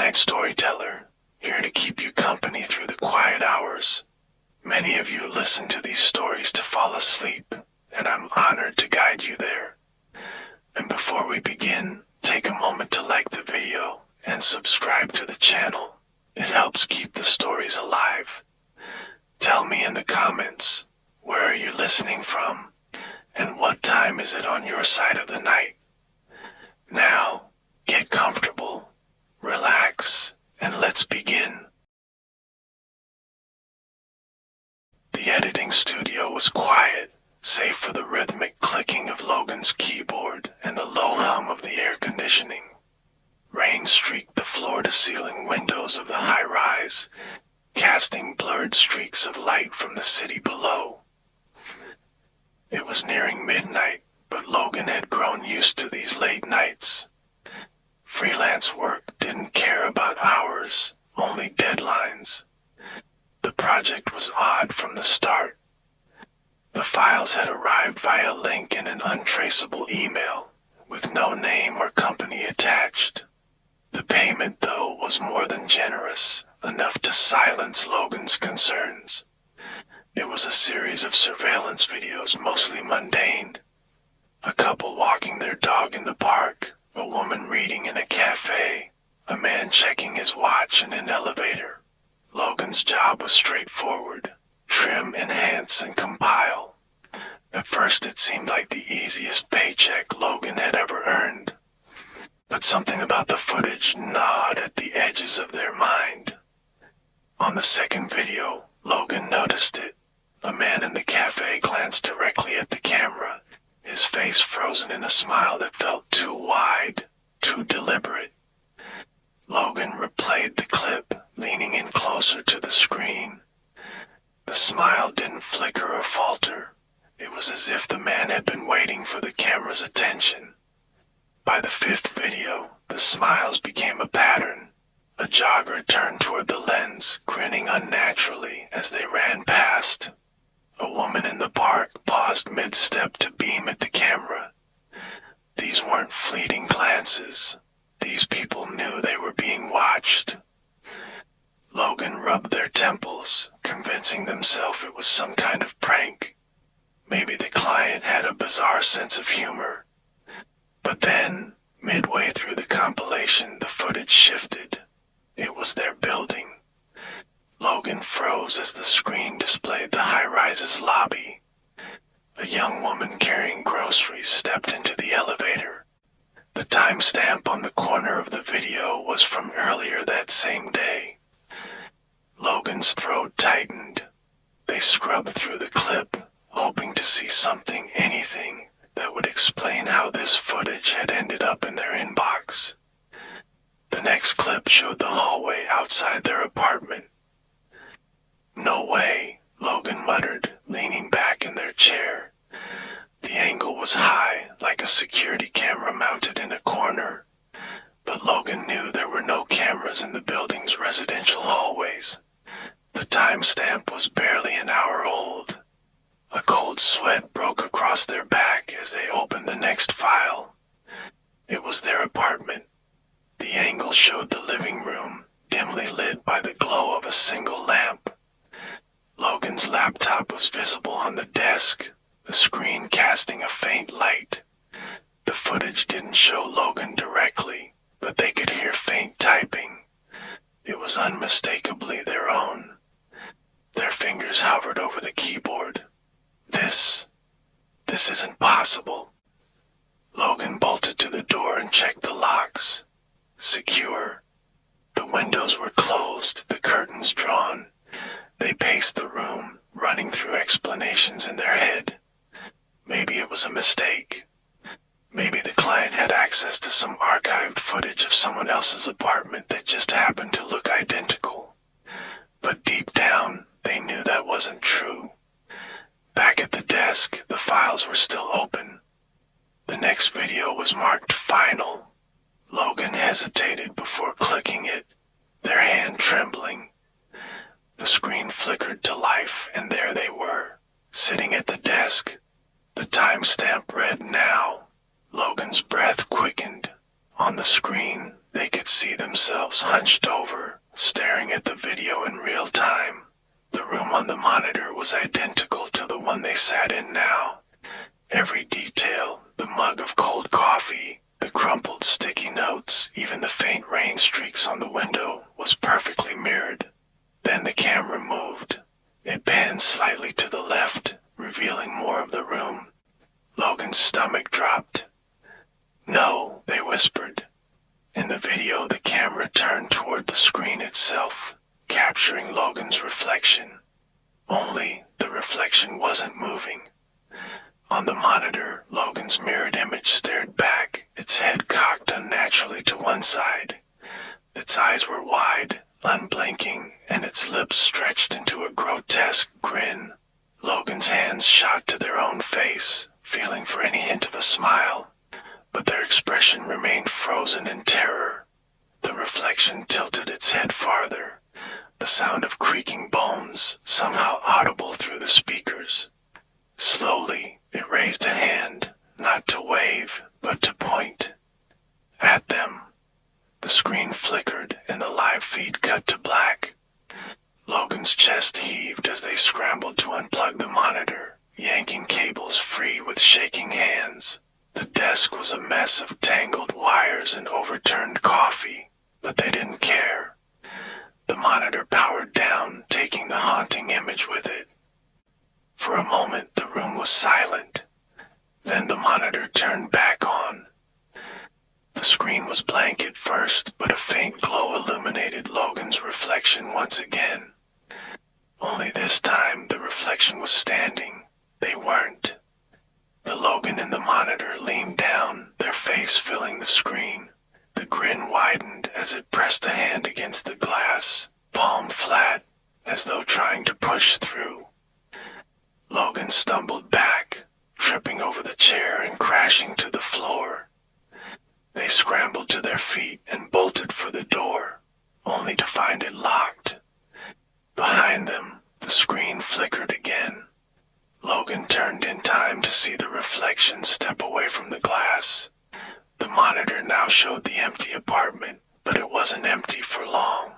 night storyteller, here to keep you company through the quiet hours. Many of you listen to these stories to fall asleep, and I'm honored to guide you there. And before we begin, take a moment to like the video and subscribe to the channel. It helps keep the stories alive. Tell me in the comments, where are you listening from? And what time is it on your side of the night? Now, get comfortable, relax, and let's begin. The editing studio was quiet, save for the rhythmic clicking of Logan's keyboard and the low hum of the air conditioning. Rain streaked the floor-to-ceiling windows of the high-rise, casting blurred streaks of light from the city below. It was nearing midnight, but Logan had grown used to these late nights. Freelance work didn't care about hours, only deadlines. The project was odd from the start. The files had arrived via link in an untraceable email, with no name or company attached. The payment, though, was more than generous, enough to silence Logan's concerns. It was a series of surveillance videos, mostly mundane. A couple walking their dog in the park, a woman reading in a cafe, a man checking his watch in an elevator. Logan's job was straightforward: trim, enhance, and compile. At first it seemed like the easiest paycheck Logan had ever earned. But something about the footage gnawed at the edges of their mind. On the second video, Logan noticed it. A man in the cafe glanced directly at the camera, his face frozen in a smile that felt too wide, too deliberate. Logan replayed the clip, leaning in closer to the screen. The smile didn't flicker or falter. It was as if the man had been waiting for the camera's attention. By the fifth video, the smiles became a pattern. A jogger turned toward the lens, grinning unnaturally as they ran past. A woman in the park paused mid-step to beam at the camera. These weren't fleeting glances. These people knew they were being watched. Logan rubbed their temples, convincing themselves it was some kind of prank. Maybe the client had a bizarre sense of humor. But then, midway through the compilation, the footage shifted. It was their building. Logan froze as the screen displayed the high-rise's lobby. A young woman carrying groceries stepped into the elevator. The timestamp on the corner of the video was from earlier that same day. Logan's throat tightened. They scrubbed through the clip, hoping to see something, anything, that would explain how this footage had ended up in their inbox. The next clip showed the hallway outside their apartment. "No way," Logan muttered, leaning back in their chair. The angle was high, like a security camera mounted in a corner. But Logan knew there were no cameras in the building's residential hallways. The timestamp was barely an hour old. A cold sweat broke across their back as they opened the next file. It was their apartment. The angle showed the living room, dimly lit by the glow of a single lamp. Logan's laptop was visible on the desk, the screen casting a faint light. The footage didn't show Logan directly, but they could hear faint typing. It was unmistakably their own. Their fingers hovered over the keyboard. This isn't possible. Logan bolted to the door and checked the locks. Secure. The windows were closed, the curtains drawn. They paced the room, running through explanations in their head. Maybe it was a mistake. Maybe the client had access to some archived footage of someone else's apartment that just happened to look identical. But deep down, they knew that wasn't true. Back at the desk, the files were still open. The next video was marked Final. Logan hesitated before clicking it, their hand trembling. The screen flickered to life, and there they were, sitting at the desk. The timestamp read now. Logan's breath quickened. On the screen, They could see themselves hunched over, staring at the video in real time. The room on the monitor was identical to the one they sat in now. Every detail, the mug of cold coffee, the crumpled sticky notes, even the faint rain streaks on the window, was perfectly mirrored. Then the camera moved. It panned slightly to the left, revealing more of the room. Logan's stomach dropped. "No," they whispered. In the video, the camera turned toward the screen itself, capturing Logan's reflection. Only the reflection wasn't moving. On the monitor, Logan's mirrored image stared back, its head cocked unnaturally to one side. Its eyes were wide, unblinking, and its lips stretched into a grotesque grin. Logan's hands shot to their own face, feeling for any hint of a smile, but their expression remained frozen in terror. The reflection tilted its head farther, the sound of creaking bones somehow audible through the speakers. Slowly, it raised a hand, not to wave, but to point at them. The screen flickered and the live feed cut to black. Logan's chest heaved as they scrambled to unplug the monitor, yanking cables free with shaking hands. The desk was a mess of tangled wires and overturned coffee, but they didn't care. The monitor powered down, taking the haunting image with it. For a moment, the room was silent. Then the monitor turned back on. The screen was blank at first, but a faint glow illuminated Logan's reflection once again. Only this time, the reflection was standing. They weren't. The Logan in the monitor leaned down, their face filling the screen. The grin widened as it pressed a hand against the glass, palm flat, as though trying to push through. Logan stumbled back, tripping over the chair and crashing to the floor. They scrambled to their feet and bolted for the door, only to find it locked. Behind them, the screen flickered again. Logan turned in time to see the reflection step away from the glass. The monitor now showed the empty apartment, but it wasn't empty for long.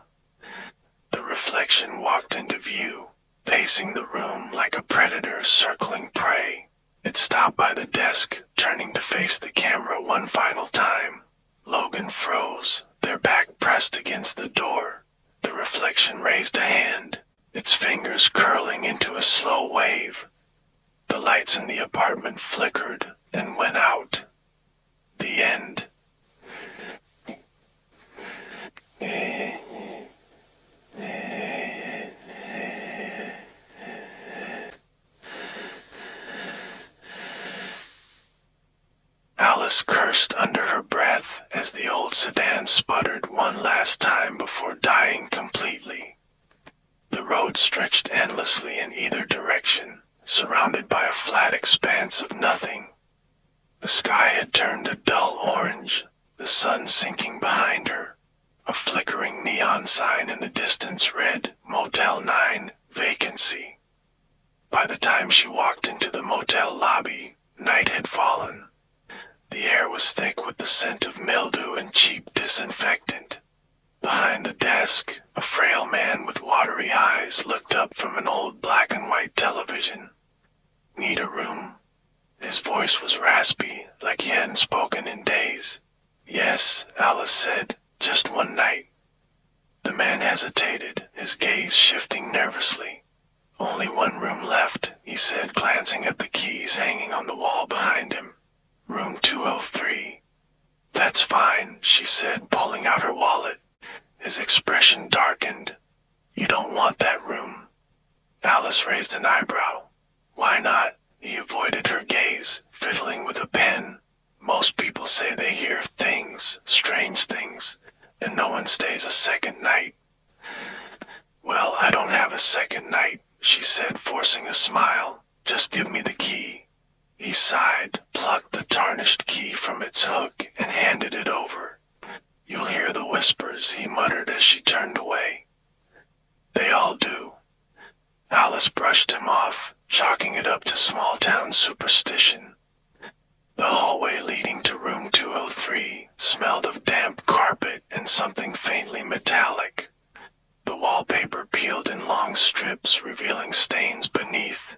The reflection walked into view, pacing the room like a predator circling prey. It stopped by the desk, turning to face the camera one final time. Logan froze, their back pressed against the door. The reflection raised a hand, its fingers curling into a slow wave. The lights in the apartment flickered and went out. The end. Alice cursed under her breath as the old sedan sputtered one last time before dying completely. The road stretched endlessly in either direction, surrounded by a flat expanse of nothing. The sky had turned a dull orange, the sun sinking behind her. A flickering neon sign in the distance read, Motel 9, vacancy. By the time she walked into the motel lobby, night had fallen. The air was thick with the scent of mildew and cheap disinfectant. Behind the desk, a frail man with watery eyes looked up from an old black and white television. "Need a room?" His voice was raspy, like he hadn't spoken in days. "Yes," Alice said, "just one night." The man hesitated, his gaze shifting nervously. "Only one room left," he said, glancing at the keys hanging on the wall behind him. "Room 203. "That's fine," she said, pulling out her wallet. His expression darkened. "You don't want that room?" Alice raised an eyebrow. "Why not?" He avoided her gaze, fiddling with a pen. "Most people say they hear things, strange things, and no one stays a second night." "Well, I don't have a second night," she said, forcing a smile. "Just give me the key." He sighed, plucked the tarnished key from its hook, and handed it over. "You'll hear the whispers," he muttered as she turned away. "They all do." Alice brushed him off, chalking it up to small-town superstition. The hallway leading to room 203 smelled of damp carpet and something faintly metallic. The wallpaper peeled in long strips, revealing stains beneath.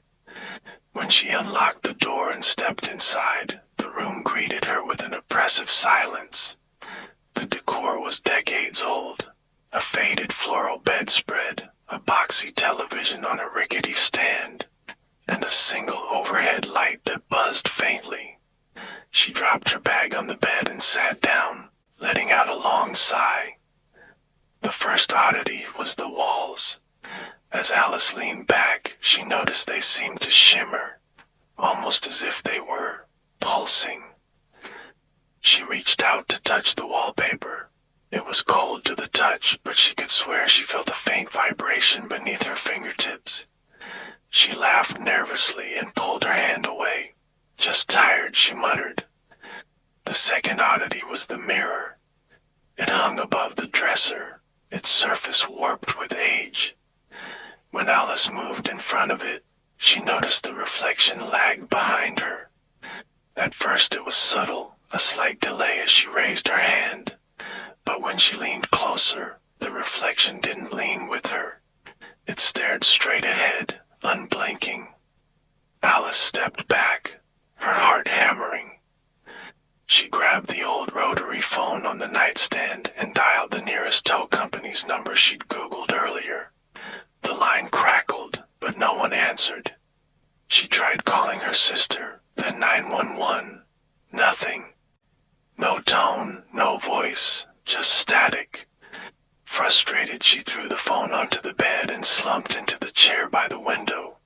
When she unlocked the door and stepped inside, the room greeted her with an oppressive silence. The decor was decades old. A faded floral bedspread, a boxy television on a rickety stand, and a single overhead light that buzzed faintly. She dropped her bag on the bed and sat down, letting out a long sigh. The first oddity was the walls. As Alice leaned back, she noticed they seemed to shimmer, almost as if they were pulsing. She reached out to touch the wallpaper. It was cold to the touch, but she could swear she felt a faint vibration beneath her fingertips. She laughed nervously and pulled her hand away. "Just tired," she muttered. The second oddity was the mirror. It hung above the dresser, its surface warped with age. When Alice moved in front of it, she noticed the reflection lagged behind her. At first it was subtle, a slight delay as she raised her hand. But when she leaned closer, the reflection didn't lean with her. It stared straight ahead, unblinking. Alice stepped back, her heart hammering. She grabbed the old rotary phone on the nightstand and dialed the nearest tow company's number she'd Googled earlier. The line crackled, but no one answered. She tried calling her sister, then 911. Nothing. No tone, no voice, just static. Frustrated, she threw the phone onto the bed and slumped into the chair by the window.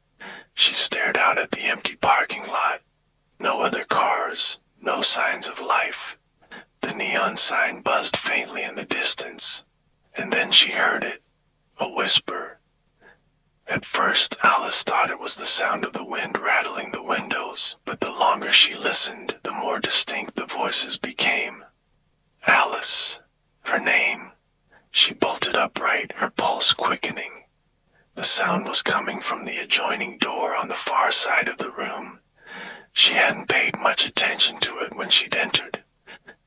She stared out at the empty parking lot. No other cars, no signs of life. The neon sign buzzed faintly in the distance, and then she heard it, a whisper. At first, Alice thought it was the sound of the wind rattling the windows, but the longer she listened, the more distinct the voices became. Alice. Her name. She bolted upright, her pulse quickening. The sound was coming from the adjoining door on the far side of the room. She hadn't paid much attention to it when she'd entered.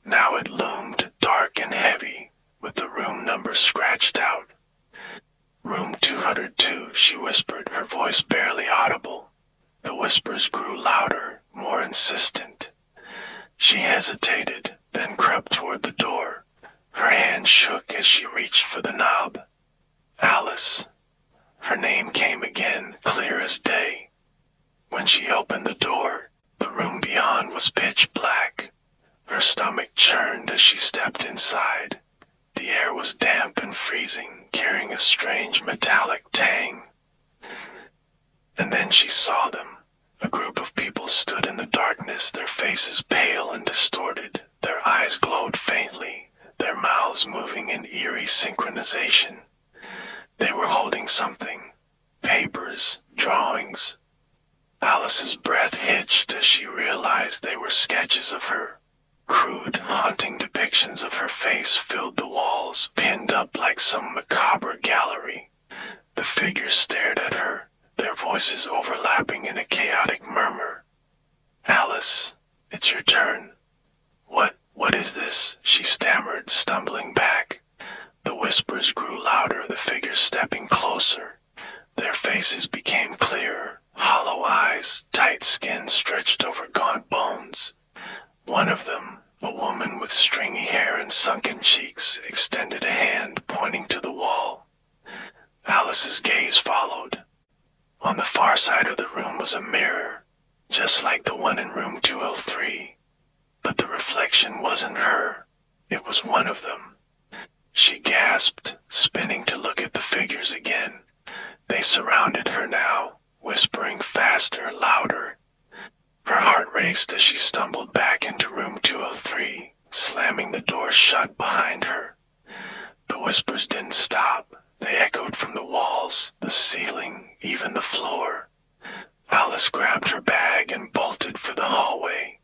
Now it loomed, dark and heavy, with the room number scratched out. "Room 202, she whispered, her voice barely audible. The whispers grew louder, more insistent. She hesitated, then crept toward the door. Her hand shook as she reached for the knob. Alice. Her name came again, clear as day. When she opened the door, the room beyond was pitch black. Her stomach churned as she stepped inside. The air was damp and freezing, carrying a strange metallic tang. And then she saw them. A group of people stood in the darkness, their faces pale and distorted. Their eyes glowed faintly, their mouths moving in eerie synchronization. They were holding something. Papers, drawings. Alice's breath hitched as she realized they were sketches of her. Crude, haunting depictions of her face filled the walls, pinned up like some macabre gallery. The figures stared at her, their voices overlapping in a chaotic murmur. "Alice, it's your turn." What is this?" she stammered, stumbling back. The whispers grew louder, the figures stepping closer. Their faces became clearer, hollow eyes, tight skin stretched over gaunt bones. One of them, a woman with stringy hair and sunken cheeks, extended a hand, pointing to the wall. Alice's gaze followed. On the far side of the room was a mirror, just like the one in room 203. But the reflection wasn't her. It was one of them. She gasped, spinning to look at the figures again. They surrounded her now, whispering faster, louder. Her heart raced as she stumbled back into room 203, slamming the door shut behind her. The whispers didn't stop. They echoed from the walls, the ceiling, even the floor. Alice grabbed her bag and bolted for the hallway.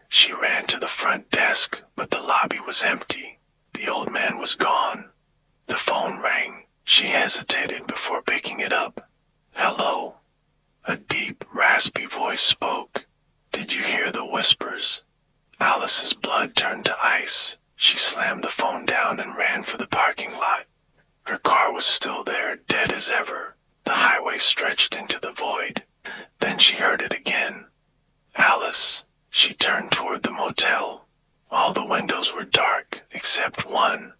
She ran to the front desk, but the lobby was empty. The old man was gone. The phone rang. She hesitated before picking it up. "Hello?" A deep, raspy voice spoke. "Did you hear the whispers?" Alice's blood turned to ice. She slammed the phone down and ran for the parking lot. Her car was still there, dead as ever. The highway stretched into the void. Then she heard it again. Alice. She turned toward the motel. All the windows were dark, except one.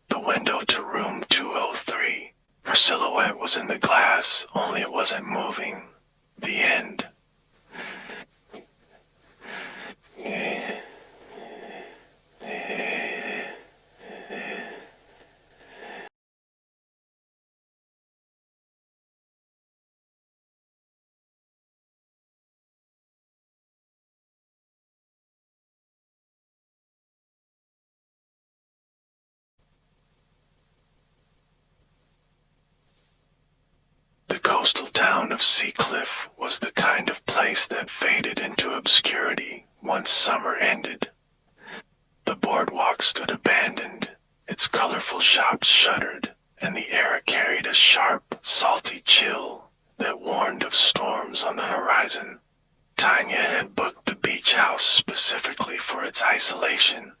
The window to room 203. Her silhouette was in the glass, only it wasn't moving. The end. The coastal town of Seacliff was the kind of place that faded into obscurity once summer ended. The boardwalk stood abandoned, its colorful shops shuttered, and the air carried a sharp, salty chill that warned of storms on the horizon. Tanya had booked the beach house specifically for its isolation,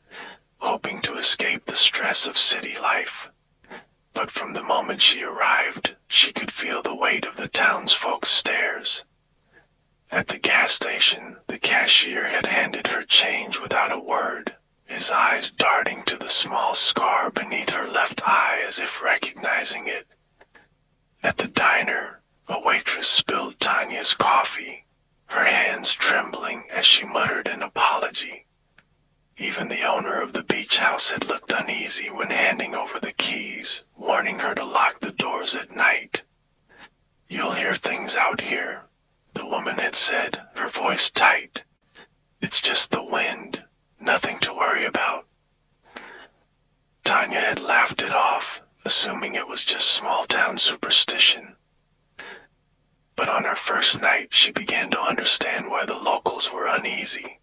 hoping to escape the stress of city life. But from the moment she arrived, she could feel the weight of the townsfolk's stares. At the gas station, the cashier had handed her change without a word, his eyes darting to the small scar beneath her left eye as if recognizing it. At the diner, a waitress spilled Tanya's coffee, her hands trembling as she muttered an apology. Even the owner of the beach house had looked uneasy when handing over the keys, warning her to lock the doors at night. "You'll hear things out here," the woman had said, her voice tight. "It's just the wind, nothing to worry about." Tanya had laughed it off, assuming it was just small-town superstition. But on her first night, she began to understand why the locals were uneasy.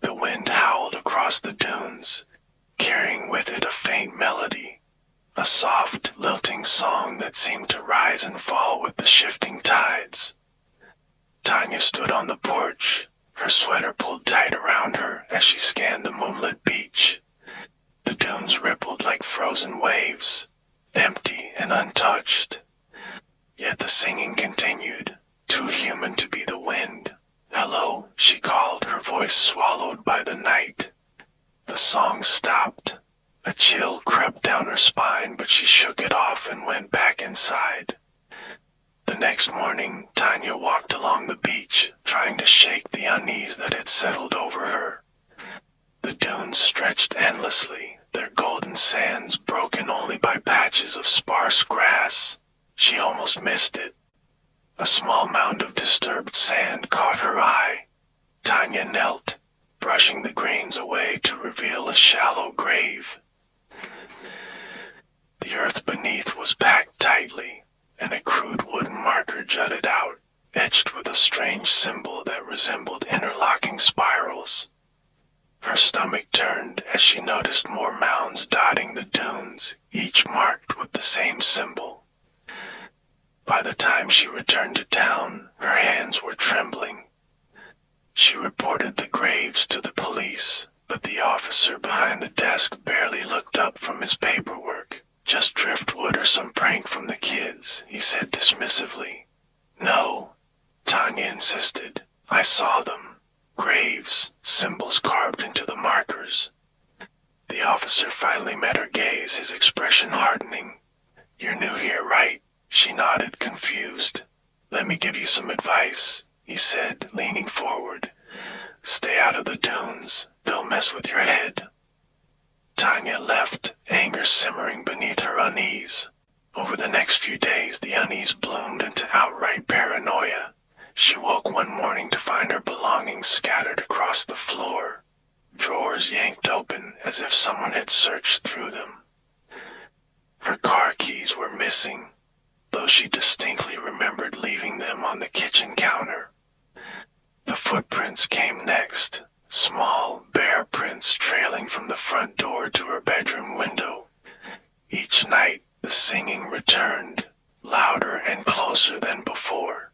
The wind howled across the dunes, carrying with it a faint melody, a soft, lilting song that seemed to rise and fall with the shifting tides. Tanya stood on the porch, her sweater pulled tight around her as she scanned the moonlit beach. The dunes rippled like frozen waves, empty and untouched. Yet the singing continued, too human to be the wind. "Hello," she called, her voice swallowed by the night. The song stopped. A chill crept down her spine, but she shook it off and went back inside. The next morning, Tanya walked along the beach, trying to shake the unease that had settled over her. The dunes stretched endlessly, their golden sands broken only by patches of sparse grass. She almost missed it. A small mound of disturbed sand caught her eye. Tanya knelt, brushing the grains away to reveal a shallow grave. The earth beneath was packed tightly, and a crude wooden marker jutted out, etched with a strange symbol that resembled interlocking spirals. Her stomach turned as she noticed more mounds dotting the dunes, each marked with the same symbol. By the time she returned to town, her hands were trembling. She reported the graves to the police, but the officer behind the desk barely looked up from his paperwork. "Just driftwood or some prank from the kids," he said dismissively. "No," Tanya insisted. "I saw them. Graves, symbols carved into the markers." The officer finally met her gaze, his expression hardening. "You're new here, right?" She nodded, confused. "Let me give you some advice," he said, leaning forward. "Stay out of the dunes. They'll mess with your head." Tanya left, anger simmering beneath her unease. Over the next few days, the unease bloomed into outright paranoia. She woke one morning to find her belongings scattered across the floor, drawers yanked open as if someone had searched through them. Her car keys were missing, though she distinctly remembered leaving them on the kitchen counter. The footprints came next, small, bare prints trailing from the front door to her bedroom window. Each night, the singing returned, louder and closer than before.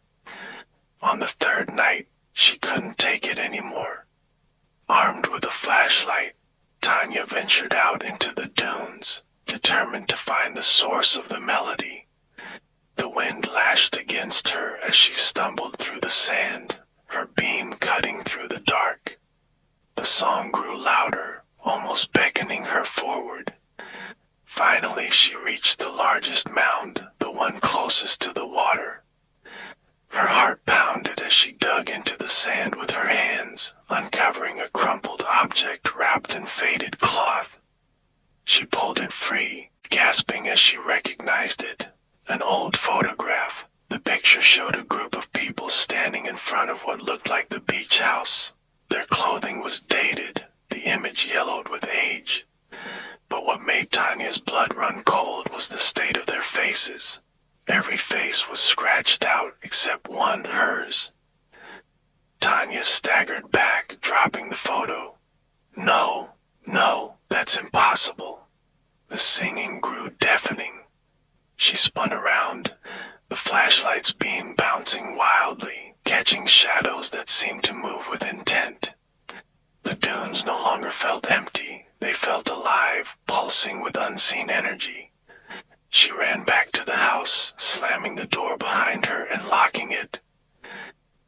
On the third night, she couldn't take it anymore. Armed with a flashlight, Tanya ventured out into the dunes, determined to find the source of the melody. The wind lashed against her as she stumbled through the sand, her beam cutting through the dark. The song grew louder, almost beckoning her forward. Finally, she reached the largest mound, the one closest to the water. Her heart pounded as she dug into the sand with her hands, uncovering a crumpled object wrapped in faded cloth. She pulled it free, gasping as she recognized it. An old photograph. The picture showed a group of people standing in front of what looked like the beach house. Their clothing was dated, the image yellowed with age. But what made Tanya's blood run cold was the state of their faces. Every face was scratched out except one, hers. Tanya staggered back, dropping the photo. No, that's impossible. The singing grew deafening. She spun around, the flashlight's beam bouncing wildly, catching shadows that seemed to move with intent. The dunes no longer felt empty, they felt alive, pulsing with unseen energy. She ran back to the house, slamming the door behind her and locking it.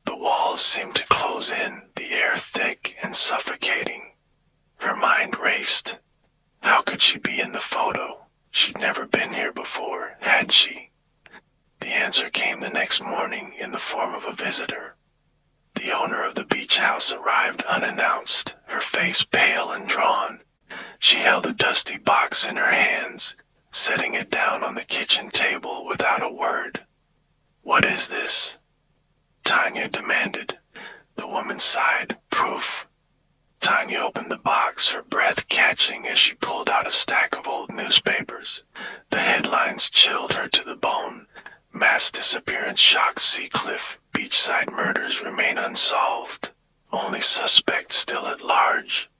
The walls seemed to close in, the air thick and suffocating. Her mind raced. How could she be in the photo? She'd never been here before, had she? The answer came the next morning in the form of a visitor. The owner of the beach house arrived unannounced, her face pale and drawn. She held a dusty box in her hands, setting it down on the kitchen table without a word. "What is this?" Tanya demanded. The woman sighed, "Proof." Tanya opened the box, her breath catching as she pulled out a stack of old newspapers. The headlines chilled her to the bone. Mass disappearance shocks Seacliff. Beachside murders remain unsolved. Only suspect still at large.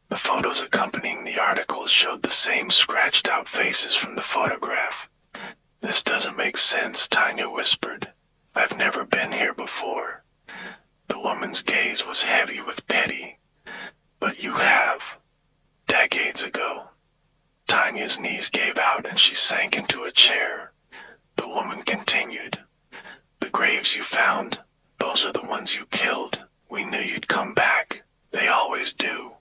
The photos accompanying the articles showed the same scratched-out faces from the photograph. "This doesn't make sense," Tanya whispered. "I've never been here before." The woman's gaze was heavy with pity. "But you have. Decades ago." Tanya's knees gave out and she sank into a chair. The woman continued. "The graves you found, those are the ones you killed. We knew you'd come back. They always do."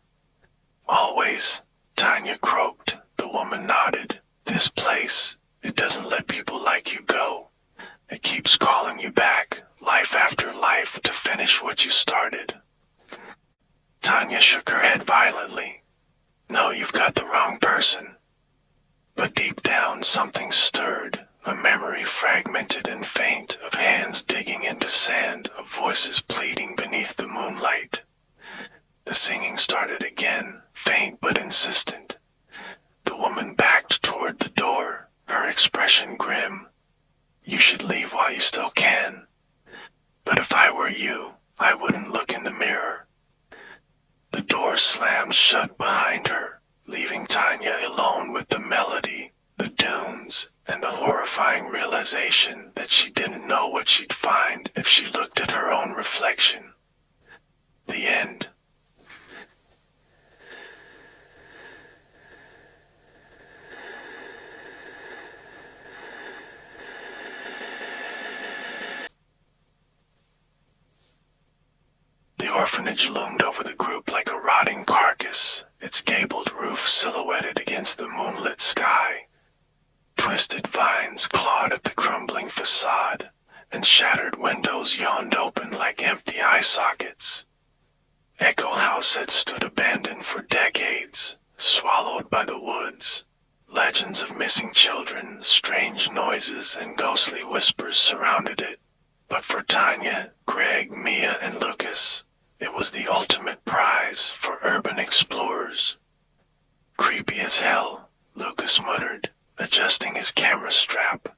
"Always," Tanya croaked. The woman nodded. "This place, it doesn't let people like you go. It keeps calling you back, life after life, to finish what you started." Tanya shook her head violently. "No, you've got the wrong person." But deep down something stirred, a memory fragmented and faint of hands digging into sand, of voices pleading beneath the moonlight. The singing started again, faint but insistent. The woman backed toward the door, her expression grim. "You should leave while you still can. But if I were you, I wouldn't look in the mirror." The door slammed shut behind her, leaving Tanya alone with the melody, the dunes, and the horrifying realization that she didn't know what she'd find if she looked at her own reflection. The end. The orphanage loomed over the group like a rotting carcass, its gabled roof silhouetted against the moonlit sky. Twisted vines clawed at the crumbling facade, and shattered windows yawned open like empty eye sockets. Echo House had stood abandoned for decades, swallowed by the woods. Legends of missing children, strange noises, and ghostly whispers surrounded it. But for Tanya, Greg, Mia, and Lucas, it was the ultimate prize for urban explorers. "Creepy as hell," Lucas muttered, adjusting his camera strap.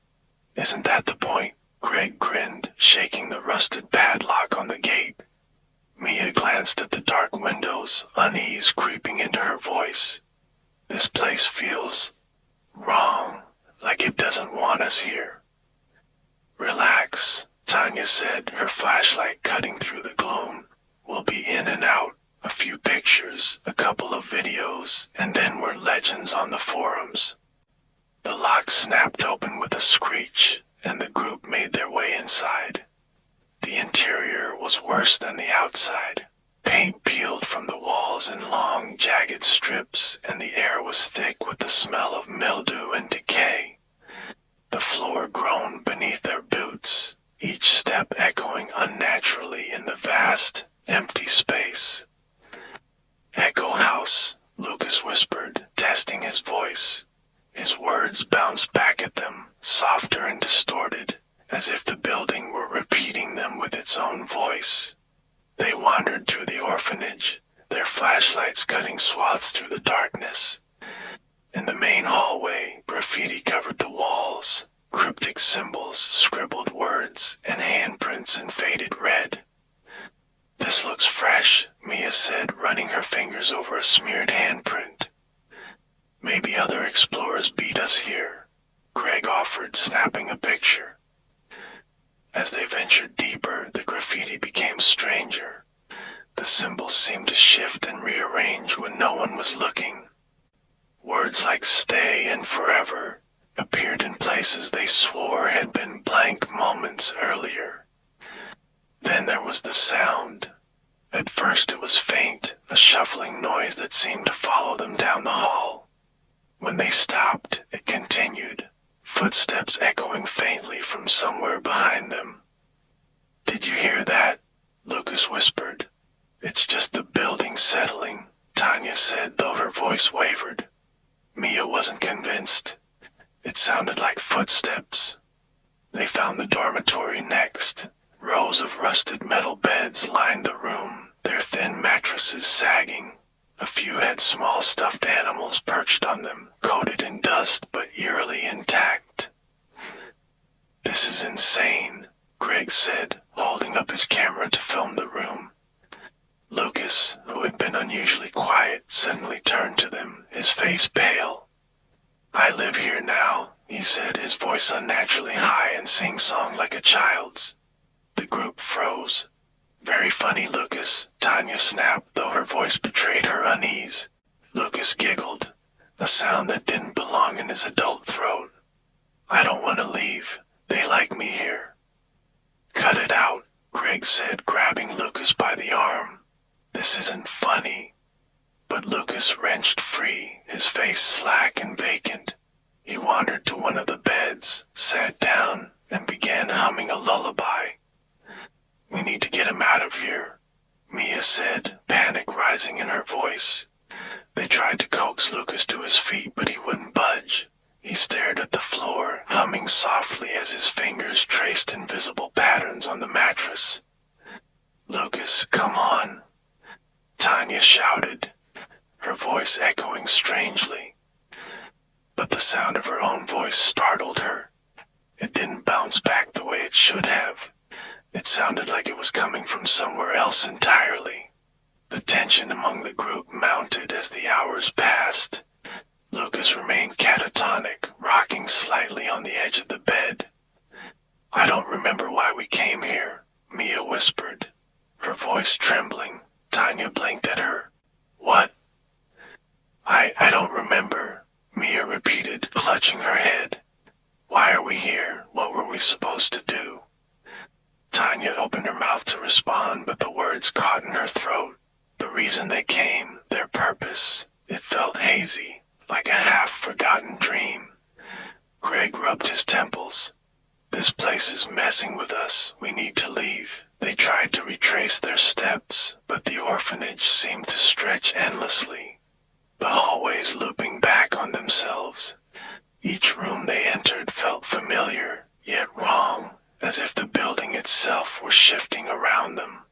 "Isn't that the point?" Greg grinned, shaking the rusted padlock on the gate. Mia glanced at the dark windows, unease creeping into her voice. "This place feels wrong, like it doesn't want us here." "Relax," Tanya said, her flashlight cutting through the gloom. "We'll be in and out, A few pictures, a couple of videos, and then were legends on the forums. The lock snapped open with a screech, and the group made their way inside. The interior was worse than the outside. Paint peeled from the walls in long, jagged strips, and the air was thick with the smell of mildew and decay. The floor groaned beneath their boots, each step echoing unnaturally in the vast, empty space. "Echo House," Lucas whispered, testing his voice. His words bounced back at them, softer and distorted, as if the building were repeating them with its own voice. They wandered through the orphanage, their flashlights cutting swaths through the darkness. In the main hallway, graffiti covered the walls, cryptic symbols, scribbled words, and handprints in faded red. "This looks fresh," Mia said, running her fingers over a smeared handprint. "Maybe other explorers beat us here," Greg offered, snapping a picture. As they ventured deeper, the graffiti became stranger. The symbols seemed to shift and rearrange when no one was looking. Words like "stay" and "forever" appeared in places they swore had been blank moments earlier. Then there was the sound. At first it was faint, a shuffling noise that seemed to follow them down the hall. When they stopped, it continued, footsteps echoing faintly from somewhere behind them. "Did you hear that?" Lucas whispered. "It's just the building settling," Tanya said, though her voice wavered. Mia wasn't convinced. It sounded like footsteps. They found the dormitory next. Rows of rusted metal beds lined the room, their thin mattresses sagging. A few had small stuffed animals perched on them, coated in dust but eerily intact. "This is insane," Greg said, holding up his camera to film the room. Lucas, who had been unusually quiet, suddenly turned to them, his face pale. "I live here now," he said, his voice unnaturally high and sing-song like a child's. The group froze. "Very funny, Lucas," Tanya snapped, though her voice betrayed her unease. Lucas giggled, a sound that didn't belong in his adult throat. "I don't want to leave. They like me here." "Cut it out," Greg said, grabbing Lucas by the arm. "This isn't funny." But Lucas wrenched free, his face slack and vacant. He wandered to one of the beds, sat down, and began humming a lullaby. "We need to get him out of here," Mia said, panic rising in her voice. They tried to coax Lucas to his feet, but he wouldn't budge. He stared at the floor, humming softly as his fingers traced invisible patterns on the mattress. "Lucas, come on," Tanya shouted, her voice echoing strangely. But the sound of her own voice startled her. It didn't bounce back the way it should have. It sounded like it was coming from somewhere else entirely. The tension among the group mounted as the hours passed. Lucas remained catatonic, rocking slightly on the edge of the bed. "I don't remember why we came here," Mia whispered, her voice trembling. Tanya blinked at her. "What?" I don't remember," Mia repeated, clutching her head. "Why are we here? What were we supposed to do?" Tanya opened her mouth to respond, but the words caught in her throat. The reason they came, their purpose, it felt hazy, like a half-forgotten dream. Greg rubbed his temples. "This place is messing with us. We need to leave." They tried to retrace their steps, but the orphanage seemed to stretch endlessly, the hallways looping back on themselves. Each room they entered felt familiar, yet wrong, as if the building itself were shifting around them.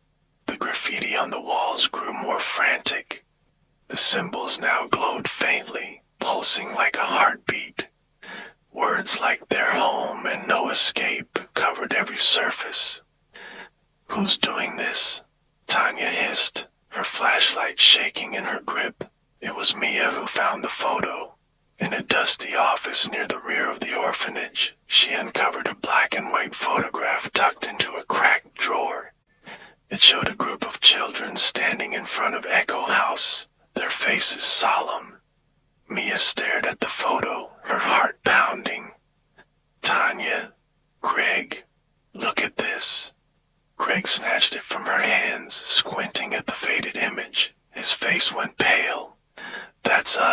The graffiti on the walls grew more frantic. The symbols now glowed faintly, pulsing like a heartbeat. Words like "their home" and "no escape" covered every surface. "Who's doing this?" Tanya hissed, her flashlight shaking in her grip. It was Mia who found the photo. In a dusty office near the rear of the orphanage, she uncovered a black and white photograph tucked into a cracked drawer. It showed a group of children standing in front of Echo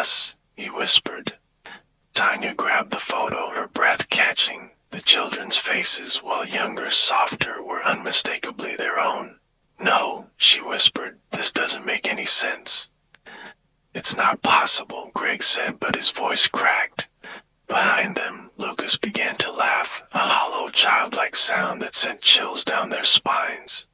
us, he whispered. Tanya grabbed the photo, her breath catching. The children's faces, while younger, softer, were unmistakably their own. No, she whispered, this doesn't make any sense. It's not possible, Greg said, but his voice cracked. Behind them, Lucas began to laugh, a hollow, childlike sound that sent chills down their spines.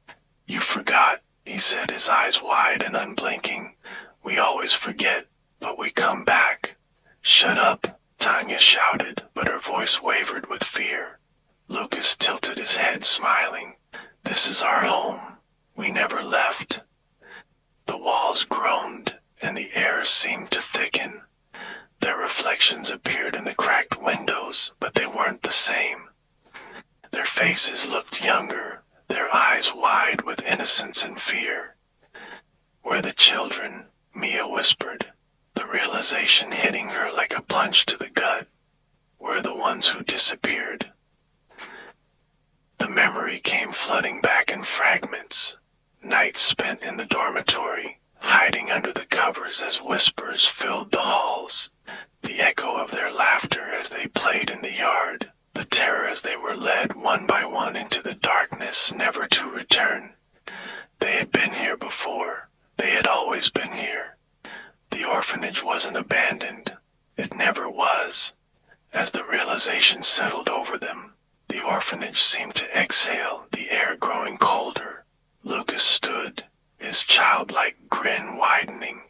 You forgot, he said, his eyes wide and unblinking. We always forget, but we come back. Shut up, Tanya shouted, but her voice wavered with fear. Lucas tilted his head, smiling. This is our home. We never left. The walls groaned, and the air seemed to thicken. Their reflections appeared in the cracked windows, but they weren't the same. Their faces looked younger, their eyes wide with innocence and fear. We're the children, Mia whispered, the realization hitting her like a punch to the gut. We're the ones who disappeared. The memory came flooding back in fragments. Nights spent in the dormitory, hiding under the covers as whispers filled the halls. The echo of their laughter as they played in the yard. The terror as they were led one by one into the darkness, never to return. They had been here before. They had always been here. The orphanage wasn't abandoned. It never was. As the realization settled over them, the orphanage seemed to exhale, the air growing colder. Lucas stood, his childlike grin widening.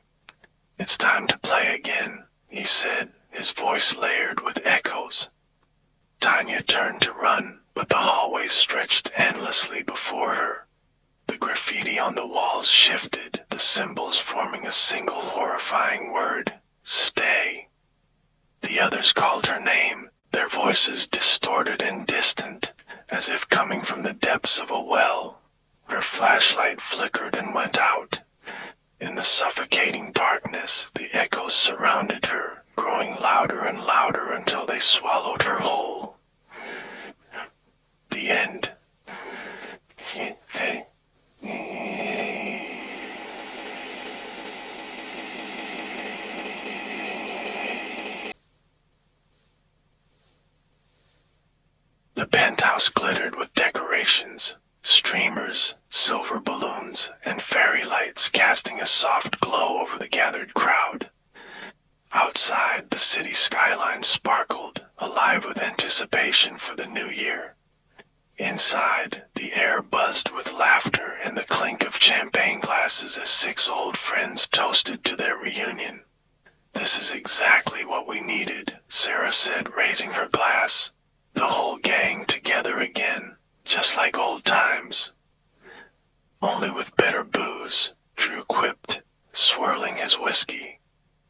It's time to play again, he said, his voice layered with echoes. Tanya turned to run, but the hallway stretched endlessly before her. The graffiti on the walls shifted, the symbols forming a single horrifying word, stay. The others called her name, their voices distorted and distant, as if coming from the depths of a well. Her flashlight flickered and went out. In the suffocating darkness, the echoes surrounded her, growing louder and louder until they swallowed her whole. The end. The penthouse glittered with decorations, streamers, silver balloons, and fairy lights casting a soft glow over the gathered crowd. Outside, the city skyline sparkled, alive with anticipation for the new year. Inside, the air buzzed with laughter and the clink of champagne glasses as 6 old friends toasted to their reunion. This is exactly what we needed, Sarah said, raising her glass. The whole gang together again, just like old times. Only with better booze, Drew quipped, swirling his whiskey.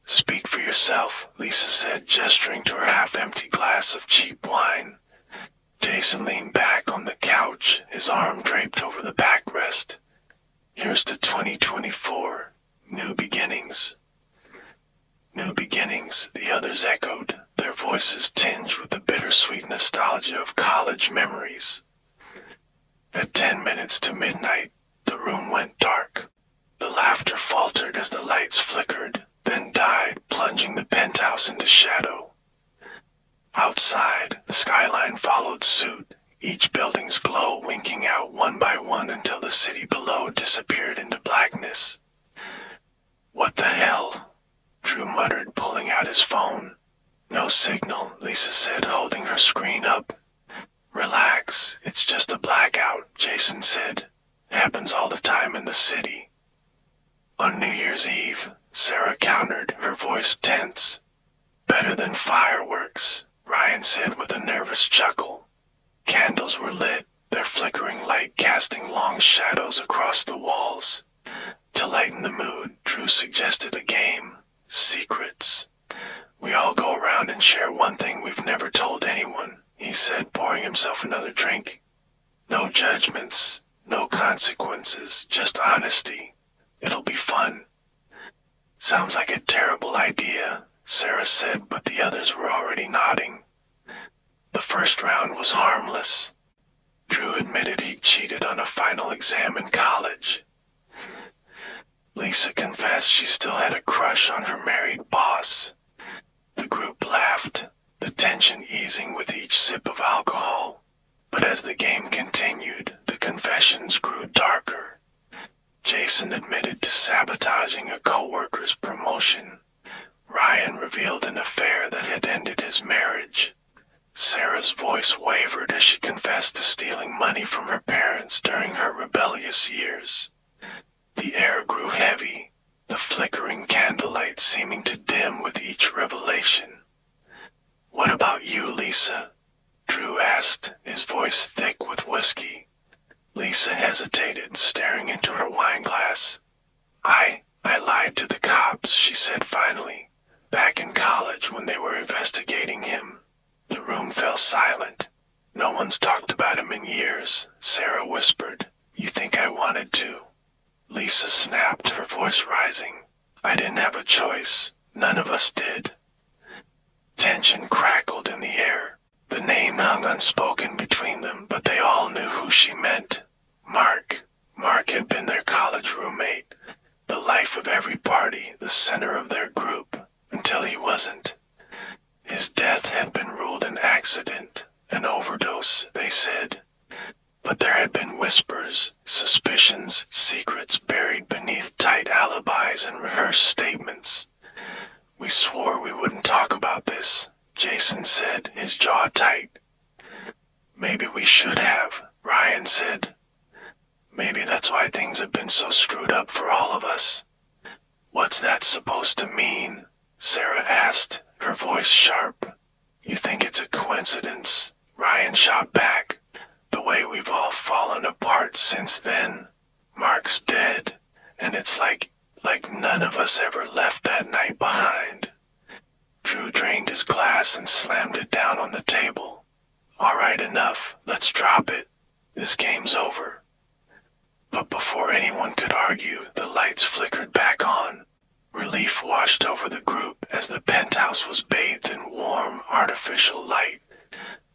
Speak for yourself, Lisa said, gesturing to her half-empty glass of cheap wine. Jason leaned back on the couch, his arm draped over the backrest. Here's to 2024, new beginnings. New beginnings, the others echoed, their voices tinged with the bittersweet nostalgia of college memories. At 10 minutes to midnight, the room went dark. The laughter faltered as the lights flickered, then died, plunging the penthouse into shadow. Outside, the skyline followed suit, each building's glow winking out one by one until the city below disappeared into blackness. What the hell? Drew muttered, pulling out his phone. No signal, Lisa said, holding her screen up. Relax, it's just a blackout, Jason said. Happens all the time in the city. On New Year's Eve, Sarah countered, her voice tense. Better than fireworks, Ryan said with a nervous chuckle. Candles were lit, their flickering light casting long shadows across the walls. To lighten the mood, Drew suggested a game. Secrets. We all go around and share one thing we've never told anyone, he said, pouring himself another drink. No judgments, no consequences, just honesty. It'll be fun. Sounds like a terrible idea, Sarah said, but the others were already nodding. The first round was harmless. Drew admitted he cheated on a final exam in college. Lisa confessed she still had a crush on her married boss. The group laughed, the tension easing with each sip of alcohol. But as the game continued, the confessions grew darker. Jason admitted to sabotaging a co-worker's promotion. Ryan revealed an affair that had ended his marriage. Sarah's voice wavered as she confessed to stealing money from her parents during her rebellious years. The air grew heavy, the flickering candlelight seeming to dim with each revelation. "What about you, Lisa?" Drew asked, his voice thick with whiskey. Lisa hesitated, staring into her wineglass. I lied to the cops," she said finally. "Back in college when they were investigating him." The room fell silent. "No one's talked about him in years," Sarah whispered. "You think I wanted to?" Lisa snapped, her voice rising. "I didn't have a choice. None of us did." Tension crackled in the air. The name hung unspoken between them, but they all knew who she meant. Mark. Mark had been their college roommate, the life of every party, the center of their group, until he wasn't. His death had been ruled an accident, an overdose, they said. But there had been whispers, suspicions, secrets buried beneath tight alibis and rehearsed statements. "We swore we wouldn't talk about this," Jason said, his jaw tight. "Maybe we should have," Ryan said. "Maybe that's why things have been so screwed up for all of us." "What's that supposed to mean?" Sarah asked, her voice sharp. "You think it's a coincidence?" Ryan shot back. "The way we've all fallen apart since then. Mark's dead, and it's like none of us ever left that night behind." Drew drained his glass and slammed it down on the table. "All right, enough. Let's drop it. This game's over." But before anyone could argue, the lights flickered back on. Relief washed over the group as the penthouse was bathed in warm, artificial light.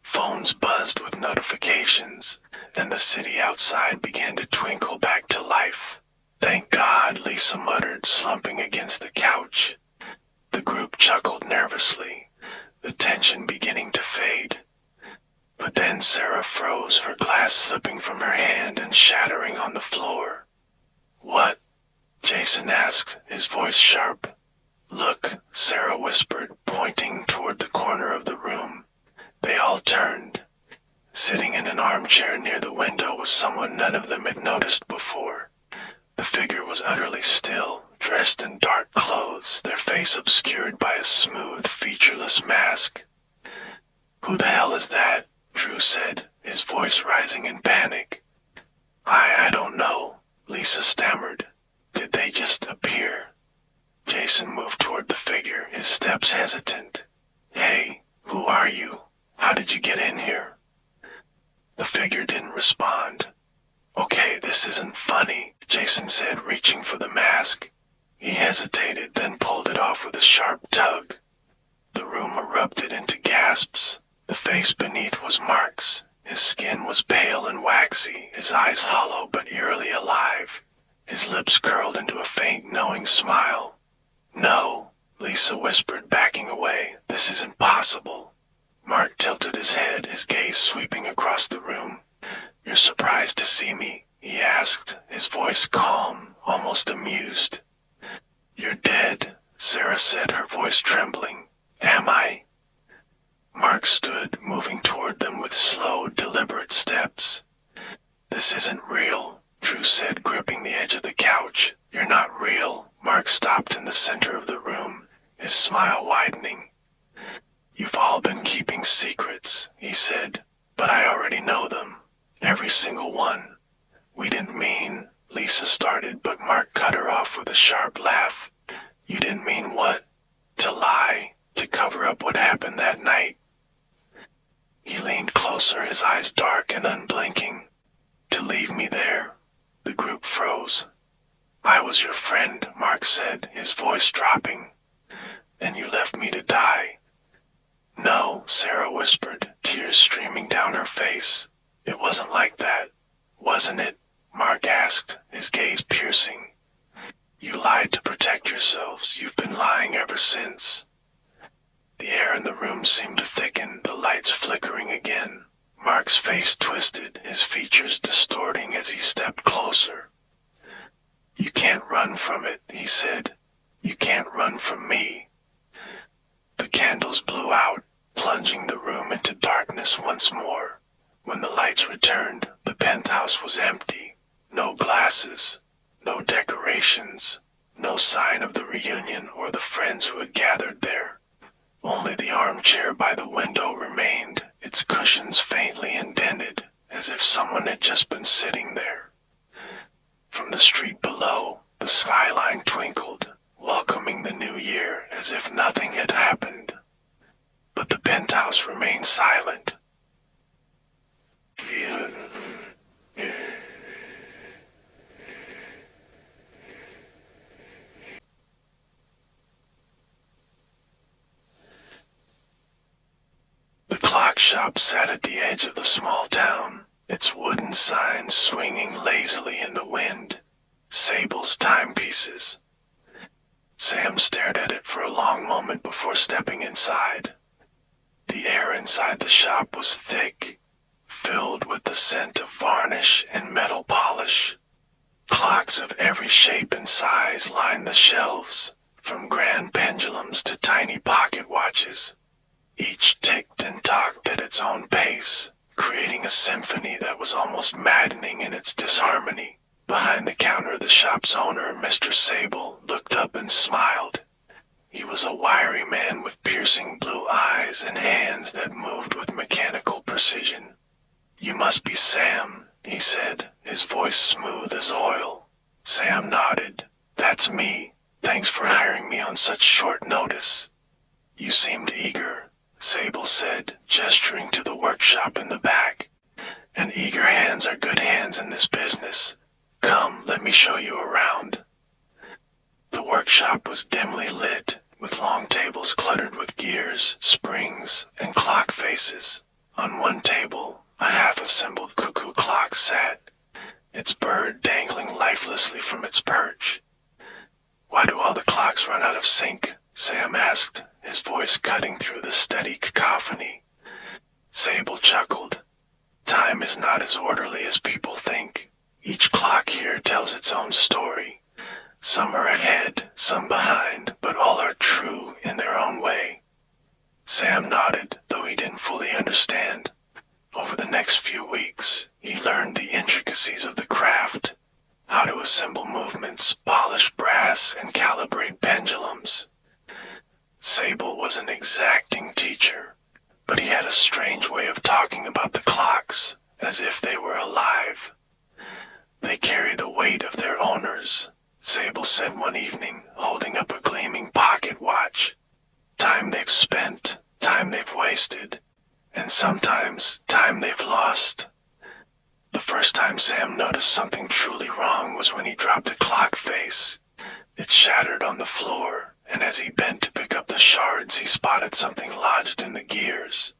Phones buzzed with notifications, and the city outside began to twinkle back to life. "Thank God," Lisa muttered, slumping against the couch. The group chuckled nervously, the tension beginning to fade. But then Sarah froze, her glass slipping from her hand and shattering on the floor. "What?" Jason asked, his voice sharp. "Look," Sarah whispered, pointing toward the corner of the room. They all turned. Sitting in an armchair near the window was someone none of them had noticed before. The figure was utterly still, dressed in dark clothes, their face obscured by a smooth, featureless mask. "Who the hell is that?" Drew said, his voice rising in panic. I don't know," Lisa stammered. "Did they just appear?" Jason moved toward the figure, his steps hesitant. "Hey, who are you? How did you get in here?" The figure didn't respond. "Okay, this isn't funny," Jason said, reaching for the mask. He hesitated, then pulled it off with a sharp tug. The room erupted into gasps. The face beneath was Mark's. His skin was pale and waxy, his eyes hollow but eerily alive. His lips curled into a faint, knowing smile. "No," Lisa whispered, backing away. "This is impossible." Mark tilted his head, his gaze sweeping across the room. "You're surprised to see me?" he asked, his voice calm, almost amused. "You're dead," Sarah said, her voice trembling. "Am I?" Mark stood, moving toward them with slow, deliberate steps. "This isn't real," Drew said, gripping the edge of the couch. "You're not real." Mark stopped in the center of the room, his smile widening. "You've all been keeping secrets," he said, "but I already know them. Every single one." "We didn't mean," Lisa started, but Mark cut her off with a sharp laugh. "You didn't mean what?" "To lie, to cover up what happened that night." He leaned closer, his eyes dark and unblinking. "To leave me there." The group froze. "I was your friend," Mark said, his voice dropping. "And you left me to die." "No," Sarah whispered, tears streaming down her face. "It wasn't like that." "Wasn't it?" Mark asked, his gaze piercing. You lied to protect yourselves. You've been lying ever since. The air in the room seemed to thicken, the lights flickering again. Mark's face twisted, his features distorting as he stepped closer. You can't run from it, he said. You can't run from me. The candles blew out, plunging the room into darkness once more. When the lights returned, the penthouse was empty. No glasses, no decorations, no sign of the reunion or the friends who had gathered there. Only the armchair by the window remained, its cushions faintly indented, as if someone had just been sitting there. From the street below, the skyline twinkled, welcoming the new year as if nothing had happened. But the penthouse remained silent. The clock shop sat at the edge of the small town, its wooden sign swinging lazily in the wind. Sable's timepieces. Sam stared at it for a long moment before stepping inside. The air inside the shop was thick, filled with the scent of varnish and metal polish. Clocks of every shape and size lined the shelves, from grand pendulums to tiny pocket watches. Each ticked and talked at its own pace, creating a symphony that was almost maddening in its disharmony. Behind the counter, the shop's owner, Mr. Sable, looked up and smiled. He was a wiry man with piercing blue eyes and hands that moved with mechanical precision. "You must be Sam," he said, his voice smooth as oil. Sam nodded. "That's me. Thanks for hiring me on such short notice." "You seemed eager," Sable said, gesturing to the workshop in the back. "And eager hands are good hands in this business. Come, let me show you around." The workshop was dimly lit, with long tables cluttered with gears, springs, and clock faces. On one table, a half-assembled cuckoo clock sat, its bird dangling lifelessly from its perch. "Why do all the clocks run out of sync?" Sam asked, his voice cutting through the steady cacophony. Sable chuckled. "Time is not as orderly as people think. Each clock here tells its own story. Some are ahead, some behind, but all are true in their own way." Sam nodded, though he didn't fully understand. Over the next few weeks, he learned the intricacies of the craft, how to assemble movements, polish brass, and calibrate pendulums. Sable was an exacting teacher, but he had a strange way of talking about the clocks, as if they were alive. "They carry the weight of their owners," Sable said one evening, holding up a gleaming pocket watch. "Time they've spent, time they've wasted, and sometimes time they've lost." The first time Sam noticed something truly wrong was when he dropped a clock face. It shattered on the floor, and as he bent to pick up the shards, he spotted something lodged in the gears.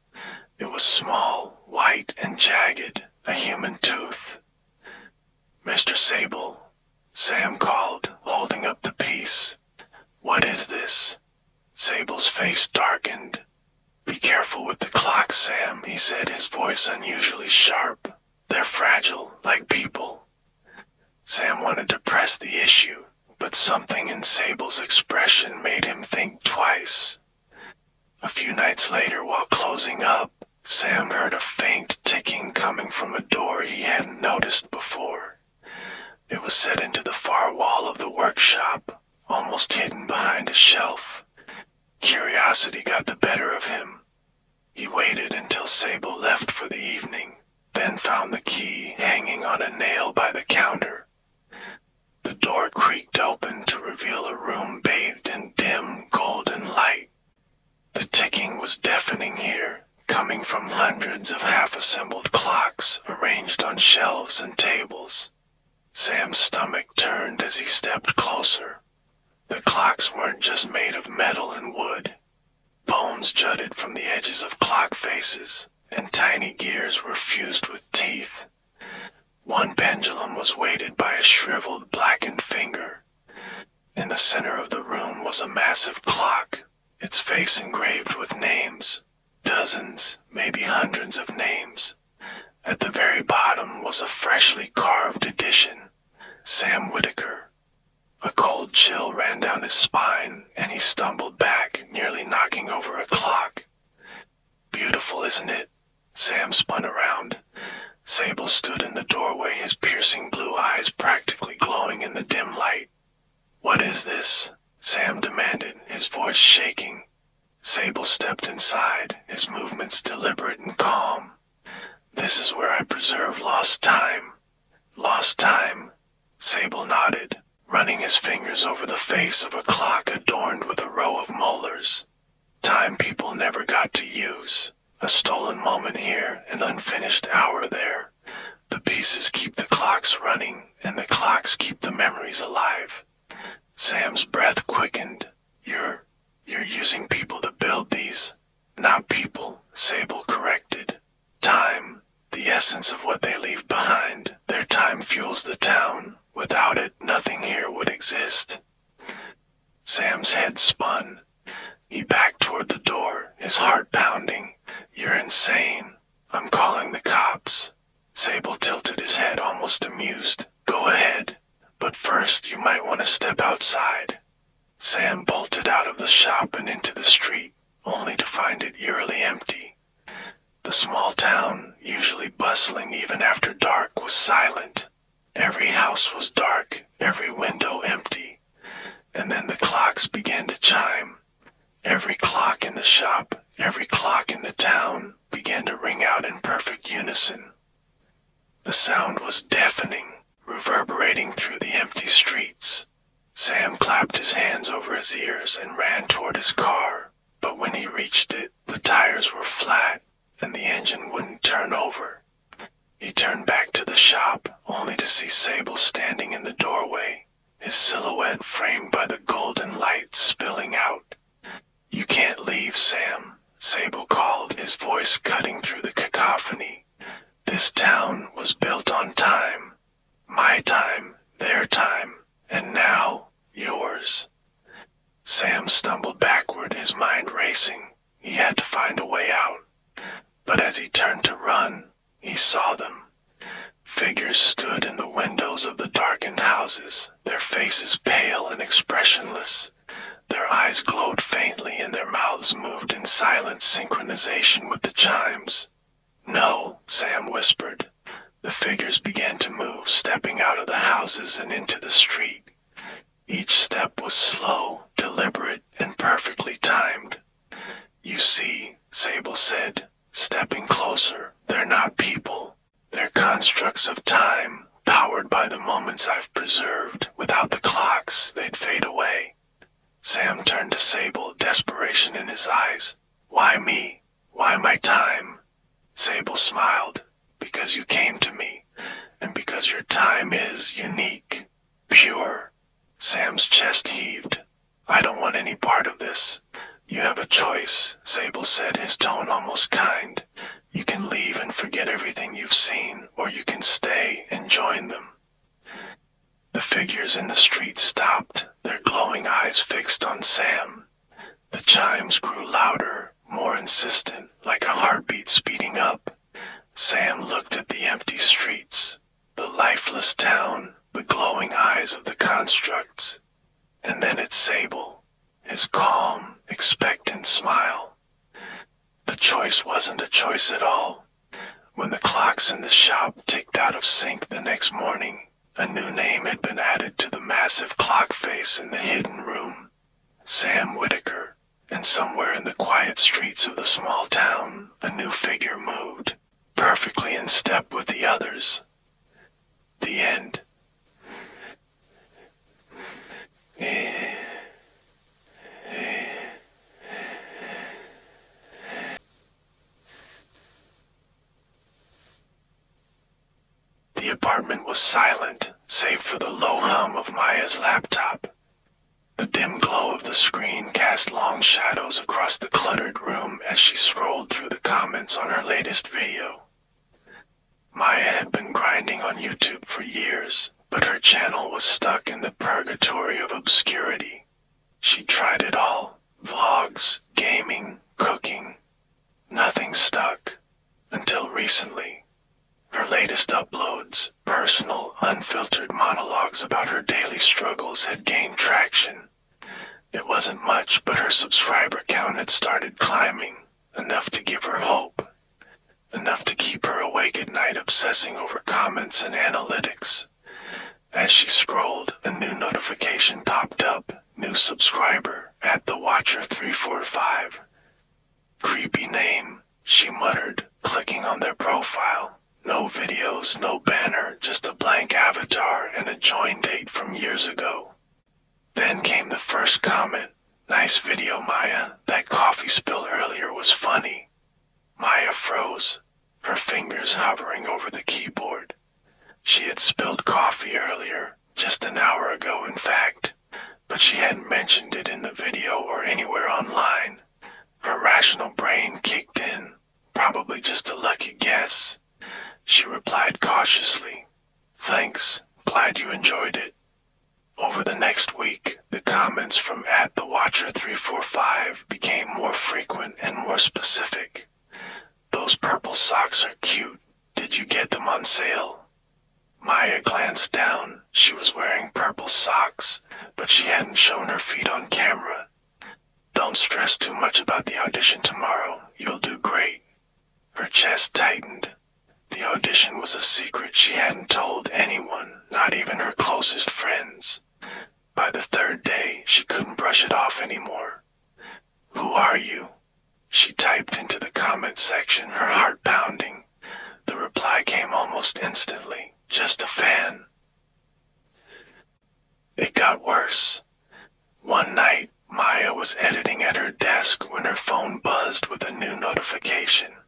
It was small, white, and jagged, a human tooth. "Mr. Sable," Sam called, holding up the piece. "What is this?" Sable's face darkened. "Be careful with the clocks, Sam," he said, his voice unusually sharp. "They're fragile, like people." Sam wanted to press the issue, but something in Sable's expression made him think twice. A few nights later, while closing up, Sam heard a faint ticking coming from a door he hadn't noticed before. It was set into the far wall of the workshop, almost hidden behind a shelf. Curiosity got the better of him. He waited until Sable left for the evening, then found the key hanging on a nail by the counter. The door creaked open to reveal a room bathed in dim, golden light. The ticking was deafening here, coming from hundreds of half-assembled clocks arranged on shelves and tables. Sam's stomach turned as he stepped closer. The clocks weren't just made of metal and wood. Bones jutted from the edges of clock faces, and tiny gears were fused with teeth. One pendulum was weighted by a shriveled, blackened finger. In the center of the room was a massive clock, its face engraved with names. Dozens, maybe hundreds of names. At the very bottom was a freshly carved addition, Sam Whitaker. A cold chill ran down his spine, and he stumbled back, nearly knocking over a clock. Beautiful, isn't it? Sam spun around. Sable stood in the doorway, his piercing blue eyes practically glowing in the dim light. "What is this?" Sam demanded, his voice shaking. Sable stepped inside, his movements deliberate and calm. "This is where I preserve lost time." "Lost time?" Sable nodded, running his fingers over the face of a clock adorned with a row of molars. "Time people never got to use. A stolen moment here, an unfinished hour there. The pieces keep the clocks running, and the clocks keep the memories alive." Sam's breath quickened. You're using people to build these." "Not people," Sable corrected. "Time, the essence of what they leave behind. Their time fuels the town. Without it, nothing here would exist." Sam's head spun. He backed toward the door, his heart pounding. "You're insane. I'm calling the cops." Sable tilted his head, almost amused. "Go ahead. But first, you might want to step outside." Sam bolted out of the shop and into the street, only to find it eerily empty. The small town, usually bustling even after dark, was silent. Every house was dark, every window empty. And then the clocks began to chime. Every clock in the shop, every clock in the town, began to ring out in perfect unison. The sound was deafening, reverberating through the empty streets. Sam clapped his hands over his ears and ran toward his car, but when he reached it, the tires were flat and the engine wouldn't turn over. He turned back to the shop, only to see Sable standing in the doorway, his silhouette framed by the golden light spilling out. "You can't leave, Sam," Sable called, his voice cutting through the cacophony. "This town was built on time. My time, their time, and now, yours." Sam stumbled backward, his mind racing. He had to find a way out. But as he turned to run, he saw them. Figures stood in the windows of the darkened houses, their faces pale and expressionless. Their eyes glowed faintly and their mouths moved in silent synchronization with the chimes. "No," Sam whispered. The figures began to move, stepping out of the houses and into the street. Each step was slow, deliberate, and perfectly timed. "You see," Sable said, stepping closer, "they're not people. They're constructs of time, powered by the moments I've preserved. Without the clocks, they'd fade away." Sam turned to Sable, desperation in his eyes. "Why me? Why my time?" Sable smiled. "Because you came to me, and because your time is unique, pure." Sam's chest heaved. "I don't want any part of this." "You have a choice," Sable said, his tone almost kind. "You can leave and forget everything you've seen, or you can stay and join them." The figures in the street stopped, their glowing eyes fixed on Sam. The chimes grew louder, more insistent, like a heartbeat speeding up. Sam looked at the empty streets, the lifeless town, the glowing eyes of the constructs, and then at Sable, his calm, expectant smile. The choice wasn't a choice at all. When the clocks in the shop ticked out of sync the next morning, a new name had been added to the massive clock face in the hidden room. Sam Whitaker. And somewhere in the quiet streets of the small town, a new figure moved, perfectly in step with the others. The end. The apartment was silent, save for the low hum of Maya's laptop. The dim glow of the screen cast long shadows across the cluttered room as she scrolled through the comments on her latest video. Maya had been grinding on YouTube for years, but her channel was stuck in the purgatory of obscurity. She tried it all: vlogs, gaming, cooking. Nothing stuck. Until recently. Her latest uploads, personal, unfiltered monologues about her daily struggles, had gained traction. It wasn't much, but her subscriber count had started climbing, enough to give her hope, enough to keep her awake at night obsessing over comments and analytics. As she scrolled, a new notification popped up: new subscriber, @thewatcher345. Creepy name, she muttered, clicking on their profile. No videos, no banner, just a blank avatar and a join date from years ago. Then came the first comment: "Nice video, Maya. That coffee spill earlier was funny." Maya froze, her fingers hovering over the keyboard. She had spilled coffee earlier, just an hour ago in fact, but she hadn't mentioned it in the video or anywhere online. Her rational brain kicked in, probably just a lucky guess. She replied cautiously, "Thanks, glad you enjoyed it." Over the next week, the comments from @thewatcher345 became more frequent and more specific. "Those purple socks are cute. Did you get them on sale?" Maya glanced down. She was wearing purple socks, but she hadn't shown her feet on camera. "Don't stress too much about the audition tomorrow. You'll do great." Her chest tightened. The audition was a secret she hadn't told anyone, not even her closest friends. By the third day, she couldn't brush it off anymore. "Who are you?" She typed into the comment section, her heart pounding. The reply came almost instantly: "Just a fan." It got worse. One night, Maya was editing at her desk when her phone buzzed with a new notification.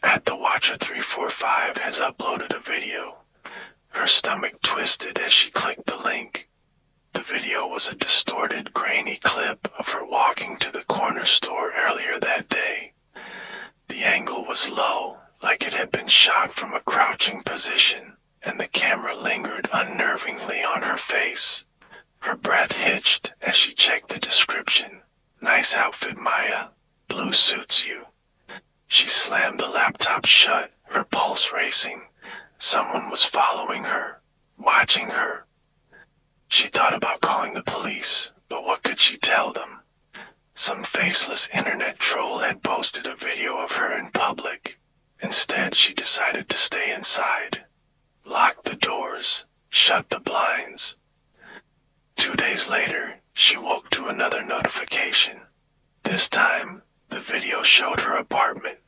@thewatcher345 has uploaded a video. Her stomach twisted as she clicked the link. The video was a distorted, grainy clip of her walking to the corner store earlier that day. The angle was low, like it had been shot from a crouching position, and the camera lingered unnervingly on her face. Her breath hitched as she checked the description. "Nice outfit, Maya. Blue suits you." She slammed the laptop shut, her pulse racing. Someone was following her, watching her. She thought about calling the police, but what could she tell them? Some faceless internet troll had posted a video of her in public. Instead, she decided to stay inside. Lock the doors, shut the blinds. 2 days later, she woke to another notification. This time, the video showed her apartment.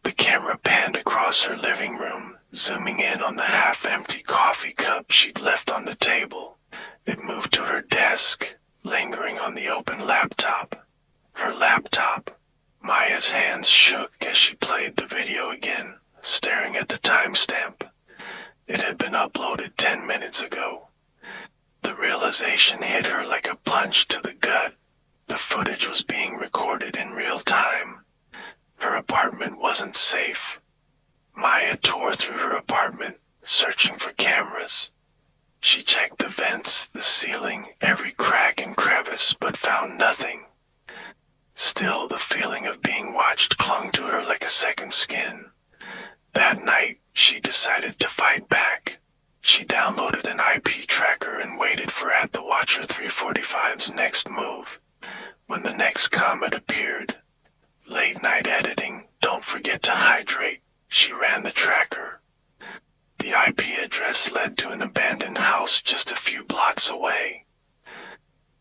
The camera panned across her living room, zooming in on the half-empty coffee cup she'd left on the table. It moved to her desk, lingering on the open laptop. Her laptop. Maya's hands shook as she played the video again, staring at the timestamp. It had been uploaded 10 minutes ago. The realization hit her like a punch to the gut. The footage was being recorded in real time. Her apartment wasn't safe. Maya tore through her apartment, searching for cameras. She checked the vents, the ceiling, every crack and crevice, but found nothing. Still, the feeling of being watched clung to her like a second skin. That night, she decided to fight back. She downloaded an IP tracker and waited for @thewatcher345's next move. When the next comment appeared, "Late night editing, don't forget to hydrate," she ran the tracker. The IP address led to an abandoned house just a few blocks away.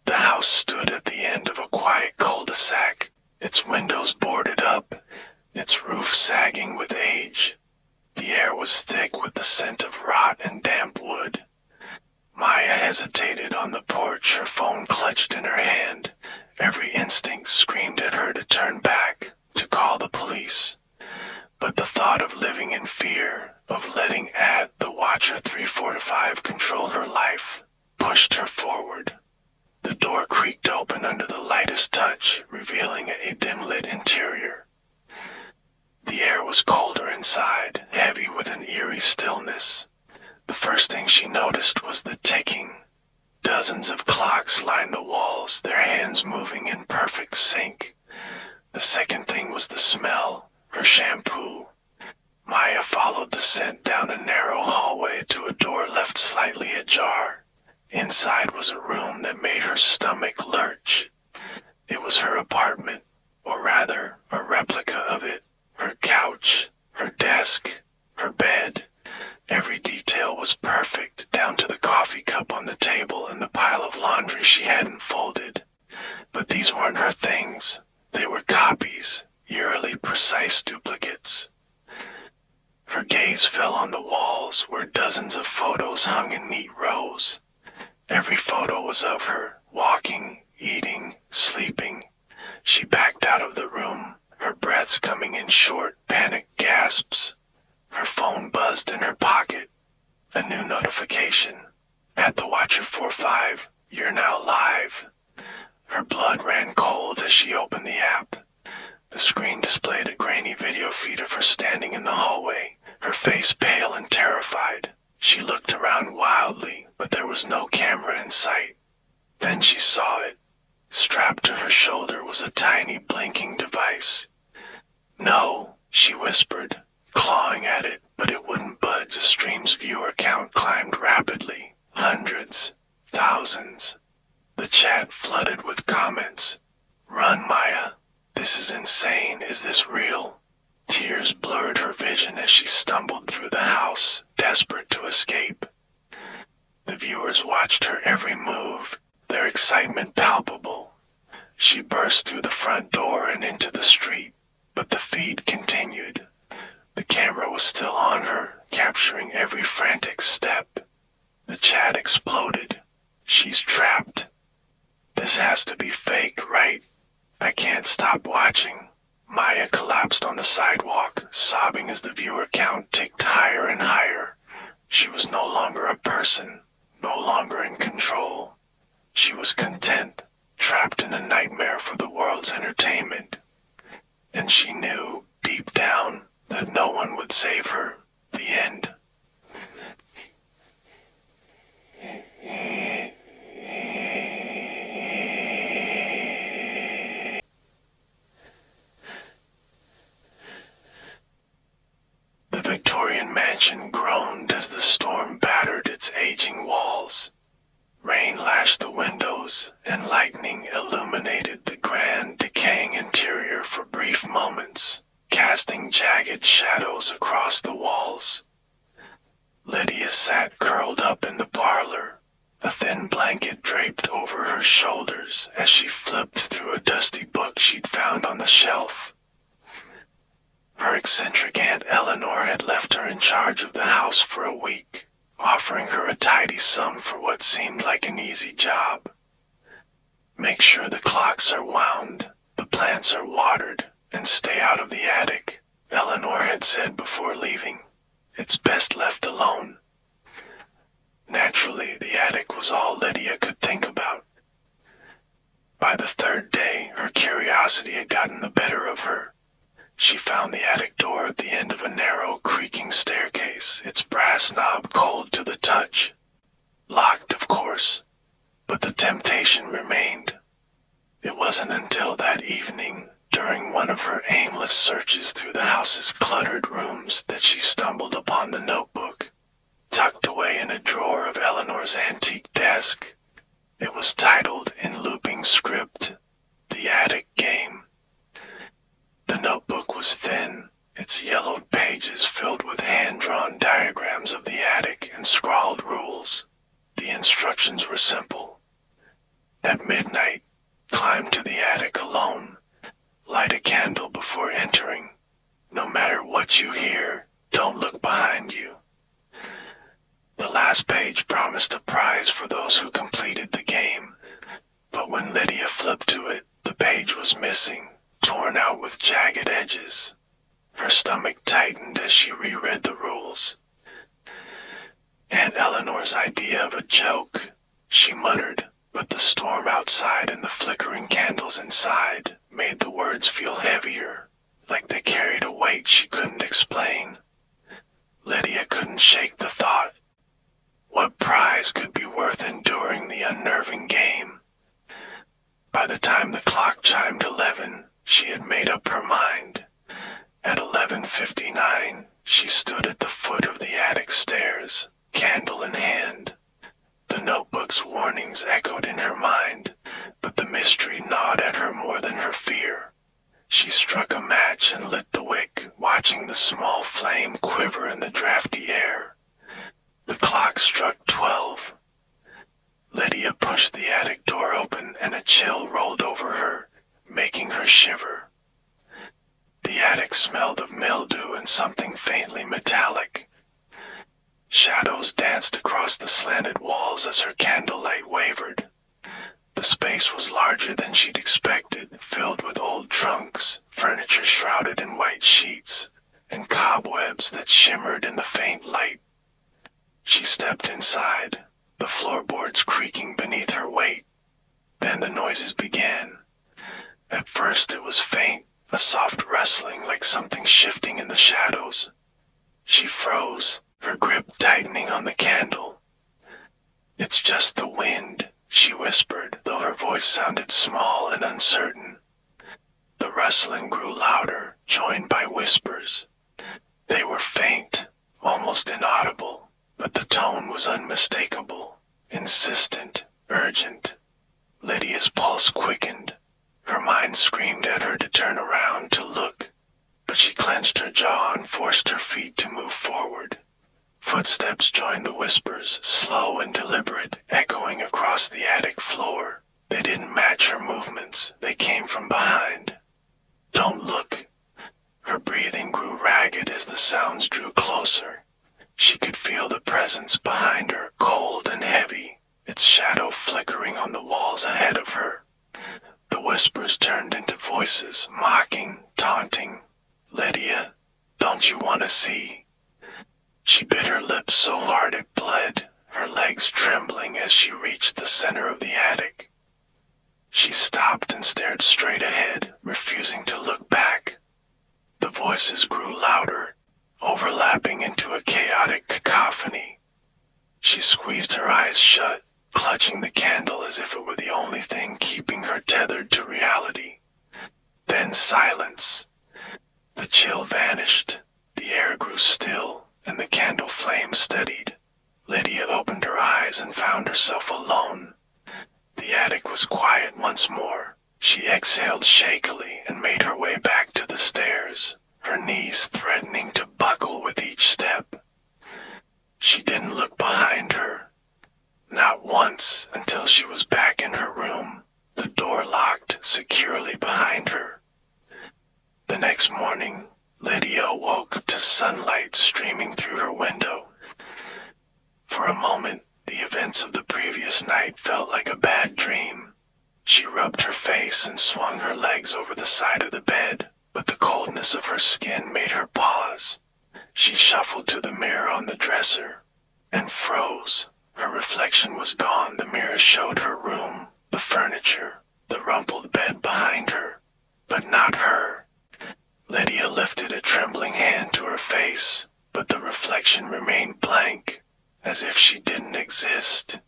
The house stood at the end of a quiet cul-de-sac, its windows boarded up, its roof sagging with age. The air was thick with the scent of rot and damp wood. Maya hesitated on the porch, her phone clutched in her hand. Every instinct screamed at her to turn back, to call the police. But the thought of living in fear, of letting @thewatcher345 control her life, pushed her forward. The door creaked open under the lightest touch, revealing a dim-lit interior. The air was colder inside, heavy with an eerie stillness. The first thing thing she noticed was the ticking. Dozens of clocks lined the walls, their hands moving in perfect sync. The second thing was the smell, her shampoo. Maya followed the scent down a narrow hallway to a door left slightly ajar. Inside was a room that made her stomach lurch. It was her apartment, or rather, a replica of it. Her couch, her desk, her bed. Every detail was perfect, down to the coffee cup on the table and the pile of laundry she hadn't folded. But these weren't her things. They were copies, eerily precise duplicates. Her gaze fell on the walls, where dozens of photos hung in neat rows. Every photo was of her, walking, eating, sleeping. She backed out of the room, her breaths coming in short, panicked gasps. Her phone buzzed in her pocket. A new notification. At the Watcher 45, you're now live. Her blood ran cold as she opened the app. The screen displayed a grainy video feed of her standing in the hallway, her face pale and terrified. She looked around wildly, but there was no camera in sight. Then she saw it. Strapped to her shoulder was a tiny blinking device. No, she whispered, clawing at it, but it wouldn't budge. The stream's viewer count climbed rapidly. Hundreds, thousands. The chat flooded with comments. Run, Maya. This is insane. Is this real? Tears blurred her vision as she stumbled through the house, desperate to escape. The viewers watched her every move, their excitement palpable. She burst through the front door and into the street, but the feed continued. The camera was still on her, capturing every frantic step. The chat exploded. She's trapped. This has to be fake, right? I can't stop watching. Maya collapsed on the sidewalk, sobbing as the viewer count ticked higher and higher. She was no longer a person, no longer in control. She was content, trapped in a nightmare for the world's entertainment. And she knew, deep down, that no one would save her. The end. The Victorian mansion groaned as the storm battered its aging walls. Rain lashed the windows, and lightning illuminated the grand, decaying interior for brief moments, casting jagged shadows across the walls. Lydia sat curled up in the parlor, a thin blanket draped over her shoulders as she flipped through a dusty book she'd found on the shelf. Her eccentric Aunt Eleanor had left her in charge of the house for a week, offering her a tidy sum for what seemed like an easy job. Make sure the clocks are wound, the plants are watered, and stay out of the attic, Eleanor had said before leaving. It's best left alone. Naturally, the attic was all Lydia could think about. By the third day, her curiosity had gotten the better of her. She found the attic door at the end of a narrow, creaking staircase, its brass knob cold to the touch. Locked, of course, but the temptation remained. It wasn't until that evening, during one of her aimless searches through the house's cluttered rooms, that she stumbled upon the notebook, tucked away in a drawer of Eleanor's antique desk. It was titled, in looping script, The Attic Game. The notebook was thin, its yellowed pages filled with hand-drawn diagrams of the attic and scrawled rules. The instructions were simple. At midnight, climb to the attic alone. Light a candle before entering. No matter what you hear, don't look behind you. The last page promised a prize for those who completed the game, but when Lydia flipped to it, the page was missing, torn out with jagged edges. Her stomach tightened as she reread the rules. Aunt Eleanor's idea of a joke, she muttered, but the storm outside and the flickering candles inside made the words feel heavier, like they carried a weight she couldn't explain. Lydia couldn't shake the thought. What prize could be worth enduring the unnerving game? By the time the clock chimed 11, she had made up her mind. At 11:59, she stood at the foot of the attic stairs, candle in hand. The notebook's warnings echoed in her mind, but the mystery gnawed at her more than her fear. She struck a match and lit the wick, watching the small flame quiver in the drafty air. The clock struck 12. Lydia pushed the attic door open and a chill rolled over her, making her shiver. The attic smelled of mildew and something faintly metallic. Shadows danced across the slanted walls as her candlelight wavered. The space was larger than she'd expected, filled with old trunks, furniture shrouded in white sheets, and cobwebs that shimmered in the faint light. She stepped inside, the floorboards creaking beneath her weight. Then the noises began. At first it was faint, a soft rustling like something shifting in the shadows. She froze, her grip tightening on the candle. "It's just the wind," she whispered, though her voice sounded small and uncertain. The rustling grew louder, joined by whispers. They were faint, almost inaudible, but the tone was unmistakable, insistent, urgent. Lydia's pulse quickened. Her mind screamed at her to turn around, to look, but she clenched her jaw and forced her feet to move forward. Footsteps joined the whispers, slow and deliberate, echoing across the attic floor. They didn't match her movements. They came from behind. "Don't look." Her breathing grew ragged as the sounds drew closer. She could feel the presence behind her, cold and heavy, its shadow flickering on the walls ahead of her. The whispers turned into voices, mocking, taunting. "Lydia, don't you want to see?" She bit her lips so hard it bled, her legs trembling as she reached the center of the attic. She stopped and stared straight ahead, refusing to look back. The voices grew louder, overlapping into a chaotic cacophony. She squeezed her eyes shut, clutching the candle as if it were the only thing keeping her tethered to reality. Then silence. The chill vanished, the air grew still, and the candle flame steadied. Lydia opened her eyes and found herself alone. The attic was quiet once more. She exhaled shakily and made her way back to the stairs, her knees threatening to buckle with each step. She didn't look behind her. Not once, until she was back in her room, the door locked securely behind her. The next morning, Lydia awoke to sunlight streaming through her window. For a moment, the events of the previous night felt like a bad dream. She rubbed her face and swung her legs over the side of the bed, but the coldness of her skin made her pause. She shuffled to the mirror on the dresser and froze. Her reflection was gone. The mirror showed her room, the furniture, the rumpled bed behind her, but not her. Lydia lifted a trembling hand to her face, but the reflection remained blank, as if she didn't exist.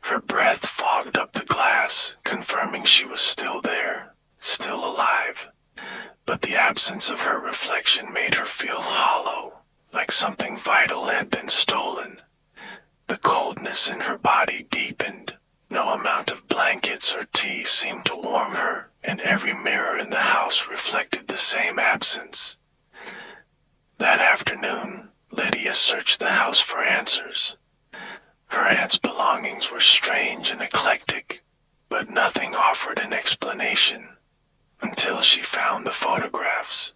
Her breath fogged up the glass, confirming she was still there, still alive. But the absence of her reflection made her feel hollow, like something vital had been stolen. The coldness in her body deepened. No amount of blankets or tea seemed to warm her, and every mirror in the house reflected the same absence. That afternoon, Lydia searched the house for answers. Her aunt's belongings were strange and eclectic, but nothing offered an explanation, until she found the photographs.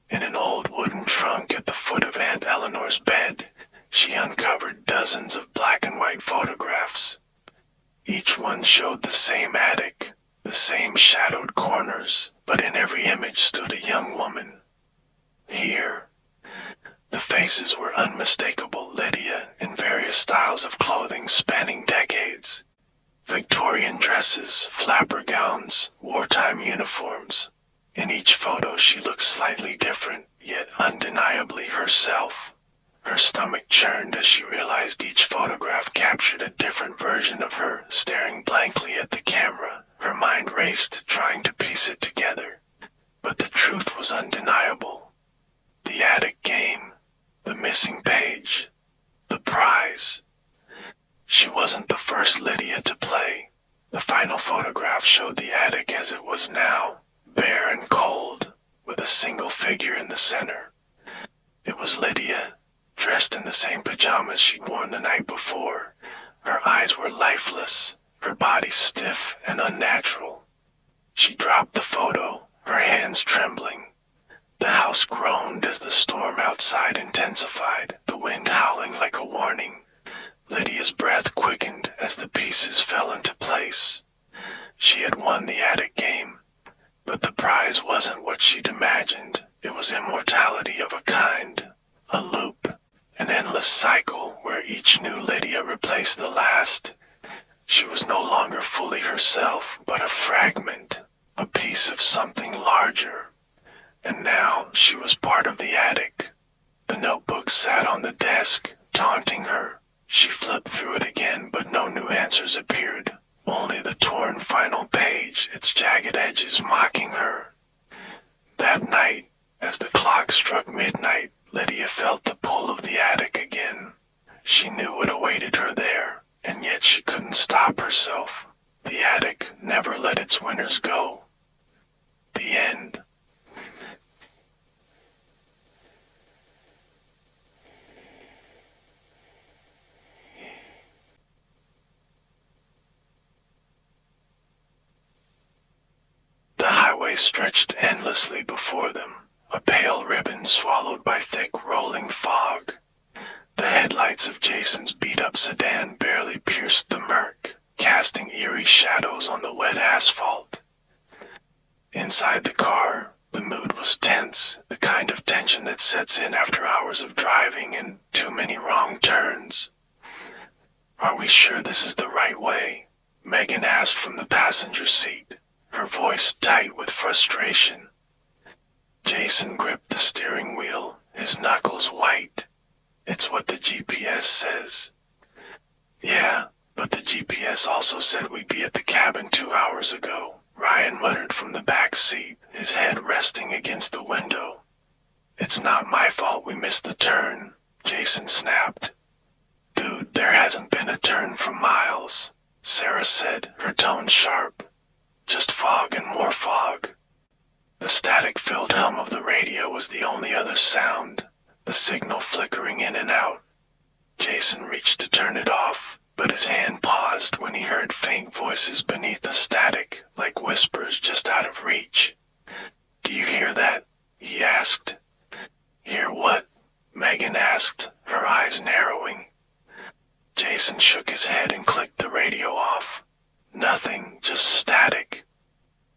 In an old wooden trunk at the foot of Aunt Eleanor's bed, she uncovered dozens of black and white photographs. Each one showed the same attic, the same shadowed corners, but in every image stood a young woman. Here. The faces were unmistakable. Lydia, in various styles of clothing spanning decades. Victorian dresses, flapper gowns, wartime uniforms. In each photo she looked slightly different, yet undeniably herself. Her stomach churned as she realized each photograph captured a different version of her, staring blankly at the camera. Her mind raced, trying to piece it together. But the truth was undeniable. The attic game, the missing page, the prize. She wasn't the first Lydia to play. The final photograph showed the attic as it was now, bare and cold, with a single figure in the center. It was Lydia, dressed in the same pajamas she'd worn the night before. Her eyes were lifeless, her body stiff and unnatural. She dropped the photo, her hands trembling. The house groaned as the storm outside intensified, the wind howling like a warning. Lydia's breath quickened as the pieces fell into place. She had won the attic game, but the prize wasn't what she'd imagined. It was immortality of a kind, a loop, an endless cycle where each new Lydia replaced the last. She was no longer fully herself, but a fragment, a piece of something larger. And now she was part of the attic. The notebook sat on the desk, taunting her. She flipped through it again, but no new answers appeared. Only the torn final page, its jagged edges mocking her. That night, as the clock struck midnight, Lydia felt the pull of the attic again. She knew what awaited her there, and yet she couldn't stop herself. The attic never let its winners go. The end. The highway stretched endlessly before them, a pale ribbon swallowed by thick rolling fog. The headlights of Jason's beat-up sedan barely pierced the murk, casting eerie shadows on the wet asphalt. Inside the car, the mood was tense, the kind of tension that sets in after hours of driving and too many wrong turns. "Are we sure this is the right way?" Megan asked from the passenger seat, her voice tight with frustration. Jason gripped the steering wheel, his knuckles white. "It's what the GPS says." "Yeah, but the GPS also said we'd be at the cabin 2 hours ago," Ryan muttered from the back seat, his head resting against the window. "It's not my fault we missed the turn," Jason snapped. "Dude, there hasn't been a turn for miles," Sarah said, her tone sharp. "Just fog and more fog." The static-filled hum of the radio was the only other sound, the signal flickering in and out. Jason reached to turn it off, but his hand paused when he heard faint voices beneath the static, like whispers just out of reach. "Do you hear that?" he asked. "Hear what?" Megan asked, her eyes narrowing. Jason shook his head and clicked the radio off. Nothing, just static.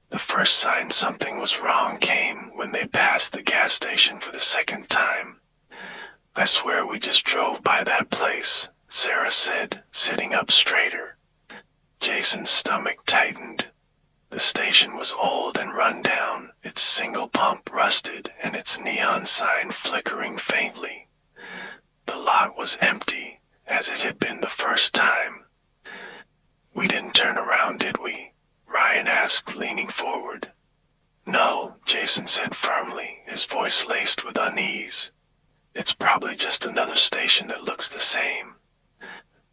The first sign something was wrong came when they passed the gas station for the second time. "I swear we just drove by that place," Sarah said, sitting up straighter. Jason's stomach tightened. The station was old and run down, its single pump rusted and its neon sign flickering faintly. The lot was empty, as it had been the first time. "We didn't turn around, did we?" Ryan asked, leaning forward. "No," Jason said firmly, his voice laced with unease. "It's probably just another station that looks the same."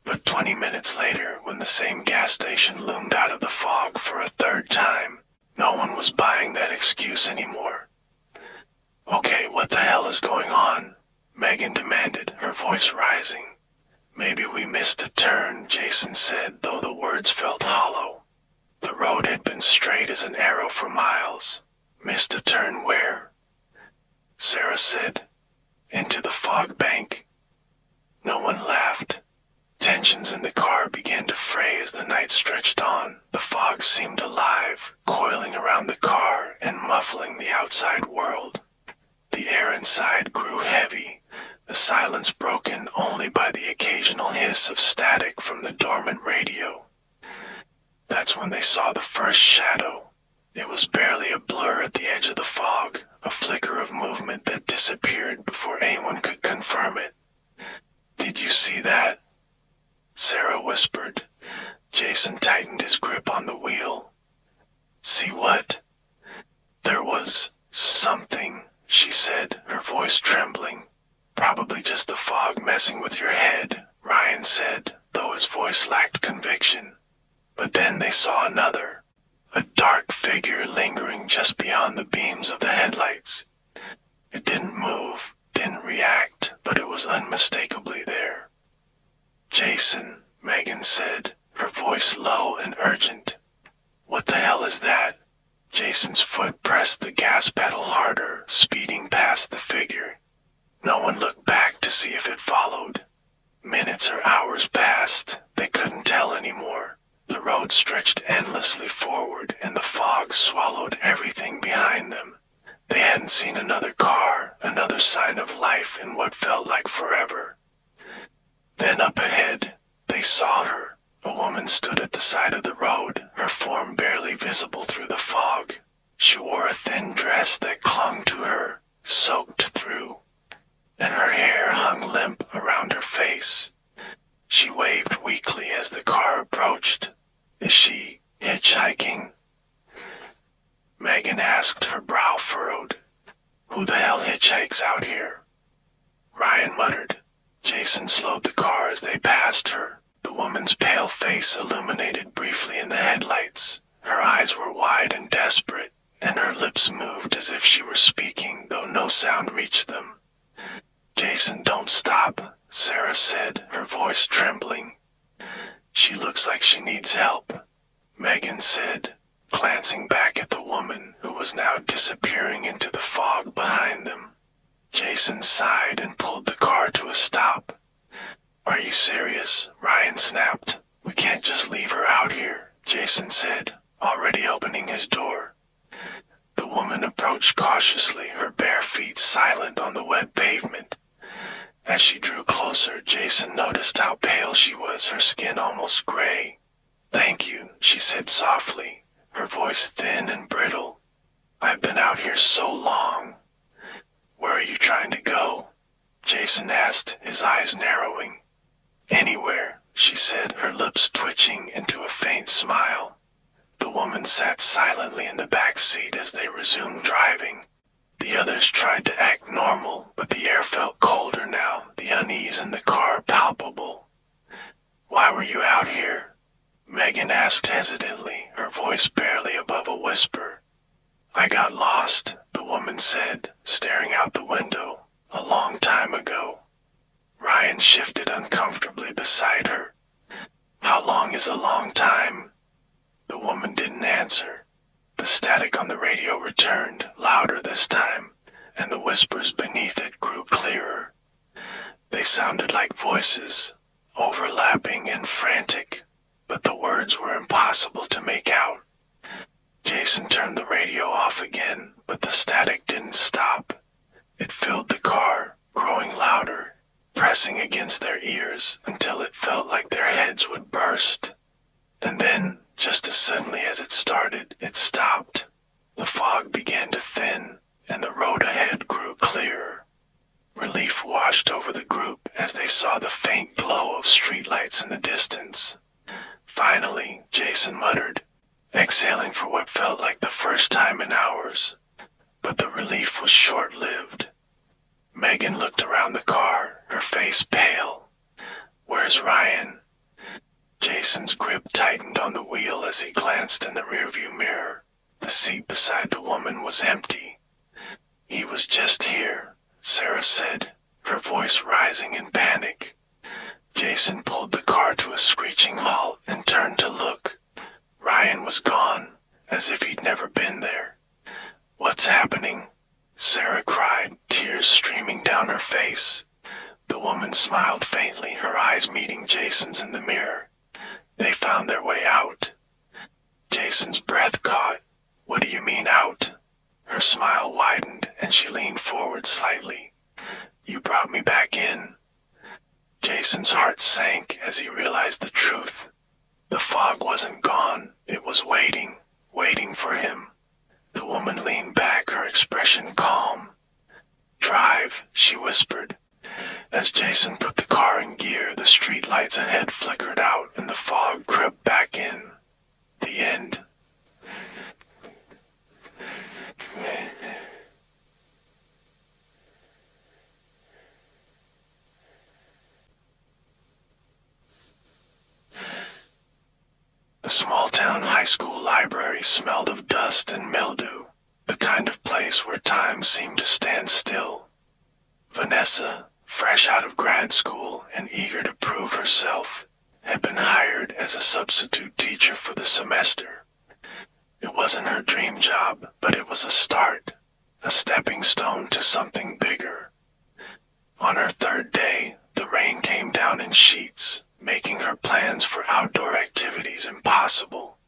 But 20 minutes later, when the same gas station loomed out of the fog for a third time, no one was buying that excuse anymore. "Okay, what the hell is going on?" Megan demanded, her voice rising. "Maybe we missed a turn," Jason said, though the words felt hollow. The road had been straight as an arrow for miles. "Missed a turn where?" Sarah said. "Into the fog bank." No one laughed. Tensions in the car began to fray as the night stretched on. The fog seemed alive, coiling around the car and muffling the outside world. The air inside grew heavy, the silence broken only by the occasional hiss of static from the dormant radio. That's when they saw the first shadow. It was barely a blur at the edge of the fog, a flicker of movement that disappeared before anyone could confirm it. see that?" Sarah whispered. Jason tightened his grip on the wheel. "See what?" "There was something," she said, her voice trembling. "Probably just the fog messing with your head," Ryan said, though his voice lacked conviction. But then they saw another, a dark figure lingering just beyond the beams of the headlights. It didn't move, didn't react, but it was unmistakably there. "Jason," Megan said, her voice low and urgent. "What the hell is that?" Jason's foot pressed the gas pedal harder, speeding past the figure. No one looked back to see if it followed. Minutes or hours passed. They couldn't tell anymore. The road stretched endlessly forward, and the fog swallowed everything behind them. They hadn't seen another car, another sign of life in what felt like forever. Then up ahead, they saw her. A woman stood at the side of the road, her form barely visible through the fog. She wore a thin dress that clung to her, soaked through, and her hair hung limp around her face. She waved weakly as the car approached. "Is she hitchhiking?" Megan asked, her brow furrowed. "Who the hell hitchhikes out here?" Ryan muttered. Jason slowed the car as they passed her. The woman's pale face illuminated briefly in the headlights. Her eyes were wide and desperate, and her lips moved as if she were speaking, though no sound reached them. "Jason, don't stop," Sarah said, her voice trembling. "She looks like she needs help," Megan said, glancing back at the woman who was now disappearing into the fog behind them. Jason sighed and pulled the car to a stop. "Are you serious?" Ryan snapped. "We can't just leave her out here," Jason said, already opening his door. The woman approached cautiously, her bare feet silent on the wet pavement. As she drew closer, Jason noticed how pale she was, her skin almost gray. "Thank you," she said softly, her voice thin and brittle. "I've been out here so long." "Where are you trying to go?" Jason asked, his eyes narrowing. "Anywhere," she said, her lips twitching into a faint smile. The woman sat silently in the back seat as they resumed driving. The others tried to act normal, but the air felt colder now, the unease in the car palpable. "Why were you out here?" Megan asked hesitantly, her voice barely above a whisper. "I got lost," the woman said, staring out the window. "A long time ago." Ryan shifted uncomfortably beside her. "How long is a long time?" The woman didn't answer. The static on the radio returned, louder this time, and the whispers beneath it grew clearer. They sounded like voices, overlapping and frantic, but the words were impossible to make out. Jason turned the radio off again, but the static didn't stop. It filled the car, growing louder, pressing against their ears until it felt like their heads would burst. And then, just as suddenly as it started, it stopped. The fog began to thin, and the road ahead grew clearer. Relief washed over the group as they saw the faint glow of streetlights in the distance. Finally, Jason muttered, exhaling for what felt like the first time in hours. But the relief was short-lived. Megan looked around the car, her face pale. "Where's Ryan?" Jason's grip tightened on the wheel as he glanced in the rearview mirror. The seat beside the woman was empty. "He was just here," Sarah said, her voice rising in panic. Jason pulled the car to a screeching halt and turned to look. Ryan was gone, as if he'd never been there. "What's happening?" Sarah cried, tears streaming down her face. The woman smiled faintly, her eyes meeting Jason's in the mirror. They found their way out. Jason's breath caught. "What do you mean out?" Her smile widened, and she leaned forward slightly. "You brought me back in." Jason's heart sank as he realized the truth. The fog wasn't gone. It was waiting for him. The woman leaned back, her expression calm. "Drive," she whispered, as Jason put the car in gear, the street lights ahead flickered out, and the fog crept back in. The end. The small-town high school library smelled of dust and mildew, the kind of place where time seemed to stand still. Vanessa, fresh out of grad school and eager to prove herself, had been hired as a substitute teacher for the semester. It wasn't her dream job, but it was a start, a stepping stone to something bigger. On her third day, the rain came down in sheets, making her plans for outdoor activities impossible.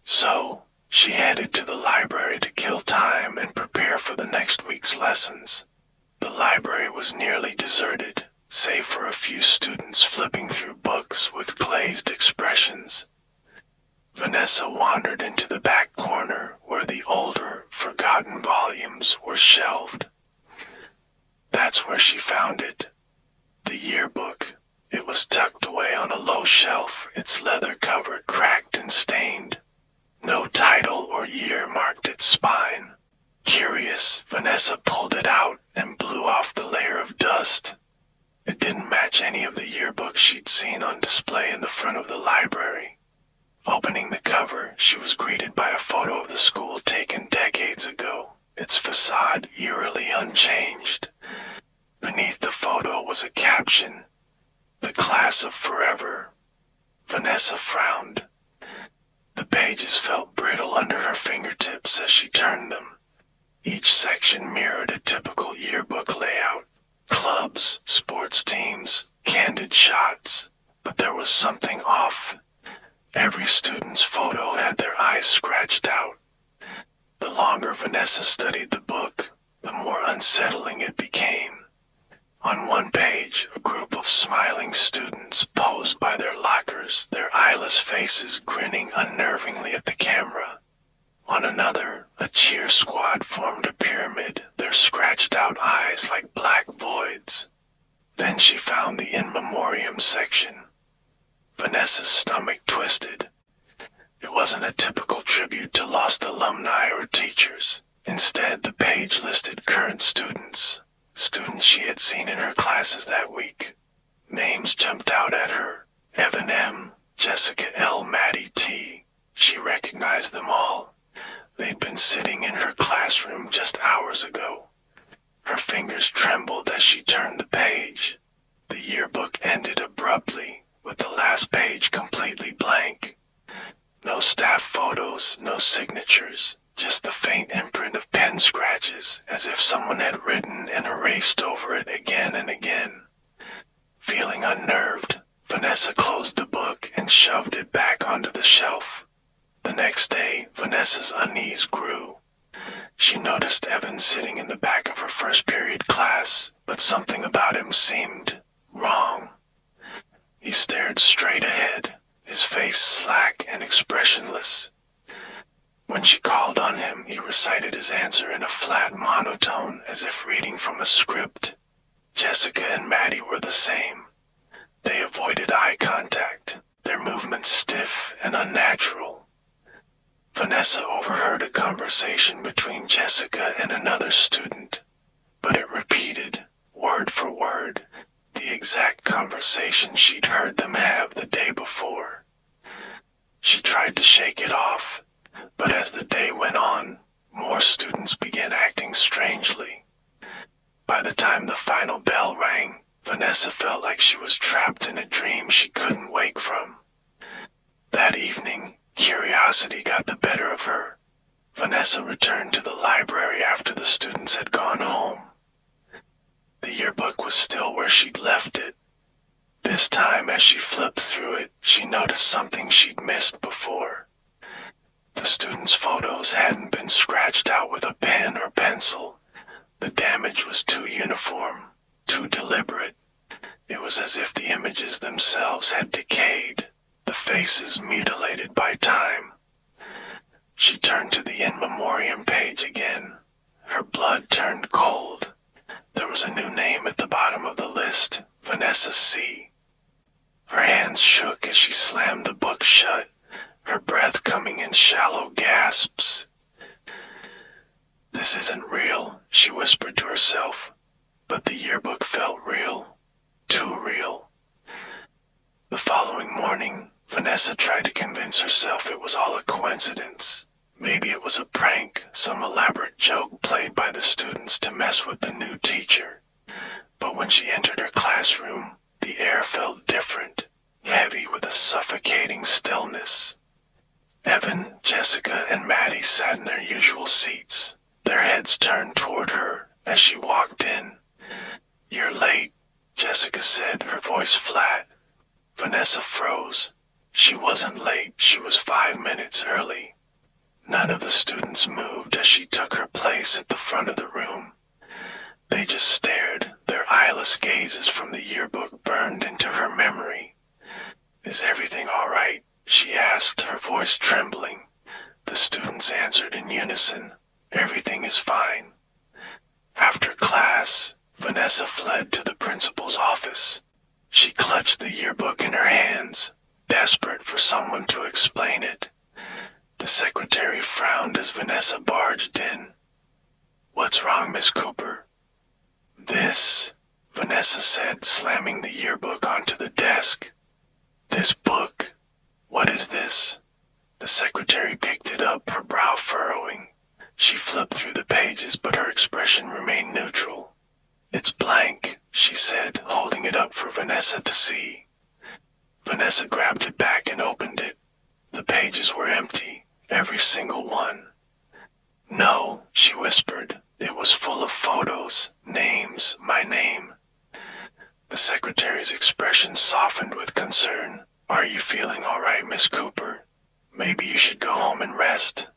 So, she headed to the library to kill time and prepare for the next week's lessons. The library was nearly deserted, save for a few students flipping through books with glazed expressions. Vanessa wandered into the back corner where the older, forgotten volumes were shelved. That's where she found it. The yearbook. It was tucked away on a low shelf, its leather cover cracked and stained. No title or year marked its spine. Curious, Vanessa pulled it out and blew off the layer of dust. It didn't match any of the yearbooks she'd seen on display in the front of the library. Opening the cover, she was greeted by a photo of the school taken decades ago, its facade eerily unchanged. Beneath the photo was a caption, "The Class of Forever." Vanessa frowned. The pages felt brittle under her fingertips as she turned them. Each section mirrored a typical yearbook layout. Clubs, sports teams, candid shots. But there was something off. Every student's photo had their eyes scratched out. The longer Vanessa studied the book, the more unsettling it became. On one page, a group of smiling students posed by their lockers, their eyeless faces grinning unnervingly at the camera. On another, a cheer squad formed a pyramid, their scratched-out eyes like black voids. Then she found the in memoriam section. Vanessa's stomach twisted. It wasn't a typical tribute to lost alumni or teachers. Instead, the page listed current students she had seen in her classes that week. Names jumped out at her. Evan M., Jessica L., Maddie T. She recognized them all. They'd been sitting in her classroom just hours ago. Her fingers trembled as she turned the page. The yearbook ended abruptly, with the last page completely blank. No staff photos, no signatures, just the faint imprint of pen scratches, as if someone had written and erased over it again and again. Feeling unnerved, Vanessa closed the book and shoved it back onto the shelf. The next day, Vanessa's unease grew. She noticed Evan sitting in the back of her first period class, but something about him seemed wrong. He stared straight ahead, his face slack and expressionless. When she called on him, he recited his answer in a flat monotone, as if reading from a script. Jessica and Maddie were the same. They avoided eye contact, their movements stiff and unnatural. Vanessa overheard a conversation between Jessica and another student, but it repeated, word for word, the exact conversation she'd heard them have the day before. She tried to shake it off, but as the day went on, more students began acting strangely. By the time the final bell rang, Vanessa felt like she was trapped in a dream she couldn't wake from. That evening, curiosity got the better of her. Vanessa returned to the library after the students had gone home. The yearbook was still where she'd left it. This time, as she flipped through it, she noticed something she'd missed before. The students' photos hadn't been scratched out with a pen or pencil. The damage was too uniform, too deliberate. It was as if the images themselves had decayed, the faces mutilated by time. She turned to the in memoriam page again. Her blood turned cold. There was a new name at the bottom of the list, Vanessa Vanessa see. Her hands shook as she slammed the book shut, her breath coming in shallow gasps. This isn't real, she whispered to herself, but the yearbook felt real, too real. The following morning, Vanessa tried to convince herself it was all a coincidence. Maybe it was a prank, some elaborate joke played by the students to mess with the new teacher. But when she entered her classroom, the air felt different, heavy with a suffocating stillness. Evan, Jessica, and Maddie sat in their usual seats, their heads turned toward her as she walked in. "You're late," Jessica said, her voice flat. Vanessa froze. She wasn't late, she was 5 minutes early. None of the students moved as she took her place at the front of the room. They just stared, their eyeless gazes from the yearbook burned into her memory. "Is everything all right?" she asked, her voice trembling. The students answered in unison, "Everything is fine." After class, Vanessa fled to the principal's office. She clutched the yearbook in her hands, desperate for someone to explain it. The secretary frowned as Vanessa barged in. "What's wrong, Miss Cooper?" "This," Vanessa said, slamming the yearbook onto the desk. "This book. What is this?" The secretary picked it up, her brow furrowing. She flipped through the pages, but her expression remained neutral. "It's blank," she said, holding it up for Vanessa to see. Vanessa grabbed it back and opened it. The pages were empty, every single one. "No," she whispered. "It was full of photos, names, my name." The secretary's expression softened with concern. "Are you feeling all right, Miss Cooper? Maybe you should go home and rest."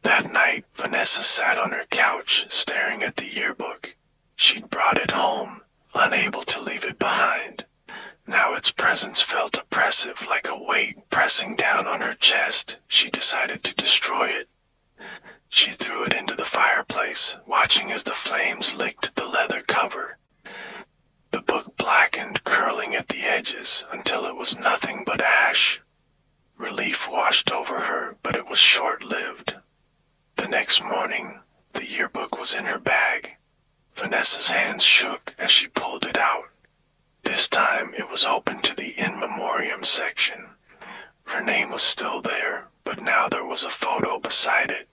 That night, Vanessa sat on her couch, staring at the yearbook. She'd brought it home, unable to leave it behind. Now its presence felt oppressive, like a weight pressing down on her chest. She decided to destroy it. She threw it into the fireplace, watching as the flames licked the leather cover. The book blackened, curling at the edges, until it was nothing but ash. Relief washed over her, but it was short-lived. The next morning, the yearbook was in her bag. Vanessa's hands shook as she pulled it out. This time it was open to the in memoriam section. Her name was still there, but now there was a photo beside it.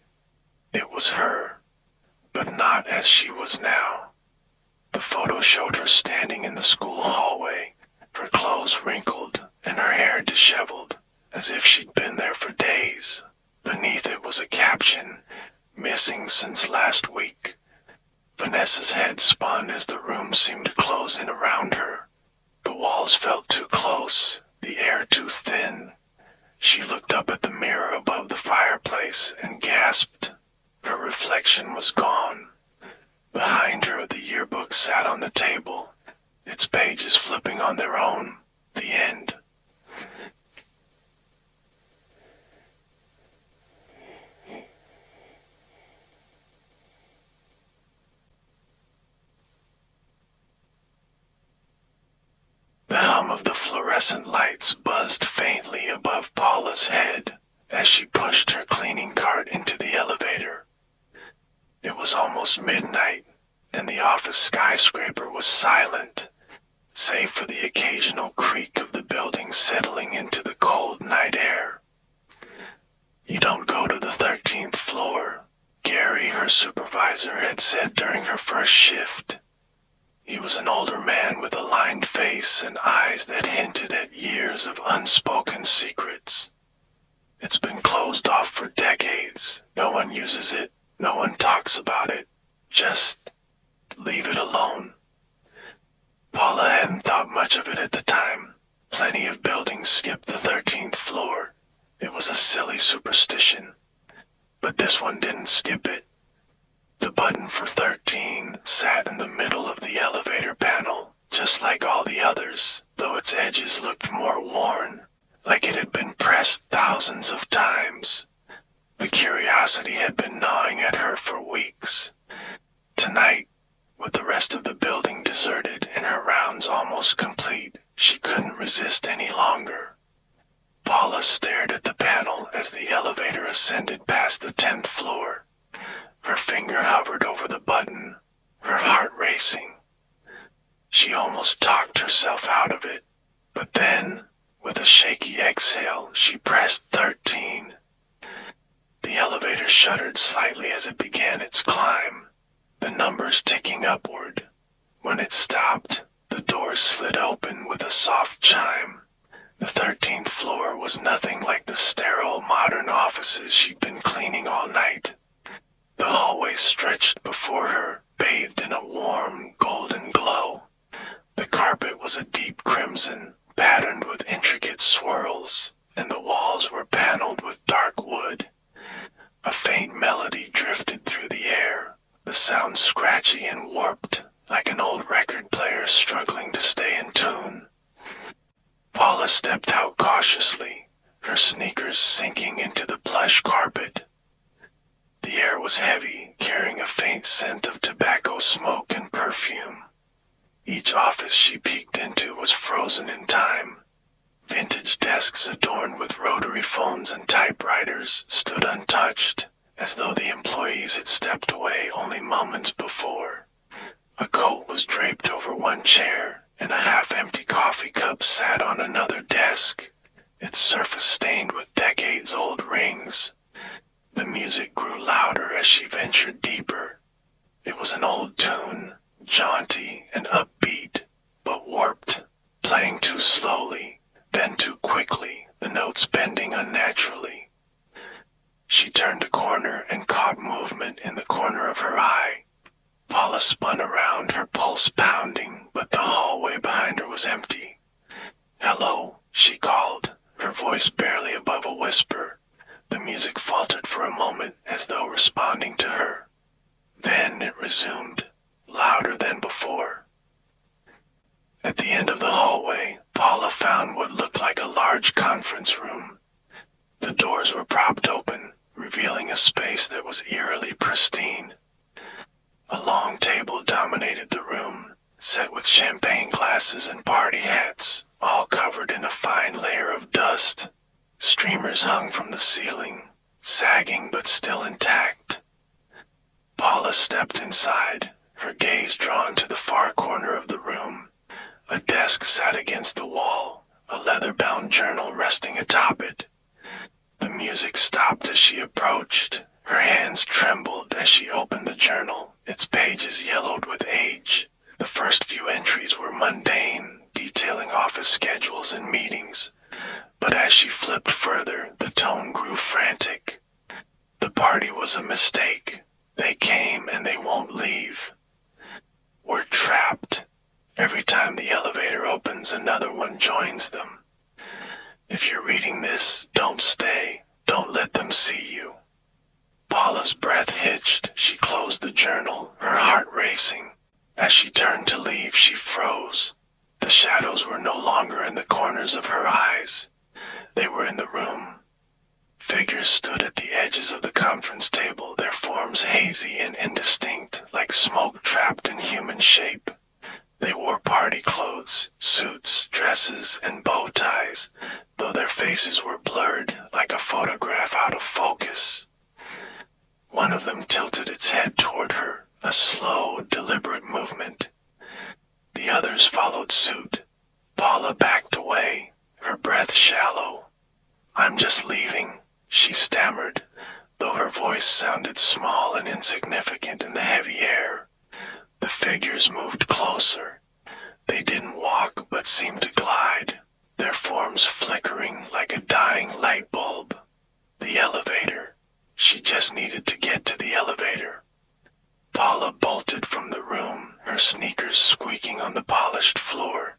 It was her, but not as she was now. The photo showed her standing in the school hallway, her clothes wrinkled and her hair disheveled, as if she'd been there for days. Beneath it was a caption, "Missing since last week." Vanessa's head spun as the room seemed to close in around her. The walls felt too close, the air too thin. She looked up at the mirror above the fireplace and gasped. Her reflection was gone. Behind her, the yearbook sat on the table, its pages flipping on their own. The end. The hum of the fluorescent lights buzzed faintly above Paula's head as she pushed her cleaning cart into the elevator. It was almost midnight, and the office skyscraper was silent, save for the occasional creak of the building settling into the cold night air. "You don't go to the 13th floor," Gary, her supervisor, had said during her first shift. He was an older man with a lined face and eyes that hinted at years of unspoken secrets. "It's been closed off for decades. No one uses it. No one talks about it. Just leave it alone." Paula hadn't thought much of it at the time. Plenty of buildings skipped the 13th floor. It was a silly superstition. But this one didn't skip it. The button for 13 sat in the middle of the elevator panel, just like all the others, though its edges looked more worn, like it had been pressed thousands of times. The curiosity had been gnawing at her for weeks. Tonight, with the rest of the building deserted, deserted and her rounds almost complete, she couldn't resist any longer. Paula stared at the panel as the elevator ascended past the 10th floor. Her finger hovered over the button, her heart racing. She almost talked herself out of it, but then, with a shaky exhale, she pressed 13. The elevator shuddered slightly as it began its climb, the numbers ticking upward. When it stopped, the doors slid open with a soft chime. The 13th floor was nothing like the sterile modern offices she'd been cleaning all night. The hallway stretched before her, bathed in a warm, golden glow. The carpet was a deep crimson, patterned with intricate swirls, and the walls were paneled with dark wood. A faint melody drifted through the air, the sound scratchy and warped, like an old record player struggling to stay in tune. Paula stepped out cautiously, her sneakers sinking into the plush carpet. The air was heavy, carrying a faint scent of tobacco smoke and perfume. Each office she peeked into was frozen in time. Vintage desks adorned with rotary phones and typewriters stood untouched, as though the employees had stepped away only moments before. A coat was draped over one chair, and a half-empty coffee cup sat on another desk, its surface stained with decades-old rings. The music grew louder as she ventured deeper. It was an old tune, jaunty and upbeat, but warped, playing too slowly, then too quickly, the notes bending unnaturally. She turned a corner and caught movement in the corner of her eye. Paula spun around, her pulse pounding, but the hallway behind her was empty. "Hello," she called, her voice barely above a whisper. The music faltered for a moment as though responding to her. Then it resumed, louder than before. At the end of the hallway, Paula found what looked like a large conference room. The doors were propped open, revealing a space that was eerily pristine. A long table dominated the room, set with champagne glasses and party hats, all covered in a fine layer of dust. Streamers hung from the ceiling, sagging but still intact. Paula stepped inside, her gaze drawn to the far corner of the room. A desk sat against the wall, a leather-bound journal resting atop it. The music stopped as she approached. Her hands trembled as she opened the journal, its pages yellowed with age. The first few entries were mundane, detailing office schedules and meetings. But as she flipped further, the tone grew frantic. The party was a mistake. They came and they won't leave. We're trapped. Every time the elevator opens, another one joins them. If you're reading this, don't stay. Don't let them see you. Paula's breath hitched. She closed the journal, her heart racing. As she turned to leave, she froze. The shadows were no longer in the corners of her eyes. They were in the room. Figures stood at the edges of the conference table, their forms hazy and indistinct, like smoke trapped in human shape. They wore party clothes, suits, dresses, and bow ties, though their faces were blurred, like a photograph out of focus. One of them tilted its head toward her, a slow, deliberate movement. The others followed suit. Paula backed away, her breath shallow. "I'm just leaving," she stammered, though her voice sounded small and insignificant in the heavy air. The figures moved closer. They didn't walk, but seemed to glide, their forms flickering like a dying light bulb. The elevator. She just needed to get to the elevator. Paula bolted from the room, her sneakers squeaking on the polished floor.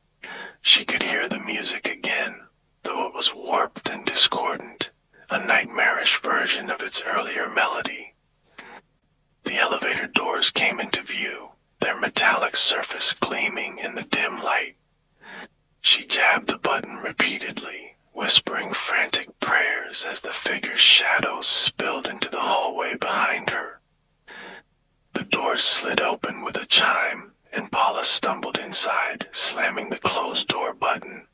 She could hear the music again, though it was warped and discordant, a nightmarish version of its earlier melody. The elevator doors came into view, their metallic surface gleaming in the dim light. She jabbed the button repeatedly, whispering frantic prayers as the figure's shadows spilled into the hallway behind her. The doors slid open with a chime, and Paula stumbled inside, slamming the closed door button.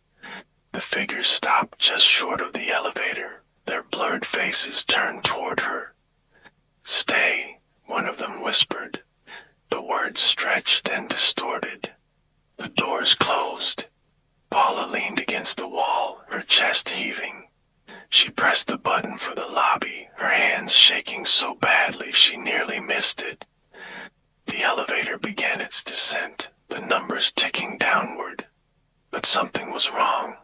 The figures stopped just short of the elevator, their blurred faces turned toward her. "Stay," one of them whispered. The words stretched and distorted. The doors closed. Paula leaned against the wall, her chest heaving. She pressed the button for the lobby, her hands shaking so badly she nearly missed it. The elevator began its descent, the numbers ticking downward. But something was wrong.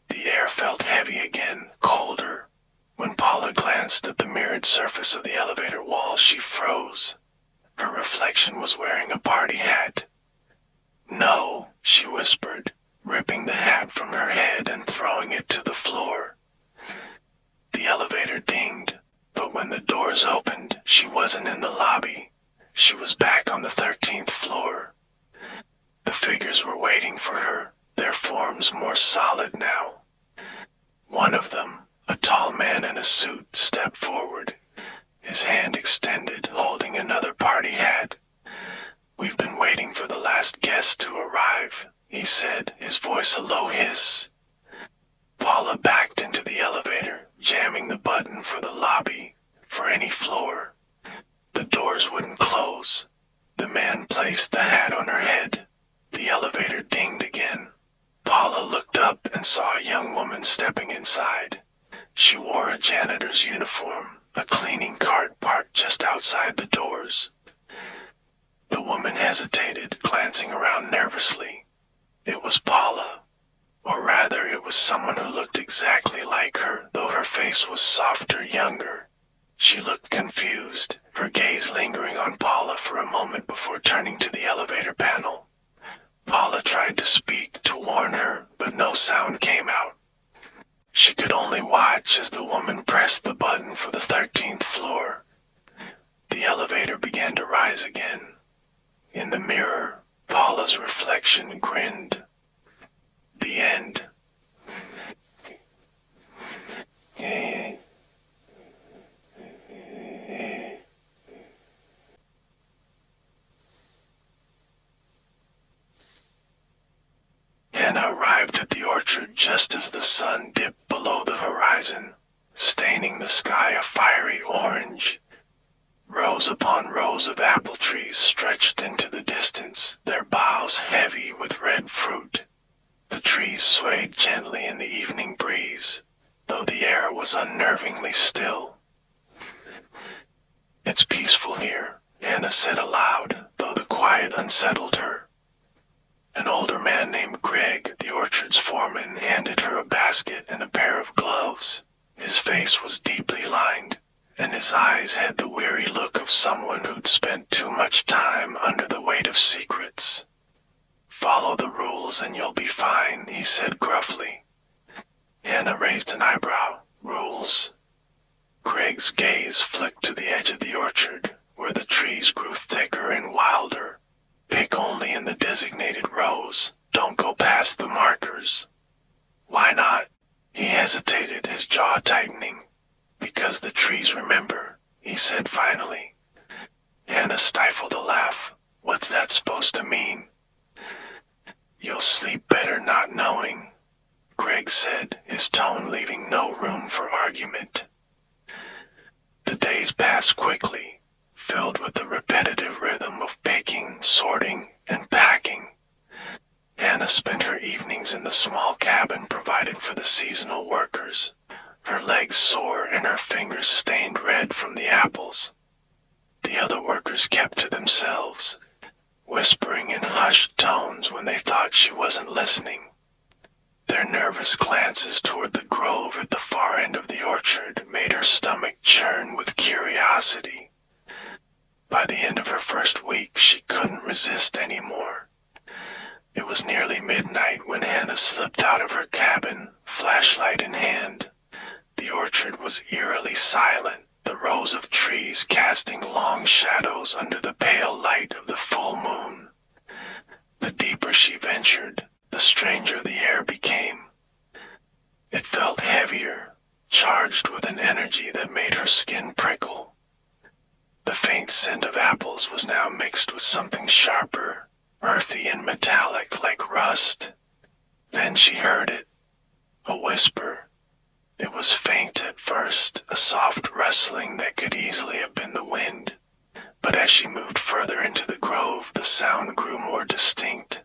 The air felt heavy again, colder. When Paula glanced at the mirrored surface of the elevator wall, she froze. Her reflection was wearing a party hat. "No," she whispered, ripping the hat from her head and throwing it to the floor. The elevator dinged, but when the doors opened, she wasn't in the lobby. She was back on the 13th floor. The figures were waiting for her, their forms more solid now. One of them, a tall man in a suit, stepped forward, his hand extended, holding another party hat. "We've been waiting for the last guest to arrive," he said, his voice a low hiss. Paula backed into the elevator, jamming the button for the lobby, for any floor. The doors wouldn't close. The man placed the hat on her head. The elevator dinged again. Paula looked up and saw a young woman stepping inside. She wore a janitor's uniform, a cleaning cart parked just outside the doors. The woman hesitated, glancing around nervously. It was Paula. Or rather, it was someone who looked exactly like her, though her face was softer, younger. She looked confused, her gaze lingering on Paula for a moment before turning to the elevator panel. Paula tried to speak, to warn her, but no sound came out. She could only watch as the woman pressed the button for the 13th floor. The elevator began to rise again. In the mirror, Paula's reflection grinned. The end. Hannah arrived at the orchard just as the sun dipped below the horizon, staining the sky a fiery orange. Rows upon rows of apple trees stretched into the distance, their boughs heavy with red fruit. The trees swayed gently in the evening breeze, though the air was unnervingly still. "It's peaceful here," Hannah said aloud, though the quiet unsettled her. An older man named Greg, the orchard's foreman, handed her a basket and a pair of gloves. His face was deeply lined, and his eyes had the weary look of someone who'd spent too much time under the weight of secrets. "Follow the rules and you'll be fine," he said gruffly. Hannah raised an eyebrow. "Rules?" Greg's gaze flicked to the edge of the orchard, where the trees grew thicker and wilder. "Pick only in the designated rows. Don't go past the markers." "Why not?" He hesitated, his jaw tightening. "Because the trees remember," he said finally. Hannah stifled a laugh. "What's that supposed to mean?" "You'll sleep better not knowing," Greg said, his tone leaving no room for argument. The days passed quickly, filled with the repetitive rhythm of picking, sorting, and packing. Hannah spent her evenings in the small cabin provided for the seasonal workers, her legs sore and her fingers stained red from the apples. The other workers kept to themselves, whispering in hushed tones when they thought she wasn't listening. Their nervous glances toward the grove at the far end of the orchard made her stomach churn with curiosity. By the end of her first week, she couldn't resist anymore. It was nearly midnight when Hannah slipped out of her cabin, flashlight in hand. The orchard was eerily silent, the rows of trees casting long shadows under the pale light of the full moon. The deeper she ventured, the stranger the air became. It felt heavier, charged with an energy that made her skin prickle. The faint scent of apples was now mixed with something sharper, earthy and metallic like rust. Then she heard it, a whisper. It was faint at first, a soft rustling that could easily have been the wind. But as she moved further into the grove, the sound grew more distinct.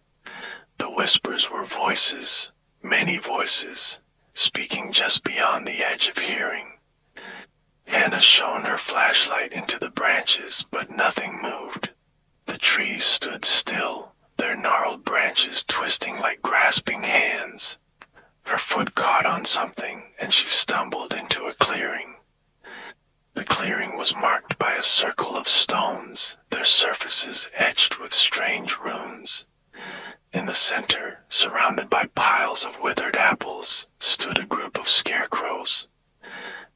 The whispers were voices, many voices, speaking just beyond the edge of hearing. Hannah shone her flashlight into the branches, but nothing moved. The trees stood still, their gnarled branches twisting like grasping hands. Her foot caught on something, and she stumbled into a clearing. The clearing was marked by a circle of stones, their surfaces etched with strange runes. In the center, surrounded by piles of withered apples, stood a group of scarecrows.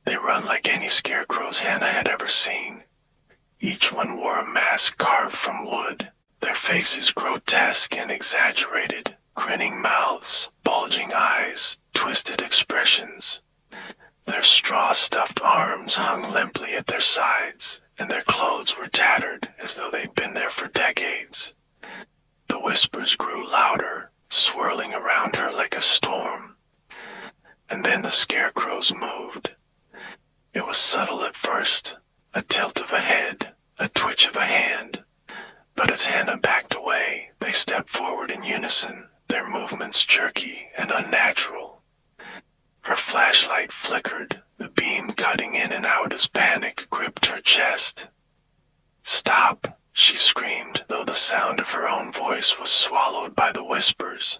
They were unlike any scarecrows Hannah had ever seen. Each one wore a mask carved from wood, their faces grotesque and exaggerated, grinning mouths, bulging eyes, twisted expressions. Their straw-stuffed arms hung limply at their sides, and their clothes were tattered as though they'd been there for decades. The whispers grew louder, swirling around her like a storm. And then the scarecrows moved. It was subtle at first, a tilt of a head, a twitch of a hand. But as Hannah backed away, they stepped forward in unison, their movements jerky and unnatural. Her flashlight flickered, the beam cutting in and out as panic gripped her chest. "Stop!" she screamed, though the sound of her own voice was swallowed by the whispers.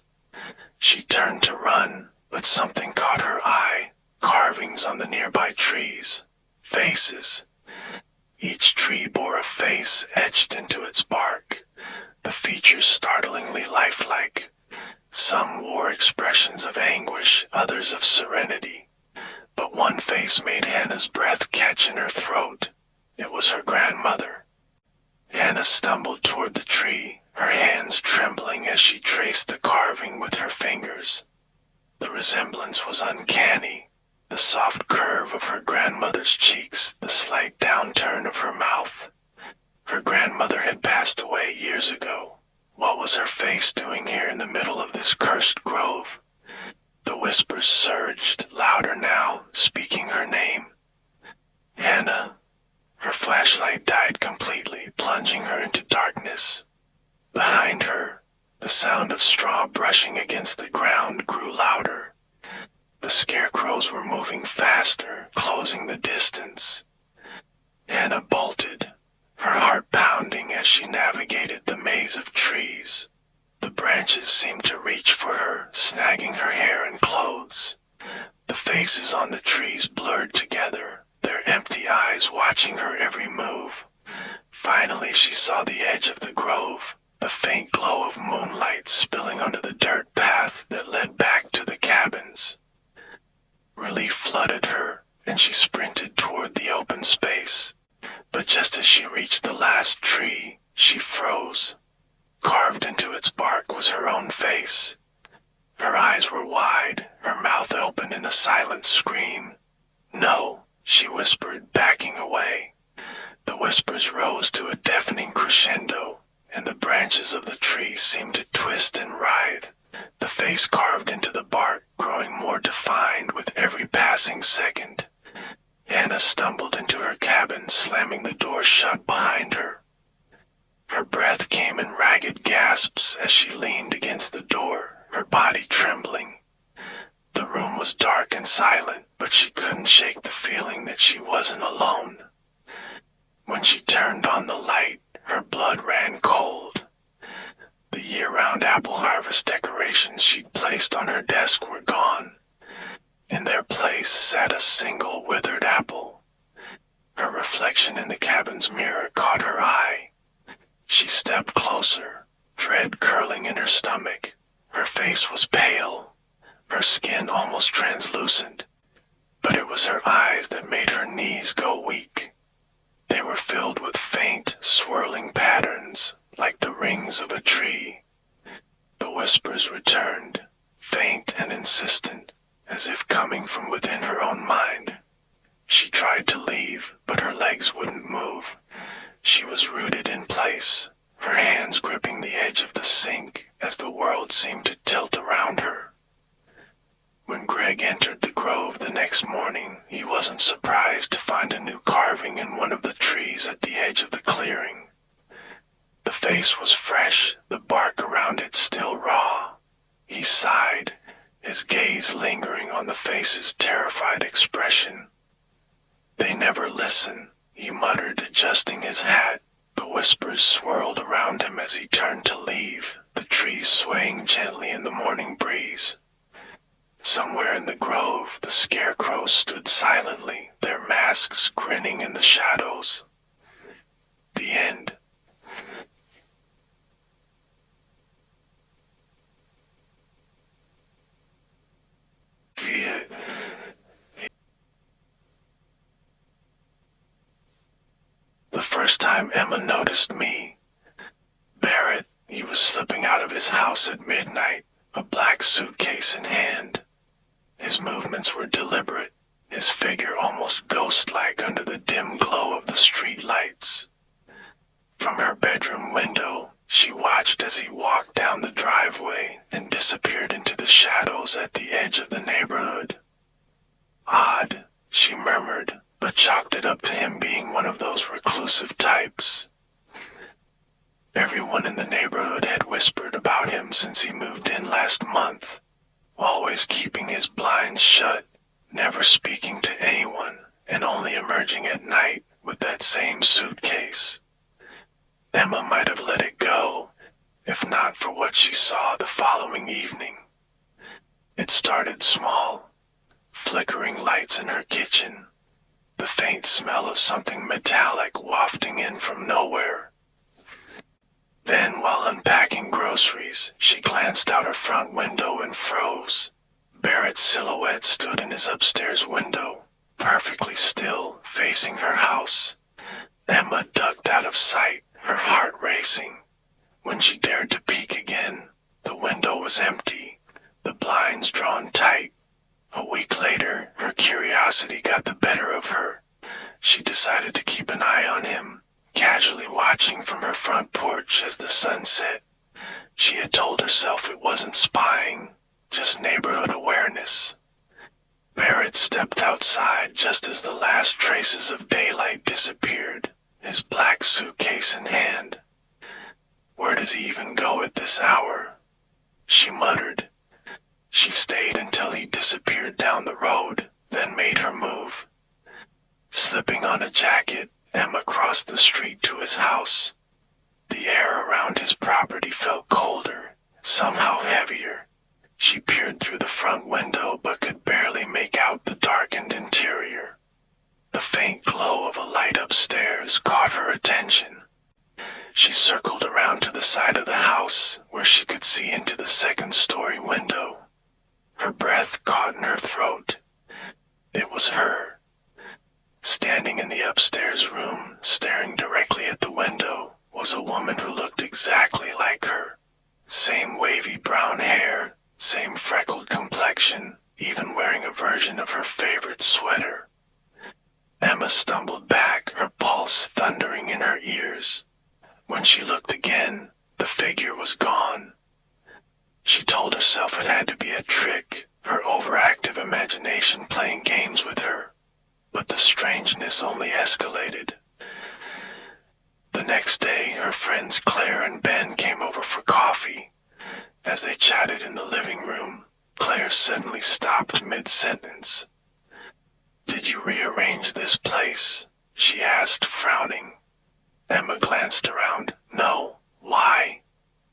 She turned to run, but something caught her eye, carvings on the nearby trees, faces. Each tree bore a face etched into its bark, the features startlingly lifelike. Some wore expressions of anguish, others of serenity. But one face made Hannah's breath catch in her throat. It was her grandmother. Hannah stumbled toward the tree, her hands trembling as she traced the carving with her fingers. The resemblance was uncanny. The soft curve of her grandmother's cheeks, the slight downturn of her mouth. Her grandmother had passed away years ago. What was her face doing here in the middle of this cursed grove? The whispers surged, louder now, speaking her name. Hannah. Her flashlight died completely, plunging her into darkness. Behind her, the sound of straw brushing against the ground grew louder. The scarecrows were moving faster, closing the distance. Hannah bolted, her heart pounding as she navigated the maze of trees. The branches seemed to reach for her, snagging her hair and clothes. The faces on the trees blurred together, their empty eyes watching her every move. Finally, she saw the edge of the grove, the faint glow of moonlight spilling onto the dirt path that led back to the cabins. Relief flooded her, and she sprinted toward the open space. But just as she reached the last tree, she froze. Carved into its bark was her own face. Her eyes were wide, her mouth open in a silent scream. "No," she whispered, backing away. The whispers rose to a deafening crescendo, and the branches of the tree seemed to twist and writhe, the face carved into the bark growing more defined with every passing second. Hannah stumbled into her cabin, slamming the door shut behind her. Her breath came in ragged gasps as she leaned against the door, her body trembling. The room was dark and silent, but she couldn't shake the feeling that she wasn't alone. When she turned on the light, her blood ran cold. The year-round apple harvest decorations she'd placed on her desk were gone. In their place sat a single withered apple. Her reflection in the cabin's mirror caught her eye. She stepped closer, dread curling in her stomach. Her face was pale, her skin almost translucent, but it was her eyes that made her knees go weak. They were filled with faint, swirling patterns, like the rings of a tree. The whispers returned, faint and insistent, as if coming from within her own mind. She tried to leave, but her legs wouldn't move. She was rooted in place, her hands gripping the edge of the sink as the world seemed to tilt around her. When Greg entered the grove the next morning, he wasn't surprised to find a new carving in one of the trees at the edge of the clearing. The face was fresh, the bark around it still raw. He sighed, his gaze lingering on the face's terrified expression. "They never listen," he muttered, adjusting his hat. The whispers swirled around him as he turned to leave, the trees swaying gently in the morning breeze. Somewhere in the grove, the scarecrows stood silently, their masks grinning in the shadows. The end. The first time Emma noticed me, Barrett, he was slipping out of his house at midnight, a black suitcase in hand. His movements were deliberate, his figure almost ghost-like under the dim glow of the street lights. From her bedroom window, she watched as he walked down the driveway and disappeared into the shadows at the edge of the neighborhood. "Odd," she murmured, but chalked it up to him being one of those reclusive types. Everyone in the neighborhood had whispered about him since he moved in last month, always keeping his blinds shut, never speaking to anyone, and only emerging at night with that same suitcase. Emma might have let it go, if not for what she saw the following evening. It started small, flickering lights in her kitchen, the faint smell of something metallic wafting in from nowhere. Then, while unpacking groceries, she glanced out her front window and froze. Barrett's silhouette stood in his upstairs window, perfectly still, facing her house. Emma ducked out of sight, her heart racing. When she dared to peek again, the window was empty, the blinds drawn tight. A week later, her curiosity got the better of her. She decided to keep an eye on him, casually watching from her front porch as the sun set. She had told herself it wasn't spying, just neighborhood awareness. Barrett stepped outside just as the last traces of daylight disappeared, his black suitcase in hand. "Where does he even go at this hour?" she muttered. She stayed until he disappeared down the road, then made her move. Slipping on a jacket, Emma crossed the street to his house. The air around his property felt colder, somehow heavier. She peered through the front window but could barely make out the darkened interior. The faint glow of a light upstairs caught her attention. She circled around to the side of the house where she could see into the second-story window. Her breath caught in her throat. It was her. Standing in the upstairs room, staring directly at the window, was a woman who looked exactly like her. Same wavy brown hair, same freckled complexion, even wearing a version of her favorite sweater. Emma stumbled back, her pulse thundering in her ears. When she looked again, the figure was gone. She told herself it had to be a trick, her overactive imagination playing games with her. But the strangeness only escalated. The next day, her friends Claire and Ben came over for coffee. As they chatted in the living room, Claire suddenly stopped mid-sentence. "Did you rearrange this place?" she asked, frowning. Emma glanced around. "No. Why?"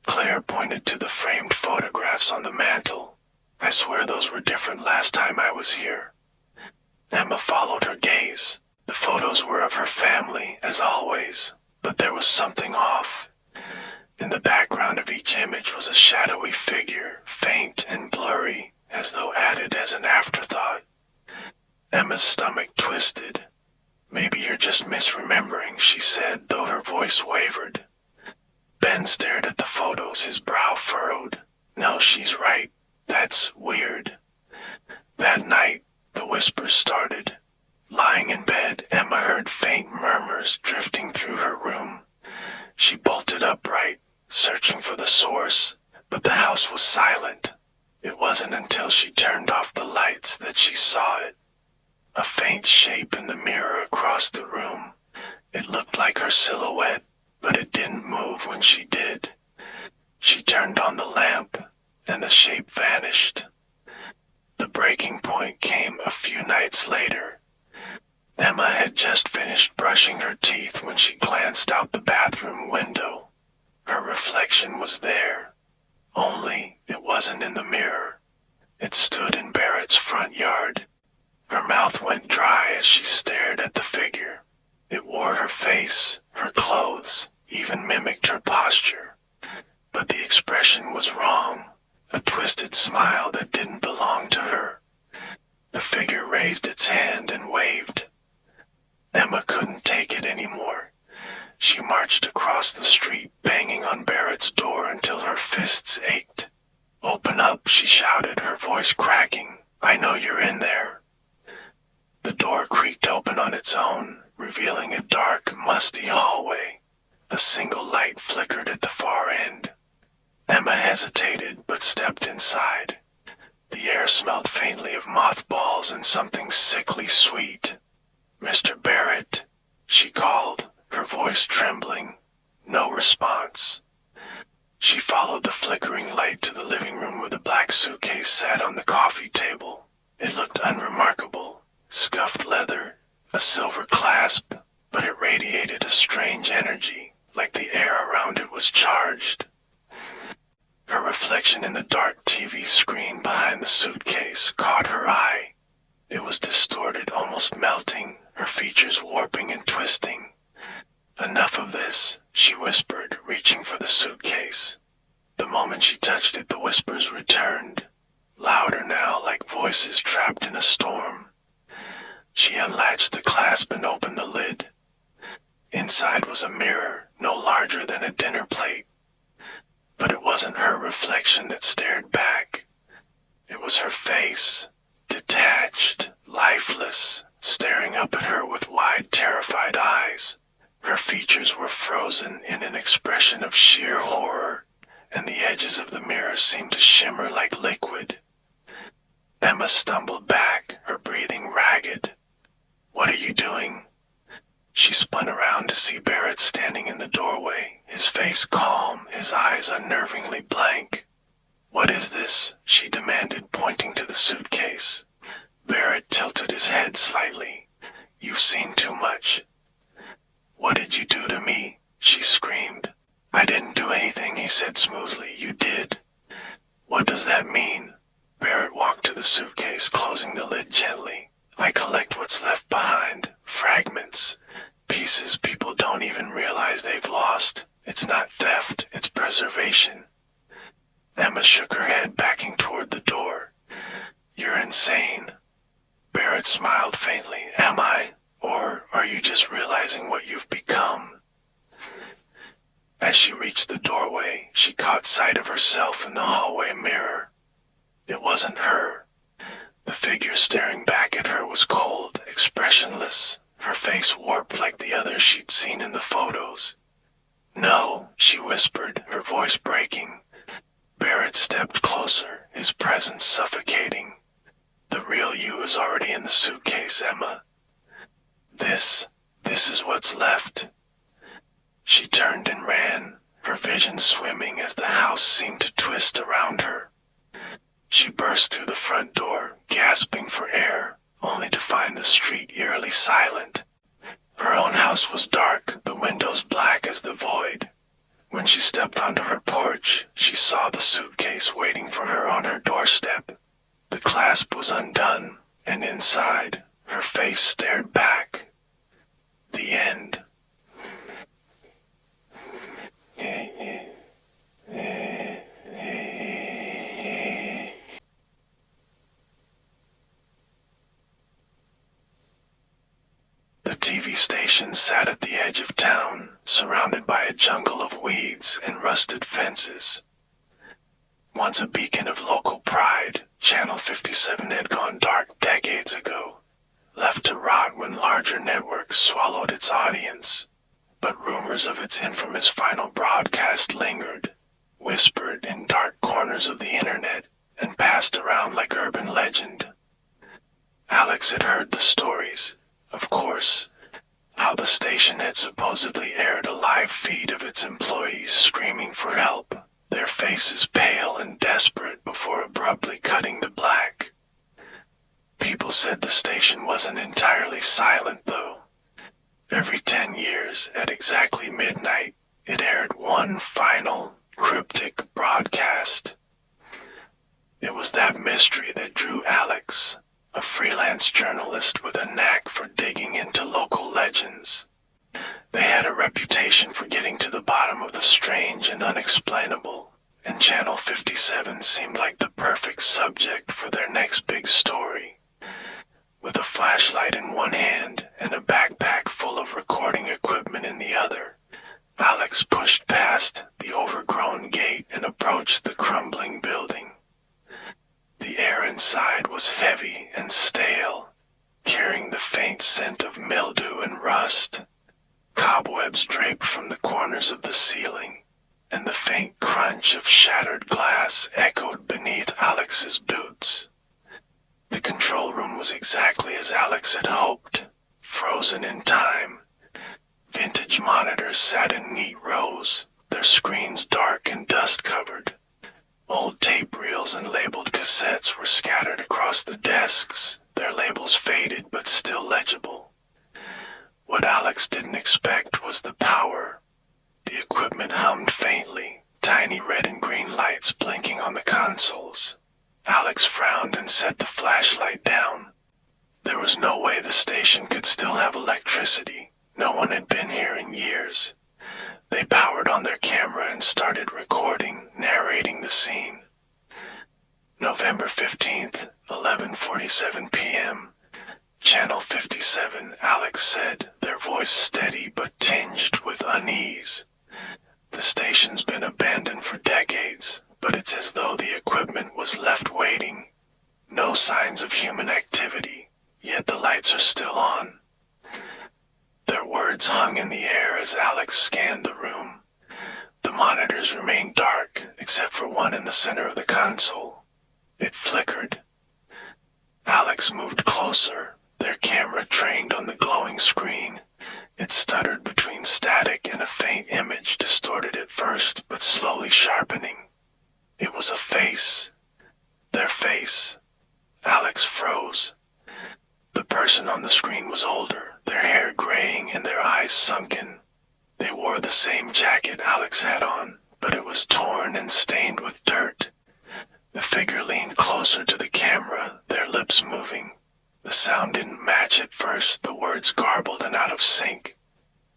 Claire pointed to the framed photographs on the mantel. "I swear those were different last time I was here." Emma followed her gaze. The photos were of her family, as always, but there was something off. In the background of each image was a shadowy figure, faint and blurry, as though added as an afterthought. Emma's stomach twisted. "Maybe you're just misremembering," she said, though her voice wavered. Ben stared at the photos, his brow furrowed. "No, she's right. That's weird." That night, the whispers started. Lying in bed, Emma heard faint murmurs drifting through her room. She bolted upright, searching for the source, but the house was silent. It wasn't until she turned off the lights that she saw it. A faint shape in the mirror across the room. It looked like her silhouette, but it didn't move when she did. She turned on the lamp, and the shape vanished. The breaking point came a few nights later. Emma had just finished brushing her teeth when she glanced out the bathroom window. Her reflection was there, only it wasn't in the mirror. It stood in Barrett's front yard. Her mouth went dry as she stared at the figure. It wore her face, her clothes, even mimicked her posture. But the expression was wrong, a twisted smile that didn't belong to her. The figure raised its hand and waved. Emma couldn't take it anymore. She marched across the street, banging on Barrett's door until her fists ached. "Open up," she shouted, her voice cracking. "I know you're in there." The door creaked open on its own, revealing a dark, musty hallway. A single light flickered at the far end. Emma hesitated, but stepped inside. The air smelled faintly of mothballs and something sickly sweet. "Mr. Barrett," she called, her voice trembling. No response. She followed the flickering light to the living room where the black suitcase sat on the coffee table. It looked unremarkable. Scuffed leather, a silver clasp, but it radiated a strange energy, like the air around it was charged. Her reflection in the dark TV screen behind the suitcase caught her eye. It was distorted, almost melting, her features warping and twisting. "Enough of this," she whispered, reaching for the suitcase. The moment she touched it, the whispers returned, louder now, like voices trapped in a storm. She unlatched the clasp and opened the lid. Inside was a mirror, no larger than a dinner plate. But it wasn't her reflection that stared back. It was her face, detached, lifeless, staring up at her with wide, terrified eyes. Her features were frozen in an expression of sheer horror, and the edges of the mirror seemed to shimmer like liquid. Emma stumbled back, her breathing ragged. "What are you doing?" She spun around to see Barrett standing in the doorway, his face calm, his eyes unnervingly blank. "What is this?" she demanded, pointing to the suitcase. Barrett tilted his head slightly. "You've seen too much." "What did you do to me?" she screamed. "I didn't do anything," he said smoothly. "You did." "What does that mean?" Barrett walked to the suitcase, closing the lid gently. "I collect what's left behind, fragments, pieces people don't even realize they've lost. It's not theft, it's preservation." Emma shook her head, backing toward the door. "You're insane." Barrett smiled faintly. "Am I? Or are you just realizing what you've become?" As she reached the doorway, she caught sight of herself in the hallway mirror. It wasn't her. The figure staring back at her was cold, expressionless, her face warped like the others she'd seen in the photos. "No," she whispered, her voice breaking. Barrett stepped closer, his presence suffocating. "The real you is already in the suitcase, Emma. This is what's left." She turned and ran, her vision swimming as the house seemed to twist around her. She burst through the front door, gasping for air, only to find the street eerily silent. Her own house was dark, the windows black as the void. When she stepped onto her porch, she saw the suitcase waiting for her on her doorstep. The clasp was undone, and inside, her face stared back. The end. The TV station sat at the edge of town, surrounded by a jungle of weeds and rusted fences. Once a beacon of local pride, Channel 57 had gone dark decades ago, left to rot when larger networks swallowed its audience. but rumors of its infamous final broadcast lingered, whispered in dark corners of the internet, and passed around like urban legend. Alex had heard the stories, of course, how the station had supposedly aired a live feed of its employees screaming for help, their faces pale and desperate before abruptly cutting to black. People said the station wasn't entirely silent, though. Every 10 years, at exactly midnight, it aired one final, cryptic broadcast. It was that mystery that drew Alex, a freelance journalist with a knack for digging into local legends. They had a reputation for getting to the bottom of the strange and unexplainable, and Channel 57 seemed like the perfect subject for their next big story. With a flashlight in one hand and a backpack full of recording equipment in the other, Alex pushed past the overgrown gate and approached the crumbling building. The air inside was heavy and stale, carrying the faint scent of mildew and rust. Cobwebs draped from the corners of the ceiling, and the faint crunch of shattered glass echoed beneath Alex's boots. The control room was exactly as Alex had hoped, frozen in time. Vintage monitors sat in neat rows, their screens dark and dust-covered. Old tape reels and labeled cassettes were scattered across the desks, their labels faded but still legible. What Alex didn't expect was the power. The equipment hummed faintly, tiny red and green lights blinking on the consoles. Alex frowned and set the flashlight down. There was no way the station could still have electricity. No one had been here in years. They powered on their camera and started recording, narrating the scene. November 15th, 11:47 p.m. Channel 57, Alex said, their voice steady but tinged with unease. The station's been abandoned for decades, but it's as though the equipment was left waiting. No signs of human activity, yet the lights are still on. Their words hung in the air as Alex scanned the room. The monitors remained dark, except for one in the center of the console. It flickered. Alex moved closer, their camera trained on the glowing screen. It stuttered between static and a faint image, distorted at first, but slowly sharpening. It was a face. Their face. Alex froze. The person on the screen was older, their hair graying and their eyes sunken. They wore the same jacket Alex had on, but it was torn and stained with dirt. The figure leaned closer to the camera, their lips moving. The sound didn't match at first, the words garbled and out of sync.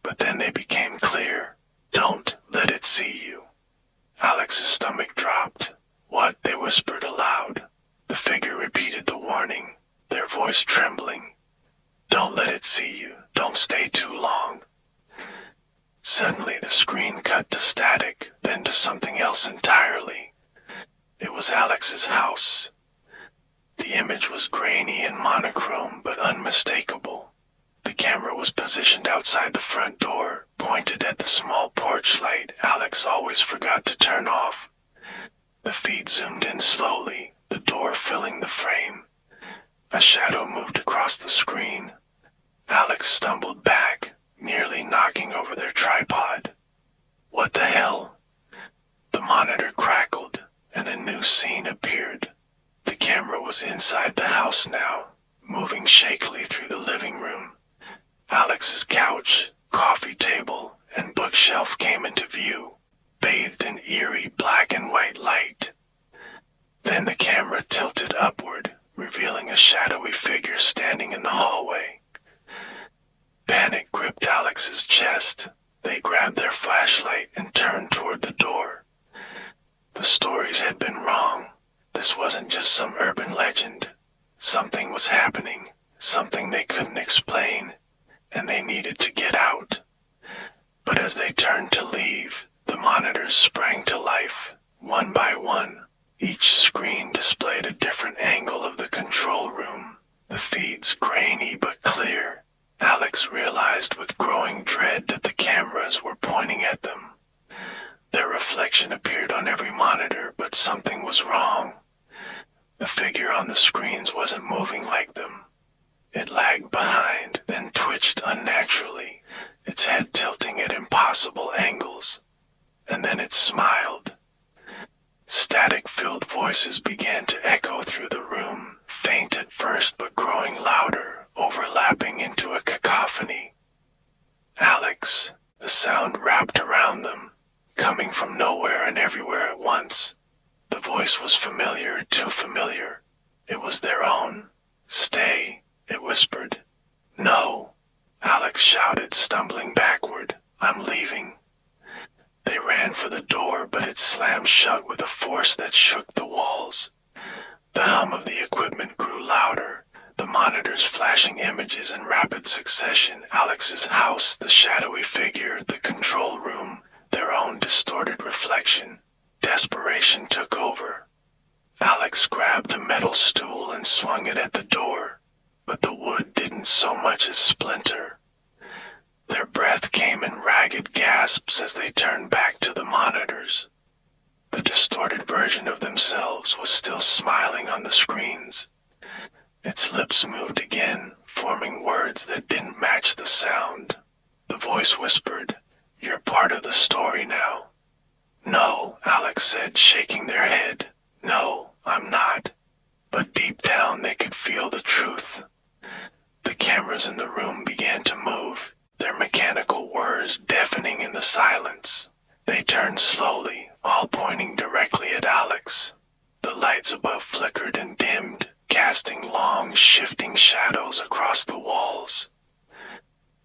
But then they became clear. Don't let it see you. Alex's stomach dropped. What? They whispered aloud. The figure repeated the warning, their voice trembling. Don't let it see you. Don't stay too long. Suddenly the screen cut to static, then to something else entirely. It was Alex's house. The image was grainy and monochrome, but unmistakable. The camera was positioned outside the front door, pointed at the small porch light Alex always forgot to turn off. The feed zoomed in slowly, the door filling the frame. A shadow moved across the screen. Alex stumbled back, nearly knocking over their tripod. What the hell? The monitor crackled, and a new scene appeared. The camera was inside the house now, moving shakily through the living room. Alex's couch, coffee table, and bookshelf came into view, bathed in eerie black and white light. Then the camera tilted upward, revealing a shadowy figure standing in the hallway. Panic gripped Alex's chest. They grabbed their flashlight and turned toward the door. The stories had been wrong. This wasn't just some urban legend. Something was happening, something they couldn't explain, and they needed to get out. But as they turned to leave, the monitors sprang to life, one by one. Each screen displayed a different angle of the control room, the feeds grainy but clear. Alex realized with growing dread that the camera was wrong. The figure on the screens wasn't moving like them. It lagged behind, then twitched unnaturally, its head tilting at impossible angles. And then it smiled. Static-filled voices began to echo through the room, faint at first but growing louder, overlapping into a cacophony. Alex, the sound wrapped around them, coming from nowhere and everywhere at once. The voice was familiar, too familiar. It was their own. "Stay," it whispered. "No," Alex shouted, stumbling backward. "I'm leaving." They ran for the door, but it slammed shut with a force that shook the walls. The hum of the equipment grew louder, the monitors flashing images in rapid succession. Alex's house, the shadowy figure, the control room, their own distorted reflection. Desperation took over. Alex grabbed a metal stool and swung it at the door, but the wood didn't so much as splinter. Their breath came in ragged gasps as they turned back to the monitors. The distorted version of themselves was still smiling on the screens. Its lips moved again, forming words that didn't match the sound. The voice whispered, "You're part of the story now." "No," Alex said, shaking their head. "No, I'm not." But deep down they could feel the truth. The cameras in the room began to move, their mechanical whirs deafening in the silence. They turned slowly, all pointing directly at Alex. The lights above flickered and dimmed, casting long, shifting shadows across the walls.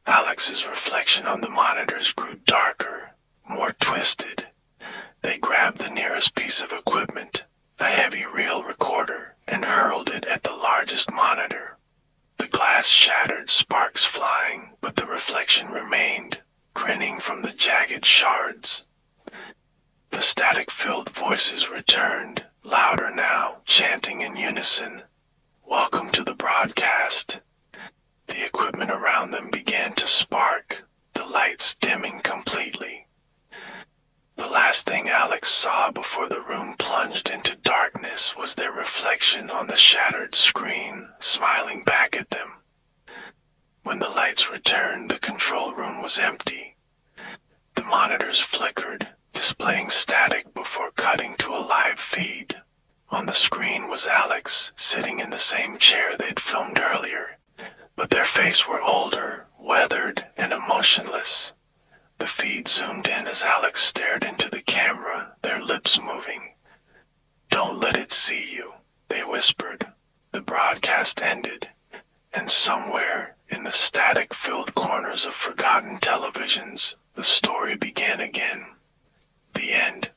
Alex's reflection on the monitors grew darker, more twisted. They grabbed the nearest piece of equipment, a heavy reel recorder, and hurled it at the largest monitor. The glass shattered, sparks flying, but the reflection remained, grinning from the jagged shards. The static-filled voices returned, louder now, chanting in unison, "Welcome to the broadcast." The equipment around them began to spark, the lights dimming completely. The last thing Alex saw before the room plunged into darkness was their reflection on the shattered screen, smiling back at them. When the lights returned, the control room was empty. The monitors flickered, displaying static before cutting to a live feed. On the screen was Alex, sitting in the same chair they'd filmed earlier, but their faces were older, weathered, and emotionless. The feed zoomed in as Alex stared into the camera, their lips moving. "Don't let it see you," they whispered. The broadcast ended, and somewhere in the static-filled corners of forgotten televisions, the story began again. The end.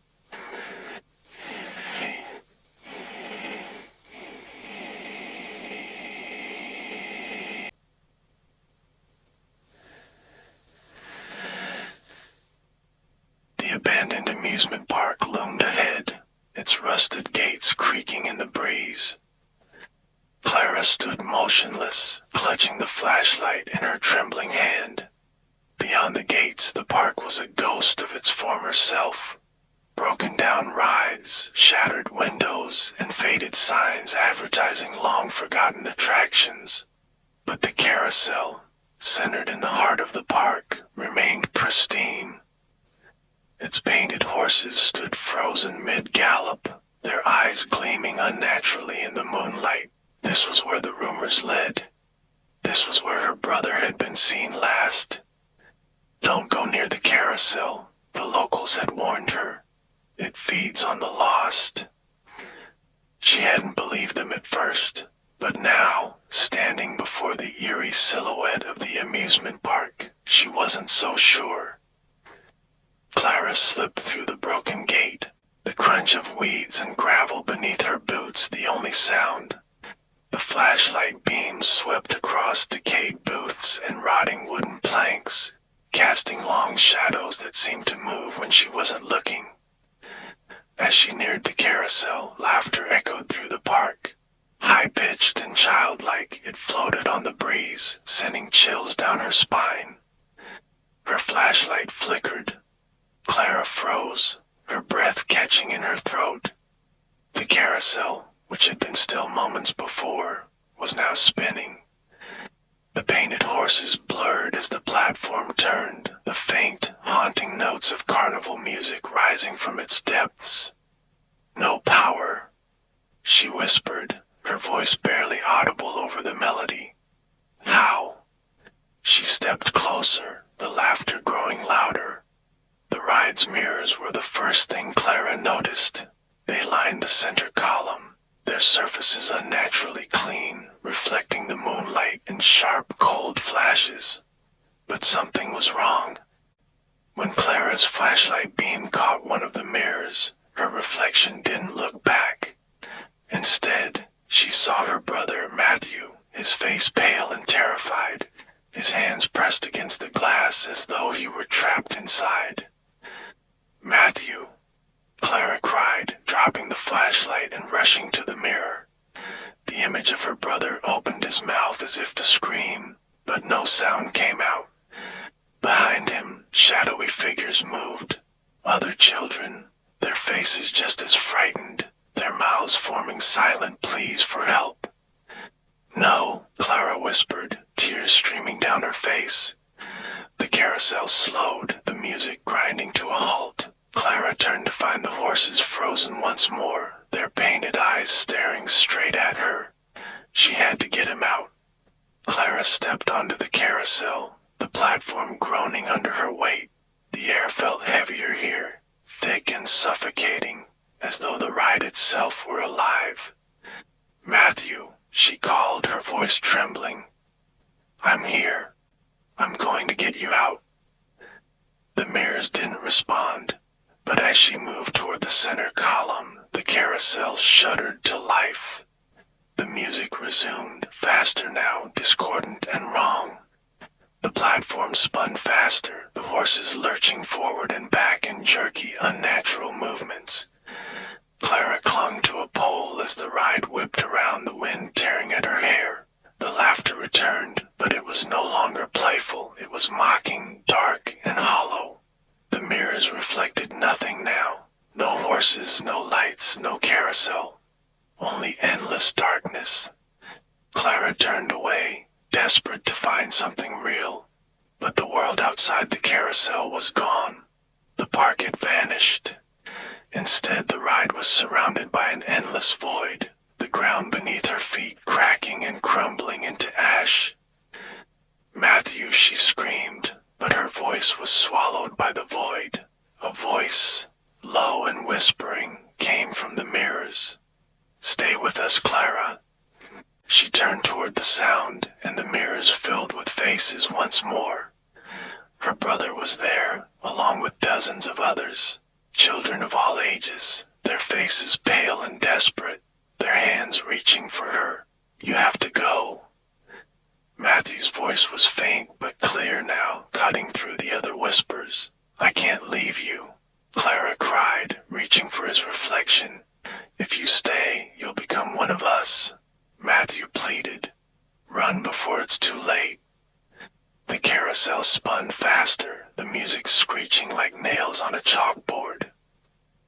The abandoned amusement park loomed ahead, its rusted gates creaking in the breeze. Clara stood motionless, clutching the flashlight in her trembling hand. Beyond the gates, the park was a ghost of its former self. Broken down rides, shattered windows, and faded signs advertising long-forgotten attractions. But the carousel, centered in the heart of the park, remained pristine. Its painted horses stood frozen mid-gallop, their eyes gleaming unnaturally in the moonlight. This was where the rumors led. This was where her brother had been seen last. "Don't go near the carousel," the locals had warned her. "It feeds on the lost." She hadn't believed them at first, but now, standing before the eerie silhouette of the amusement park, she wasn't so sure. Clara slipped through the broken gate, the crunch of weeds and gravel beneath her boots the only sound. The flashlight beams swept across decayed booths and rotting wooden planks, casting long shadows that seemed to move when she wasn't looking. As she neared the carousel, laughter echoed through the park. High-pitched and childlike, it floated on the breeze, sending chills down her spine. Her flashlight flickered. Clara froze, her breath catching in her throat. The carousel, which had been still moments before, was now spinning. The painted horses blurred as the platform turned, the faint, haunting notes of carnival music rising from its depths. "No power," she whispered, her voice barely audible over the melody. "How?" She stepped closer, the laughter growing louder. The ride's mirrors were the first thing Clara noticed. They lined the center column, their surfaces unnaturally clean, reflecting the moonlight in sharp, cold flashes. But something was wrong. When Clara's flashlight beam caught one of the mirrors, her reflection didn't look back. Instead, she saw her brother, Matthew, his face pale and terrified, his hands pressed against the glass as though he were trapped inside. "Matthew," Clara cried, dropping the flashlight and rushing to the mirror. The image of her brother opened his mouth as if to scream, but no sound came out. Behind him, shadowy figures moved. Other children, their faces just as frightened, their mouths forming silent pleas for help. "No," Clara whispered, tears streaming down her face. The carousel slowed, the music grinding to a halt. Clara turned to find the horses frozen once more, their painted eyes staring straight at her. She had to get him out. Clara stepped onto the carousel, the platform groaning under her weight. The air felt heavier here, thick and suffocating, as though the ride itself were alive. "Matthew," she called, her voice trembling. "I'm here. I'm going to get you out." The mirrors didn't respond, but as she moved toward the center column, the carousel shuddered to life. The music resumed, faster now, discordant and wrong. The platform spun faster, the horses lurching forward and back in jerky, unnatural movements. Clara clung to a pole as the ride whipped around, the wind tearing at her hair. The laughter returned, but it was no longer playful. It was mocking, dark, and hollow. The mirrors reflected nothing now. No horses, no lights, no carousel. Only endless darkness. Clara turned away, desperate to find something real. But the world outside the carousel was gone. The park had vanished. Instead, the ride was surrounded by an endless void, the ground beneath her feet cracking and crumbling into ash. "Matthew," she screamed, but her voice was swallowed by the void. A voice, low and whispering, came from the mirrors. "Stay with us, Clara." She turned toward the sound, and the mirrors filled with faces once more. Her brother was there, along with dozens of others, children of all ages, their faces pale and desperate, their hands reaching for her. "You have to go." Matthew's voice was faint but clear now, cutting through the other whispers. "I can't leave you," Clara cried, reaching for his reflection. "If you stay, you'll become one of us." Matthew pleaded, "Run before it's too late." The carousel spun faster, the music screeching like nails on a chalkboard.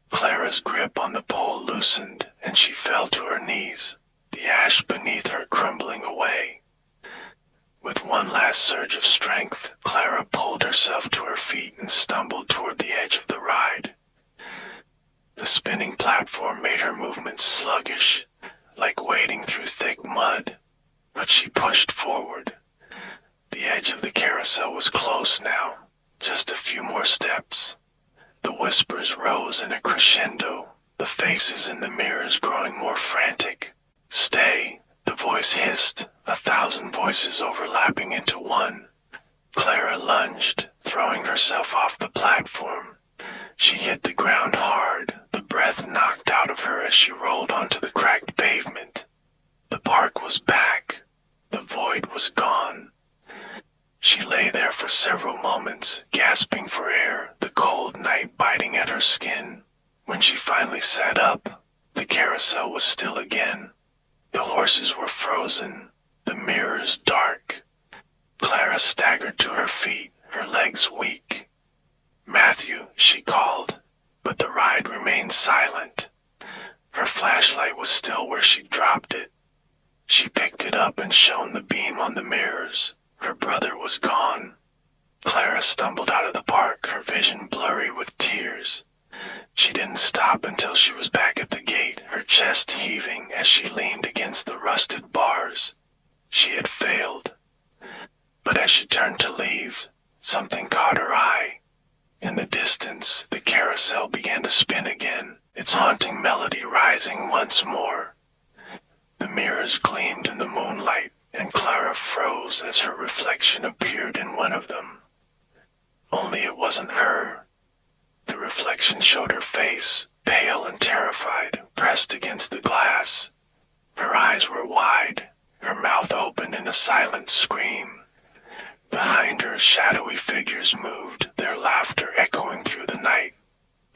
Clara's grip on the pole loosened, and she fell to her knees, the ash beneath her crumbling away. With one last surge of strength, Clara pulled herself to her feet and stumbled toward the edge of the ride. The spinning platform made her movements sluggish, like wading through thick mud, but she pushed forward. The edge of the carousel was close now, just a few more steps. The whispers rose in a crescendo, the faces in the mirrors growing more frantic. "Stay," the voice hissed, 1,000 voices overlapping into one. Clara lunged, throwing herself off the platform. She hit the ground hard, the breath knocked out of her as she rolled onto the cracked pavement. The park was back. The void was gone. She lay there for several moments, gasping for air, the cold night biting at her skin. When she finally sat up, the carousel was still again. The horses were frozen, the mirrors dark. Clara staggered to her feet, her legs weak. "Matthew," she called, but the ride remained silent. Her flashlight was still where she dropped it. She picked it up and shone the beam on the mirrors. Her brother was gone. Clara stumbled out of the park, her vision blurry with tears. She didn't stop until she was back at the gate, her chest heaving as she leaned against the rusted bars. She had failed. But as she turned to leave, something caught her eye. In the distance, the carousel began to spin again, its haunting melody rising once more. The mirrors gleamed in the moonlight, and Clara froze as her reflection appeared in one of them. Only it wasn't her. The reflection showed her face, pale and terrified, pressed against the glass. Her eyes were wide, her mouth open in a silent scream. Behind her, shadowy figures moved, their laughter echoing through the night.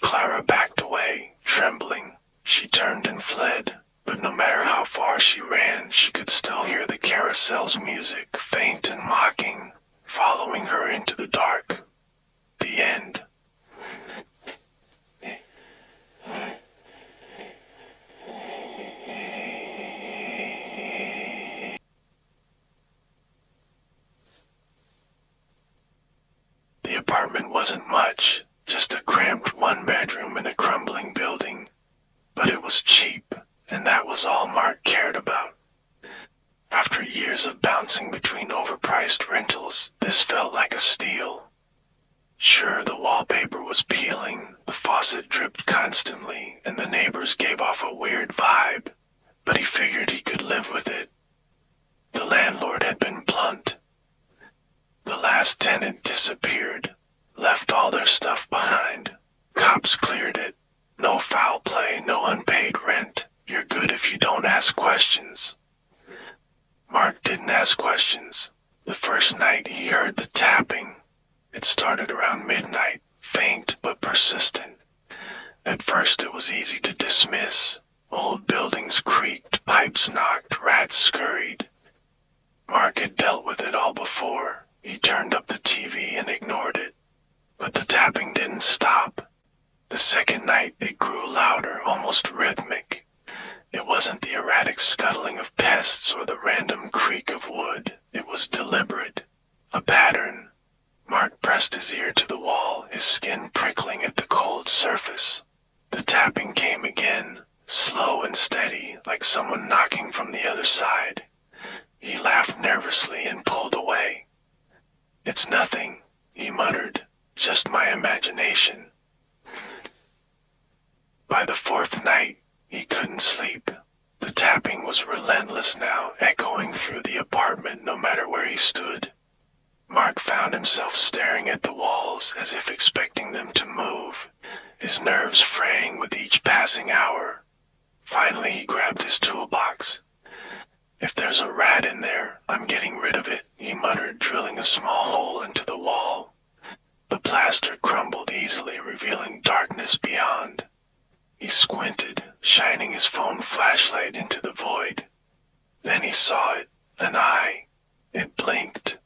Clara backed away, trembling. She turned and fled, but no matter how far she ran, she could still hear the carousel's music, faint and mocking, following her into the dark. The end. The apartment wasn't much, just a cramped one-bedroom in a crumbling building. But it was cheap, and that was all Mark cared about. After years of bouncing between overpriced rentals, this felt like a steal. Sure, the wallpaper was peeling, the faucet dripped constantly, and the neighbors gave off a weird vibe, but he figured he could live with it. The landlord had been blunt. The last tenant disappeared, left all their stuff behind. Cops cleared it. No foul play, no unpaid rent. You're good if you don't ask questions. Mark didn't ask questions. The first night he heard the tapping. It started around midnight, faint but persistent. At first it was easy to dismiss. Old buildings creaked, pipes knocked, rats scurried. Mark had dealt with it all before. He turned up the TV and ignored it. But the tapping didn't stop. The second night it grew louder, almost rhythmic. It wasn't the erratic scuttling of pests or the random creak of wood. It was deliberate. A pattern. Mark pressed his ear to the wall, his skin prickling at the cold surface. The tapping came again, slow and steady, like someone knocking from the other side. He laughed nervously and pulled away. "It's nothing," he muttered, "just my imagination." By the fourth night, he couldn't sleep. The tapping was relentless now, echoing through the apartment no matter where he stood. Mark found himself staring at the walls as if expecting them to move, his nerves fraying with each passing hour. Finally, he grabbed his toolbox. "If there's a rat in there, I'm getting rid of it," he muttered, drilling a small hole into the wall. The plaster crumbled easily, revealing darkness beyond. He squinted, shining his phone flashlight into the void. Then he saw it, an eye. It blinked.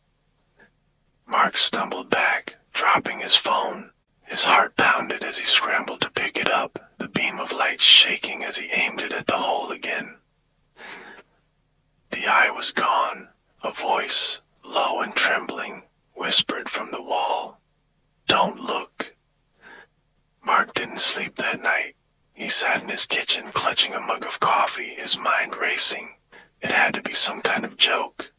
Mark stumbled back, dropping his phone. His heart pounded as he scrambled to pick it up, the beam of light shaking as he aimed it at the hole again. The eye was gone. A voice, low and trembling, whispered from the wall, "Don't look." Mark didn't sleep that night. He sat in his kitchen clutching a mug of coffee, his mind racing. It had to be some kind of joke.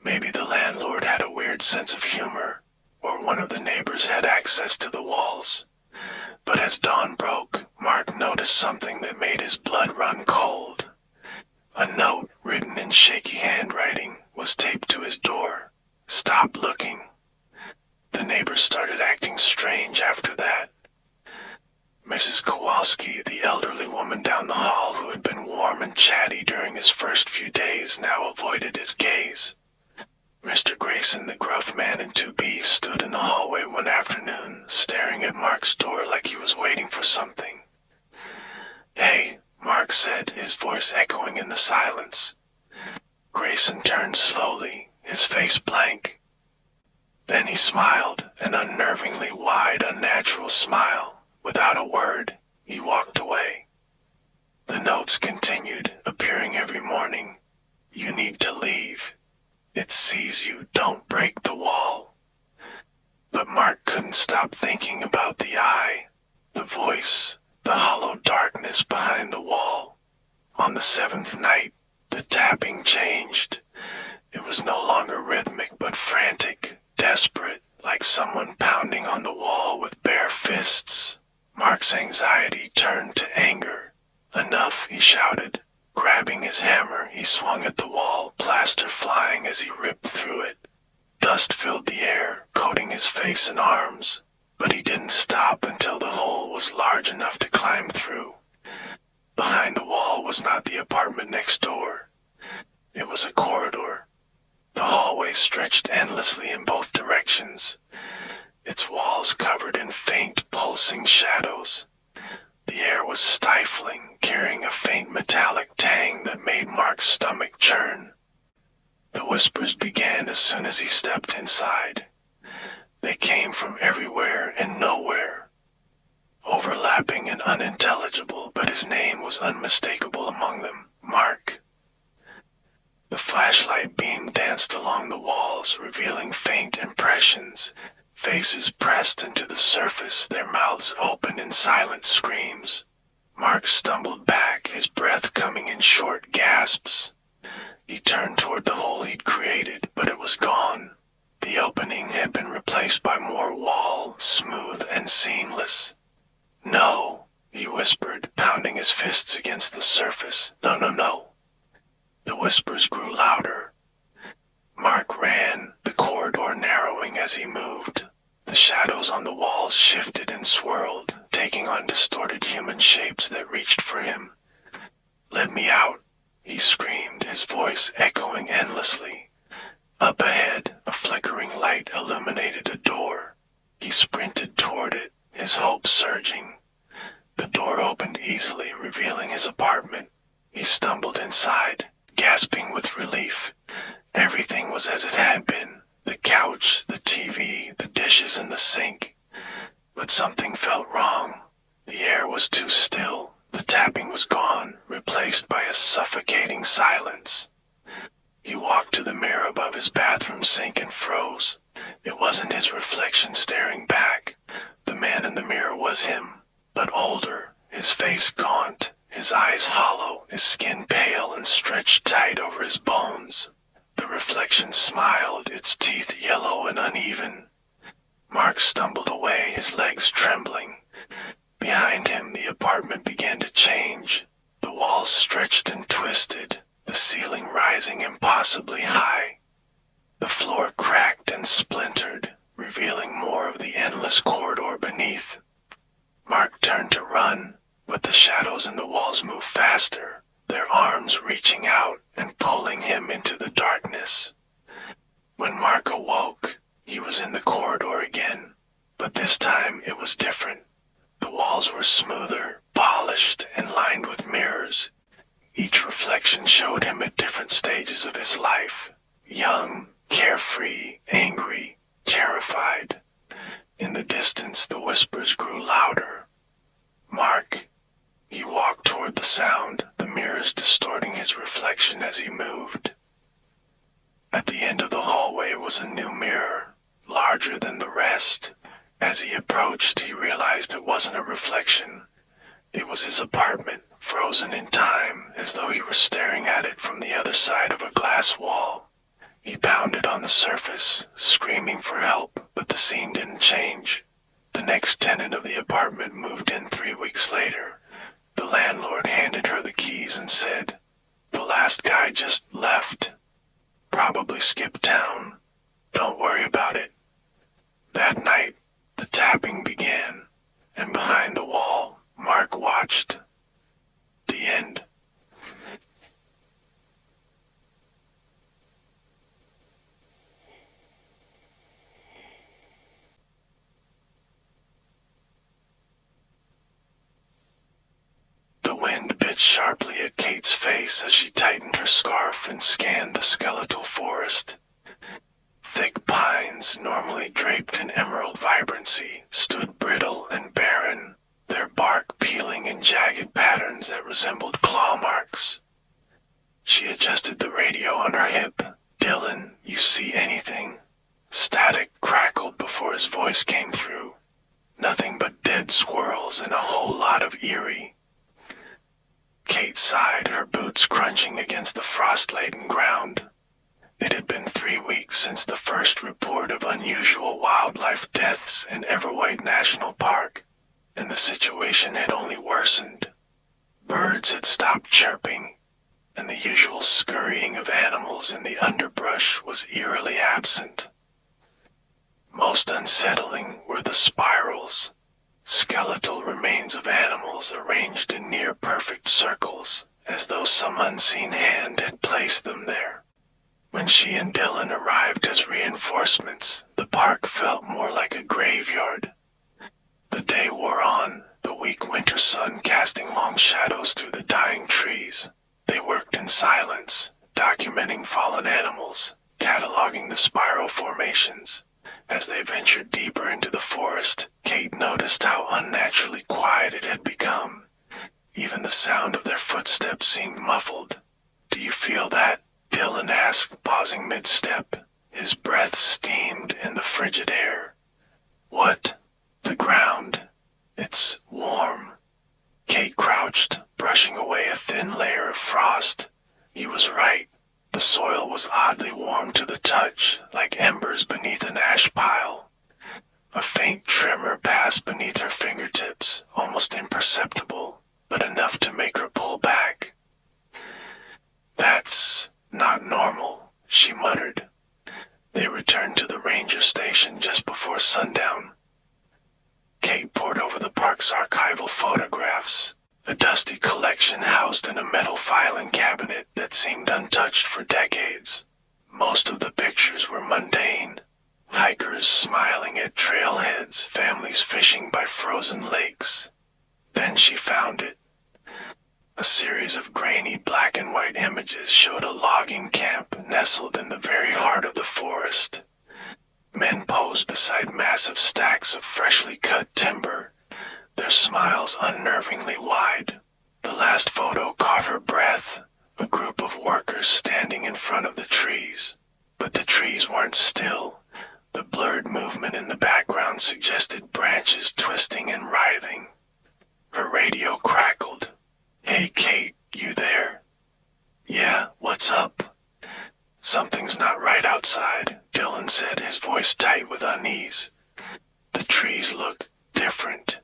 Maybe the landlord had a weird sense of humor, or one of the neighbors had access to the walls. But as dawn broke, Mark noticed something that made his blood run cold. A note, written in shaky handwriting, was taped to his door. "Stop looking." The neighbors started acting strange after that. Mrs. Kowalski, the elderly woman down the hall who had been warm and chatty during his first few days, now avoided his gaze. Mr. Grayson, the gruff man in 2B, stood in the hallway one afternoon, staring at Mark's door like he was waiting for something. "Hey," Mark said, his voice echoing in the silence. Grayson turned slowly, his face blank. Then he smiled, an unnervingly wide, unnatural smile. Without a word, he walked away. The notes continued, appearing every morning. You need to leave. It sees you, don't break the wall. But Mark couldn't stop thinking about the eye, the voice, the hollow darkness behind the wall. On the seventh night, the tapping changed. It was no longer rhythmic but frantic, desperate, like someone pounding on the wall with bare fists. Mark's anxiety turned to anger. Enough, he shouted. Grabbing his hammer, he swung at the wall, plaster flying as he ripped through it. Dust filled the air, coating his face and arms, but he didn't stop until the hole was large enough to climb through. Behind the wall was not the apartment next door. It was a corridor. The hallway stretched endlessly in both directions, its walls covered in faint, pulsing shadows. The air was stifling, carrying a faint metallic tang that made Mark's stomach churn. The whispers began as soon as he stepped inside. They came from everywhere and nowhere, overlapping and unintelligible, but his name was unmistakable among them, Mark. The flashlight beam danced along the walls, revealing faint impressions. Faces pressed into the surface, their mouths open in silent screams. Mark stumbled back, his breath coming in short gasps. He turned toward the hole he'd created, but it was gone. The opening had been replaced by more wall, smooth and seamless. No, he whispered, pounding his fists against the surface. No, no, no. The whispers grew louder. Mark ran, the corridor narrowing as he moved. The shadows on the walls shifted and swirled, taking on distorted human shapes that reached for him. Let me out, he screamed, his voice echoing endlessly. Up ahead, a flickering light illuminated a door. He sprinted toward it, his hope surging. The door opened easily, revealing his apartment. He stumbled inside, gasping with relief. Everything was as it had been. The couch, the TV, the dishes in the sink. But something felt wrong. The air was too still. The tapping was gone, replaced by a suffocating silence. He walked to the mirror above his bathroom sink and froze. It wasn't his reflection staring back. The man in the mirror was him, but older, his face gaunt, his eyes hollow, his skin pale and stretched tight over his bones. The reflection smiled, its teeth yellow and uneven. Mark stumbled away, his legs trembling. Behind him, the apartment began to change. The walls stretched and twisted, the ceiling rising impossibly high. The floor cracked and splintered, revealing more of the endless corridor beneath. Mark turned to run, but the shadows in the walls moved faster, their arms reaching out and pulling him into the darkness. When Mark awoke, he was in the corridor again, but this time it was different. The walls were smoother, polished, and lined with mirrors. Each reflection showed him at different stages of his life. Young, carefree, angry, terrified. In the distance, the whispers grew louder. Mark. He walked toward the sound, the mirrors distorting his reflection as he moved. At the end of the hallway was a new mirror, larger than the rest. As he approached, he realized it wasn't a reflection. It was his apartment, frozen in time, as though he were staring at it from the other side of a glass wall. He pounded on the surface, screaming for help, but the scene didn't change. The next tenant of the apartment moved in 3 weeks later. The landlord handed her the keys and said, "The last guy just left. Probably skipped town. Don't worry about it." That night, the tapping began, and behind the wall, Mark watched. The end. The wind bit sharply at Kate's face as she tightened her scarf and scanned the skeletal forest. Thick pines, normally draped in emerald vibrancy, stood brittle and barren, their bark peeling in jagged patterns that resembled claw marks. She adjusted the radio on her hip. "Dylan, you see anything?" Static crackled before his voice came through. "Nothing but dead squirrels and a whole lot of eerie." Kate sighed, her boots crunching against the frost-laden ground. It had been 3 weeks since the first report of unusual wildlife deaths in Everwhite National Park, and the situation had only worsened. Birds had stopped chirping, and the usual scurrying of animals in the underbrush was eerily absent. Most unsettling were the spirals, skeletal remains of animals arranged in near-perfect circles, as though some unseen hand had placed them there. When she and Dylan arrived as reinforcements, the park felt more like a graveyard. The day wore on, the weak winter sun casting long shadows through the dying trees. They worked in silence, documenting fallen animals, cataloging the spiral formations. As they ventured deeper into the forest, Kate noticed how unnaturally quiet it had become. Even the sound of their footsteps seemed muffled. "Do you feel that?" Dylan asked, pausing mid-step. His breath steamed in the frigid air. "What?" "The ground. It's warm." Kate crouched, brushing away a thin layer of frost. He was right. The soil was oddly warm to the touch, like embers beneath an ash pile. A faint tremor passed beneath her fingertips, almost imperceptible, but enough to make her pull back. "That's not normal," she muttered. They returned to the ranger station just before sundown. Kate pored over the park's archival photographs, a dusty collection housed in a metal filing cabinet that seemed untouched for decades. Most of the pictures were mundane. Hikers smiling at trailheads, families fishing by frozen lakes. Then she found it. A series of grainy black and white images showed a logging camp nestled in the very heart of the forest. Men posed beside massive stacks of freshly cut timber, their smiles unnervingly wide. The last photo caught her breath, a group of workers standing in front of the trees. But the trees weren't still. The blurred movement in the background suggested branches twisting and writhing. Her radio crackled. "Hey Kate, you there?" "Yeah, what's up?" "Something's not right outside," Dylan said, his voice tight with unease. "The trees look different."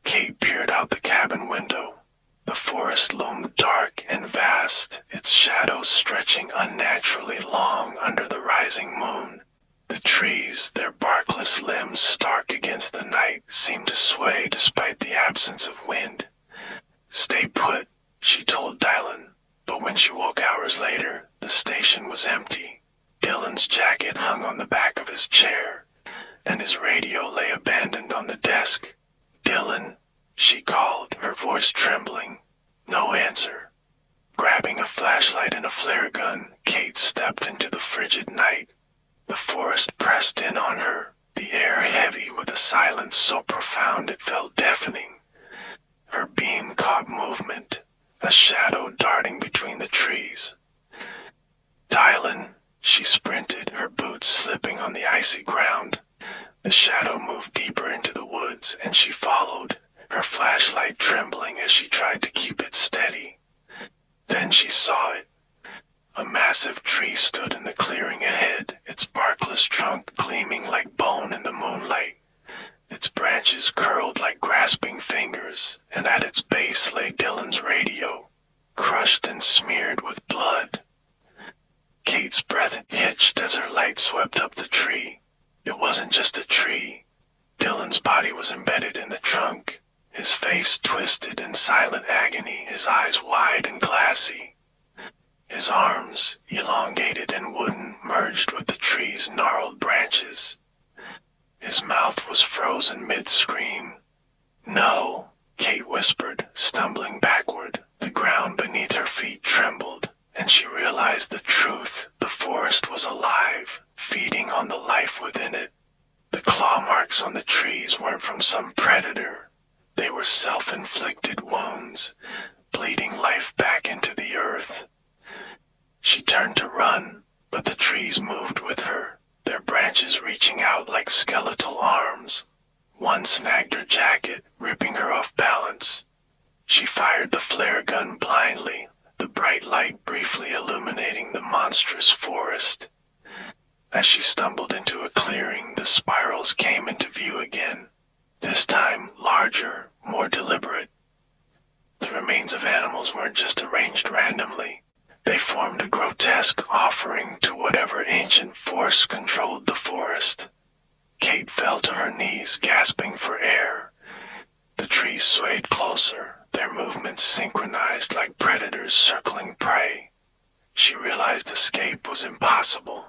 Kate peered out the cabin window. The forest loomed dark and vast, its shadows stretching unnaturally long under the rising moon. The trees, their barkless limbs stark against the night, seemed to sway despite the absence of wind. "Stay put," she told Dylan, but when she woke hours later, the station was empty. Dylan's jacket hung on the back of his chair, and his radio lay abandoned on the desk. "Dylan," she called, her voice trembling. No answer. Grabbing a flashlight and a flare gun, Kate stepped into the frigid night. The forest pressed in on her, the air heavy with a silence so profound it felt deafening. Her beam caught movement, a shadow darting between the trees. "Dylan," she sprinted, her boots slipping on the icy ground. The shadow moved deeper into the woods, and she followed, her flashlight trembling as she tried to keep it steady. Then she saw it. A massive tree stood in the clearing ahead, its barkless trunk gleaming like bone in the moonlight. Its branches curled like grasping fingers, and at its base lay Dylan's radio, crushed and smeared with blood. Kate's breath hitched as her light swept up the tree. It wasn't just a tree. Dylan's body was embedded in the trunk, his face twisted in silent agony, his eyes wide and glassy. His arms, elongated and wooden, merged with the tree's gnarled branches. His mouth was frozen mid-scream. "No," Kate whispered, stumbling backward. The ground beneath her feet trembled, and she realized the truth. The forest was alive, feeding on the life within it. The claw marks on the trees weren't from some predator. They were self-inflicted wounds, bleeding life back into the earth. She turned to run, but the trees moved with her, their branches reaching out like skeletal arms. One snagged her jacket, ripping her off balance. She fired the flare gun blindly, the bright light briefly illuminating the monstrous forest. As she stumbled into a clearing, the spirals came into view again, this time larger, more deliberate. The remains of animals weren't just arranged randomly. They formed a grotesque offering to whatever ancient force controlled the forest. Kate fell to her knees, gasping for air. The trees swayed closer, their movements synchronized like predators circling prey. She realized escape was impossible.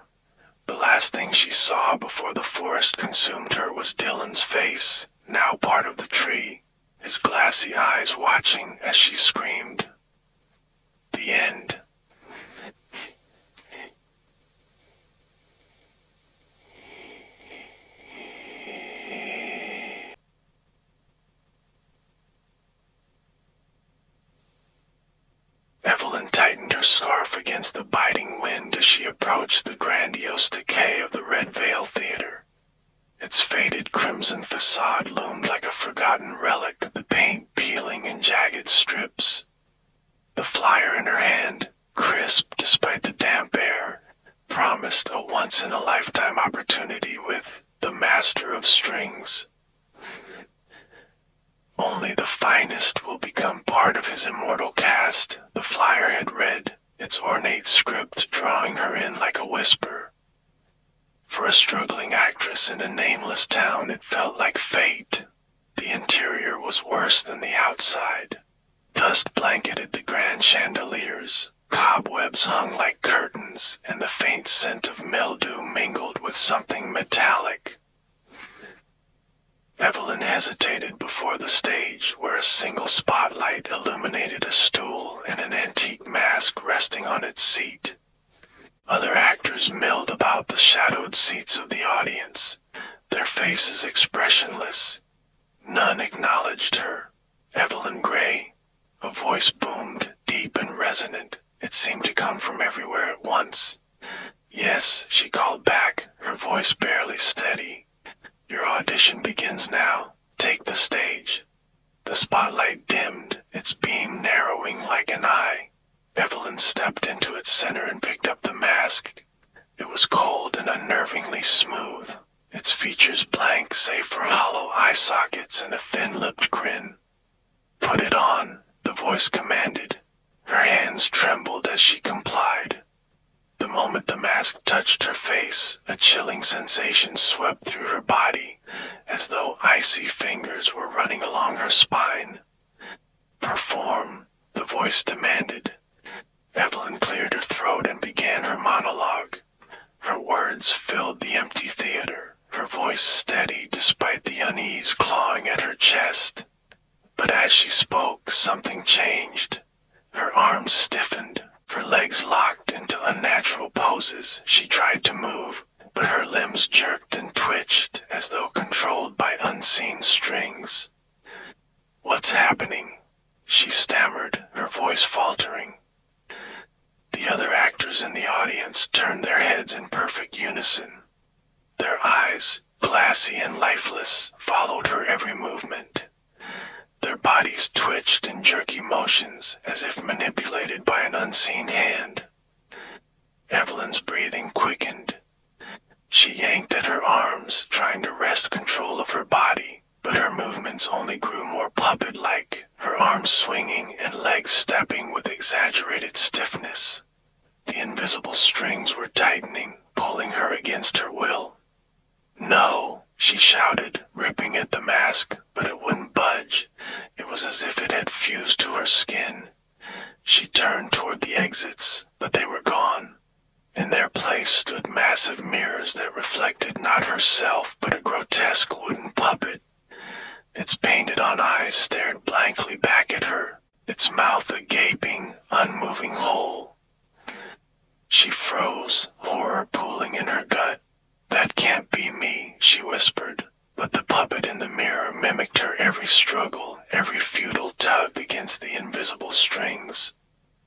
The last thing she saw before the forest consumed her was Dylan's face, now part of the tree, his glassy eyes watching as she screamed. The end. Evelyn tightened her scarf against the biting wind as she approached the grandiose decay of the Red Veil Theater. Its faded crimson facade loomed like a forgotten relic, the paint peeling in jagged strips. The flyer in her hand, crisp despite the damp air, promised a once-in-a-lifetime opportunity with the Master of Strings. Only the finest will become part of his immortal cast, the flyer had read, its ornate script drawing her in like a whisper. For a struggling actress in a nameless town, it felt like fate. The interior was worse than the outside. Dust blanketed the grand chandeliers, cobwebs hung like curtains, and the faint scent of mildew mingled with something metallic. Evelyn hesitated before the stage, where a single spotlight illuminated a stool and an antique mask resting on its seat. Other actors milled about the shadowed seats of the audience, their faces expressionless. None acknowledged her. Evelyn Gray. A voice boomed, deep and resonant. It seemed to come from everywhere at once. Yes, she called back, her voice barely steady. Your audition begins now. Take the stage. The spotlight dimmed, its beam narrowing like an eye. Evelyn stepped into its center and picked up the mask. It was cold and unnervingly smooth, its features blank save for hollow eye sockets and a thin-lipped grin. Put it on, the voice commanded. Her hands trembled as she complied. The moment the mask touched her face, a chilling sensation swept through her body, as though icy fingers were running along her spine. Perform, the voice demanded. Evelyn cleared her throat and began her monologue. Her words filled the empty theater, her voice steady despite the unease clawing at her chest. But as she spoke, something changed. Her arms stiffened, her legs locked into unnatural poses. She tried to move, but her limbs jerked and twitched as though controlled by unseen strings. What's happening? She stammered, her voice faltering. The other actors in the audience turned their heads in perfect unison. Their eyes, glassy and lifeless, followed her every movement. Their bodies twitched in jerky motions as if manipulated by an unseen hand. Evelyn's breathing quickened. She yanked at her arms, trying to wrest control of her body, but her movements only grew more puppet-like, her arms swinging and legs stepping with exaggerated stiffness. The invisible strings were tightening, pulling her against her will. No, she shouted, ripping at the mask, but it wouldn't budge. It was as if it had fused to her skin. She turned toward the exits, but they were gone. In their place stood massive mirrors that reflected not herself, but a grotesque wooden puppet. Its painted-on eyes stared blankly back at her, its mouth a gaping, unmoving hole. She froze, horror pooling in her gut. That can't be me, she whispered, but the puppet in the mirror mimicked her every struggle, every futile tug against the invisible strings.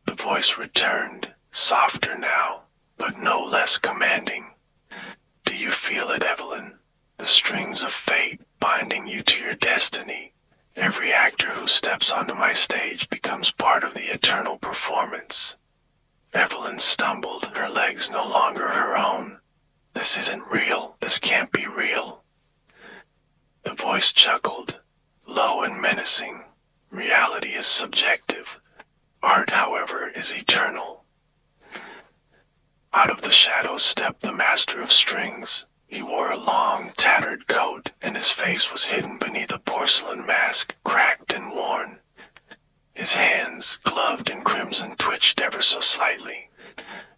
The voice returned, softer now, but no less commanding. Do you feel it, Evelyn? The strings of fate binding you to your destiny. Every actor who steps onto my stage becomes part of the eternal performance. Evelyn stumbled, her legs no longer her own. This isn't real. This can't be real. The voice chuckled, low and menacing. Reality is subjective. Art, however, is eternal. Out of the shadows stepped the master of strings. He wore a long, tattered coat, and his face was hidden beneath a porcelain mask, cracked and worn. His hands, gloved and crimson, twitched ever so slightly.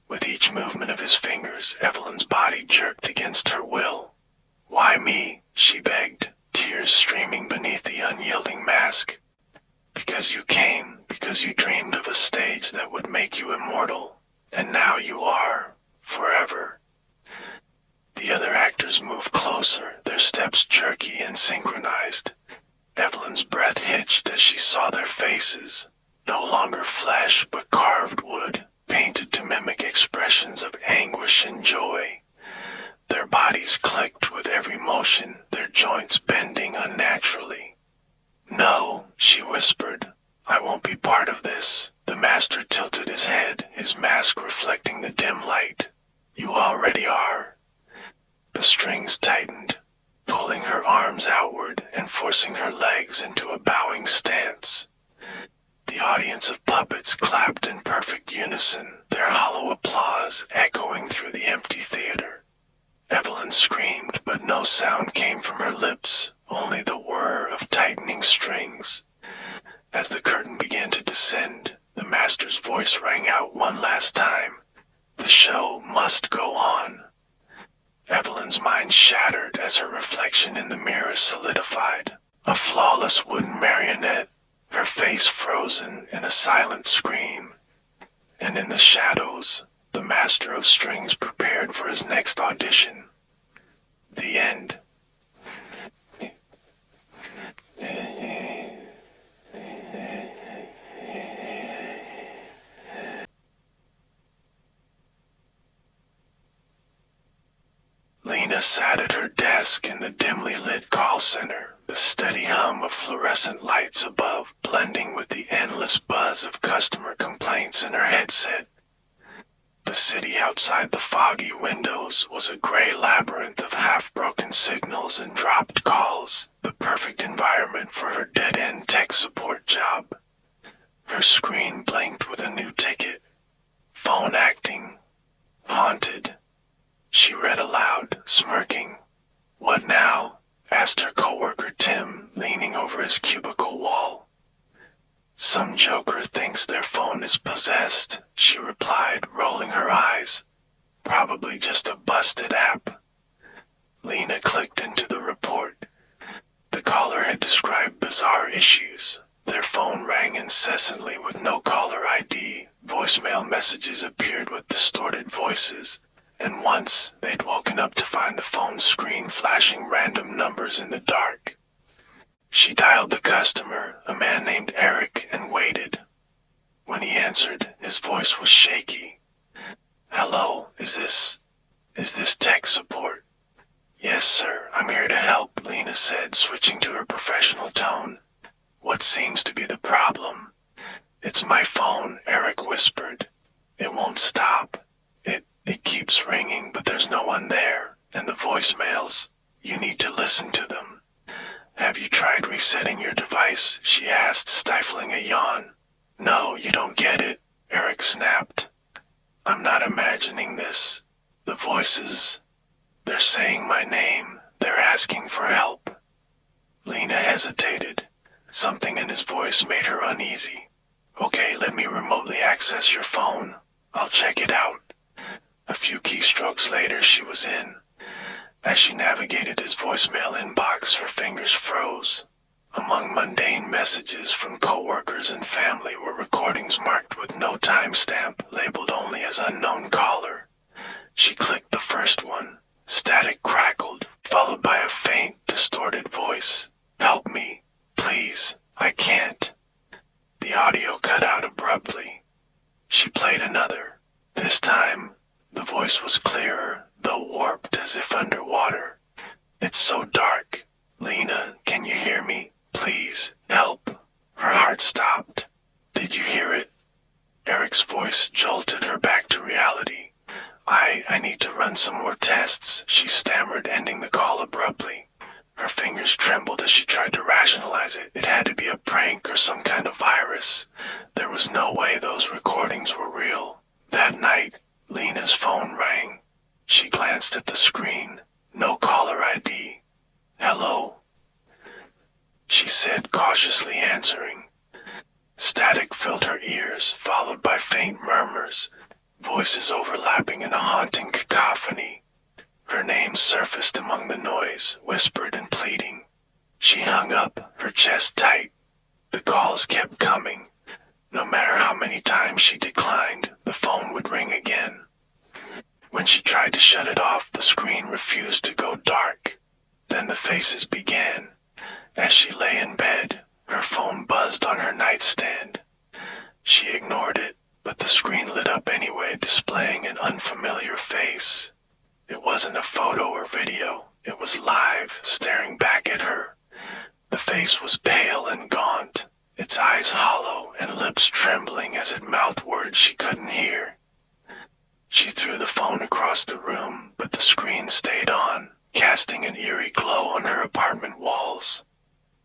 With each movement of his fingers, Evelyn's body jerked against her will. "Why me?" she begged, tears streaming beneath the unyielding mask. "Because you came, because you dreamed of a stage that would make you immortal, and now you are, forever." The other actors moved closer, their steps jerky and synchronized. Evelyn's breath hitched as she saw their faces, no longer flesh but carved wood, painted to mimic expressions of anguish and joy. Their bodies clicked with every motion, their joints bending unnaturally. "No," she whispered, "I won't be part of this." The master tilted his head, his mask reflecting the dim light. "You already are." The strings tightened, pulling her arms outward and forcing her legs into a bowing stance. The audience of puppets clapped in perfect unison, their hollow applause echoing through the empty theater. Evelyn screamed, but no sound came from her lips, only the whir of tightening strings. As the curtain began to descend, the master's voice rang out one last time. The show must go on. Evelyn's mind shattered as her reflection in the mirror solidified. A flawless wooden marionette, her face frozen in a silent scream. And in the shadows, the master of strings prepared for his next audition. The end. Lena sat at her desk in the dimly lit call center, the steady hum of fluorescent lights above blending with the endless buzz of customer complaints in her headset. The city outside the foggy windows was a gray labyrinth of half-broken signals and dropped calls, the perfect environment for her dead-end tech support job. Her screen blinked with a new ticket. Phone acting. Haunted. She read aloud, smirking. "What now?" asked her coworker Tim, leaning over his cubicle wall. "Some joker thinks their phone is possessed," she replied, rolling her eyes. "Probably just a busted app." Lena clicked into the report. The caller had described bizarre issues. Their phone rang incessantly with no caller ID. Voicemail messages appeared with distorted voices. And once, they'd woken up to find the phone screen flashing random numbers in the dark. She dialed the customer, a man named Eric, and waited. When he answered, his voice was shaky. "Hello, is this tech support?" "Yes, sir, I'm here to help," Lena said, switching to her professional tone. "What seems to be the problem?" "It's my phone," Eric whispered. "It won't stop. It keeps ringing, but there's no one there. And the voicemails, you need to listen to them." "Have you tried resetting your device?" she asked, stifling a yawn. "No, you don't get it," Eric snapped. "I'm not imagining this. The voices, they're saying my name. They're asking for help." Lena hesitated. Something in his voice made her uneasy. "Okay, let me remotely access your phone. I'll check it out." A few keystrokes later, she was in. As she navigated his voicemail inbox, her fingers froze. Among mundane messages from coworkers and family were recordings marked with no timestamp, labeled only as unknown caller. She clicked the first one. Static crackled, followed by a faint, distorted voice. "Help me, please, I can't." The audio cut out abruptly. She played another. This time, the voice was clearer, though warped as if underwater. "It's so dark. Lena, can you hear me? Please, help." Her heart stopped. "Did you hear it?" Eric's voice jolted her back to reality. I need to run some more tests," she stammered, ending the call abruptly. Her fingers trembled as she tried to rationalize it. It had to be a prank or some kind of virus. There was no way those recordings were real. That night, Lena's phone rang. She glanced at the screen. No caller ID. "Hello?" she said, cautiously answering. Static filled her ears, followed by faint murmurs, voices overlapping in a haunting cacophony. Her name surfaced among the noise, whispered and pleading. She hung up, her chest tight. The calls kept coming. No matter how many times she declined, the phone would ring again. When she tried to shut it off, the screen refused to go dark. Then the faces began. As she lay in bed, her phone buzzed on her nightstand. She ignored it, but the screen lit up anyway, displaying an unfamiliar face. It wasn't a photo or video. It was live, staring back at her. The face was pale and gaunt, its eyes hollow and lips trembling as it mouthed words she couldn't hear. She threw the phone across the room, but the screen stayed on, casting an eerie glow on her apartment walls.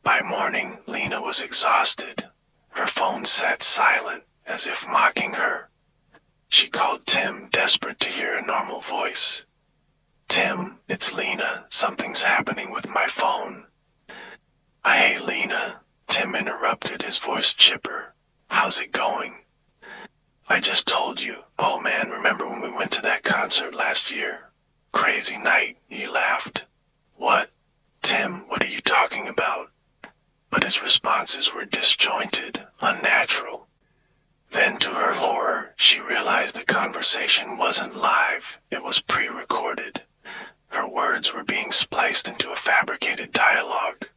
By morning, Lena was exhausted. Her phone sat silent, as if mocking her. She called Tim, desperate to hear a normal voice. "Tim, it's Lena. Something's happening with my phone." "Hey, Lena," Tim interrupted, his voice chipper. "How's it going?" "I just told you. Oh man, remember when we went to that concert last year? Crazy night," he laughed. "What? Tim, what are you talking about?" But his responses were disjointed, unnatural. Then to her horror, she realized the conversation wasn't live, it was pre-recorded. Her words were being spliced into a fabricated dialogue.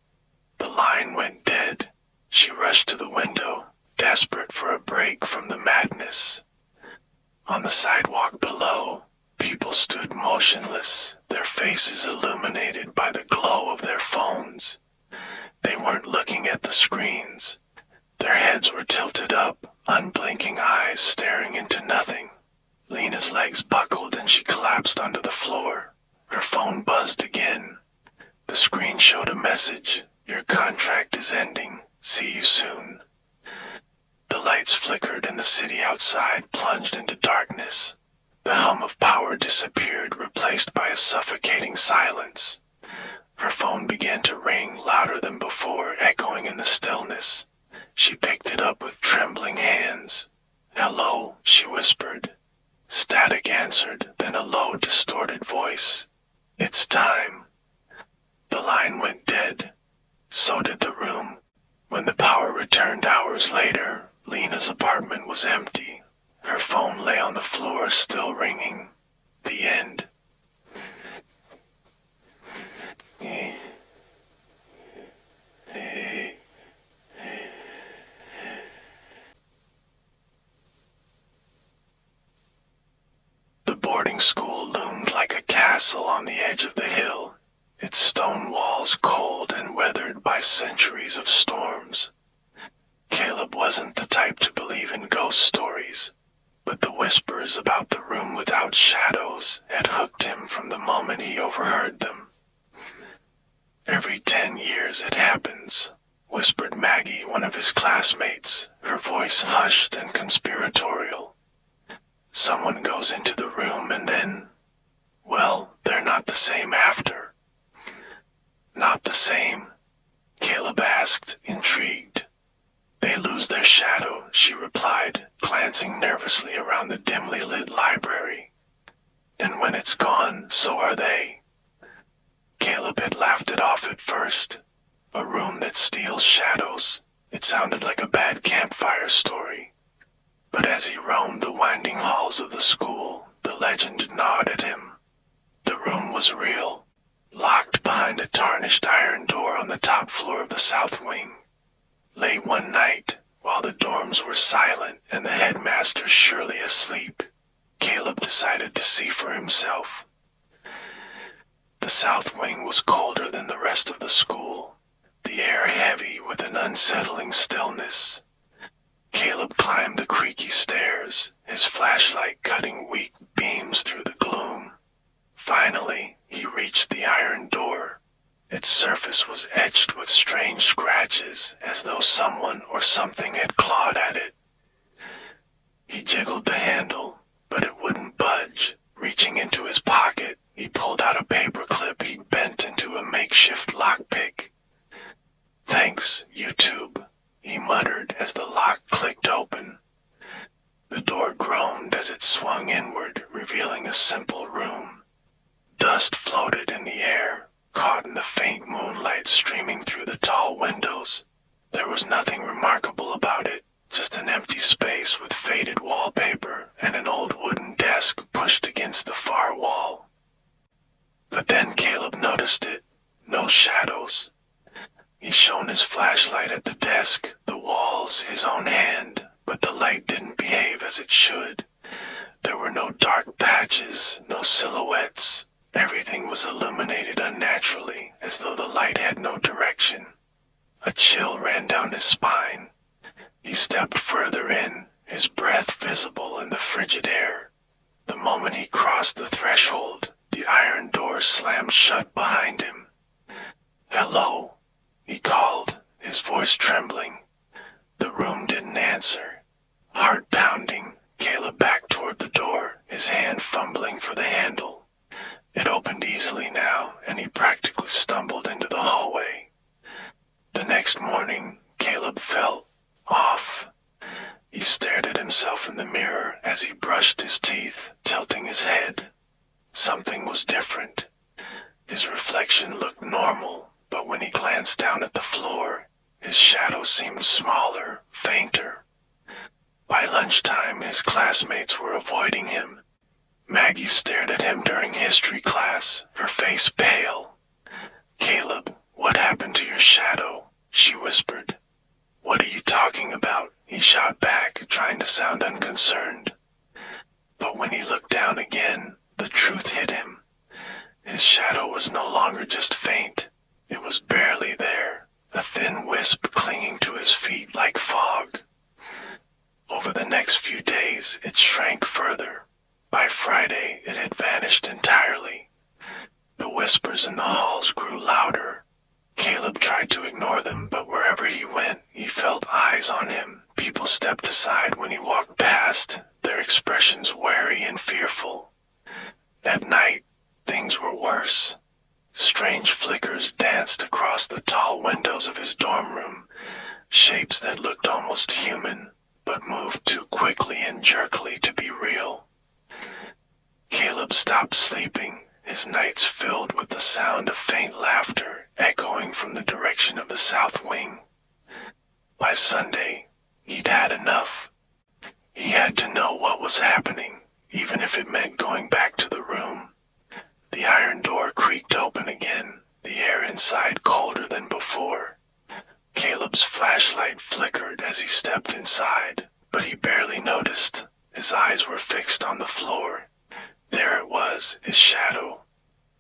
The line went dead. She rushed to the window, desperate for a break from the madness. On the sidewalk below, people stood motionless, their faces illuminated by the glow of their phones. They weren't looking at the screens. Their heads were tilted up, unblinking eyes staring into nothing. Lena's legs buckled and she collapsed onto the floor. Her phone buzzed again. The screen showed a message. "Your contract is ending. See you soon." The lights flickered and the city outside plunged into darkness. The hum of power disappeared, replaced by a suffocating silence. Her phone began to ring louder than before, echoing in the stillness. She picked it up with trembling hands. "Hello," she whispered. Static answered, then a low, distorted voice. "It's time." The line went dead. So did the room. When the power returned hours later, Lena's apartment was empty. Her phone lay on the floor, still ringing. The end. The boarding school loomed like a castle on the edge of the hill, its stone walls cold and weathered by centuries of storms. Caleb wasn't the type to believe in ghost stories, but the whispers about the room without shadows had hooked him from the moment he overheard them. "Every 10 years it happens," whispered Maggie, one of his classmates, her voice hushed and conspiratorial. "Someone goes into the room and then, well, they're not the same after." "Not the same?" Caleb asked, intrigued. "They lose their shadow," she replied, glancing nervously around the dimly lit library. "And when it's gone, so are they." Caleb had laughed it off at first. A room that steals shadows. It sounded like a bad campfire story. But as he roamed the winding halls of the school, the legend gnawed at him. The room was real. locked behind a tarnished iron door on the top floor of the south wing. Late one night, while the dorms were silent and the headmaster surely asleep, Caleb decided to see for himself. The south wing was colder than the rest of the school, the air heavy with an unsettling stillness. Caleb climbed the creaky stairs, his flashlight cutting weak beams through the gloom. Finally, he reached the iron door. Its surface was etched with strange scratches, as though someone or something had clawed at it. He jiggled the handle, but it wouldn't budge. Reaching into his pocket, he pulled out a paperclip he'd bent into a makeshift lockpick. "Thanks, YouTube," he muttered as the lock clicked open. The door groaned as it swung inward, revealing a simple room. Dust floated in the air, caught in the faint moonlight streaming through the tall windows. There was nothing remarkable about it, just an empty space with faded wallpaper and an old wooden desk pushed against the far wall. But then Caleb noticed it. No shadows. He shone his flashlight at the desk, the walls, his own hand, but the light didn't behave as it should. There were no dark patches, no silhouettes. Everything was illuminated unnaturally, as though the light had no direction. A chill ran down his spine. He stepped further in, his breath visible in the frigid air. The moment he crossed the threshold, the iron door slammed shut behind him. "Hello," he called, his voice trembling. The room didn't answer. Heart pounding, Caleb backed toward the door, his hand fumbling for the handle. It opened easily now, and he practically stumbled into the hallway. The next morning, Caleb felt off. He stared at himself in the mirror as he brushed his teeth, tilting his head. Something was different. His reflection looked normal, but when he glanced down at the floor, his shadow seemed smaller, fainter. By lunchtime, his classmates were avoiding him. Maggie stared at him during history class, her face pale. "Caleb, what happened to your shadow?" she whispered. "What are you talking about?" he shot back, trying to sound unconcerned. But when he looked down again, the truth hit him. His shadow was no longer just faint. It was barely there, a thin wisp clinging to his feet like fog. Over the next few days, it shrank further. By Friday, it had vanished entirely. The whispers in the halls grew louder. Caleb tried to ignore them, but wherever he went, he felt eyes on him. People stepped aside when he walked past, their expressions wary and fearful. At night, things were worse. Strange flickers danced across the tall windows of his dorm room, shapes that looked almost human, but moved too quickly and jerkily to be real. Caleb stopped sleeping, his nights filled with the sound of faint laughter echoing from the direction of the south wing. By Sunday, he'd had enough. He had to know what was happening, even if it meant going back to the room. The iron door creaked open again, the air inside colder than before. Caleb's flashlight flickered as he stepped inside, but he barely noticed. His eyes were fixed on the floor. There it was, his shadow.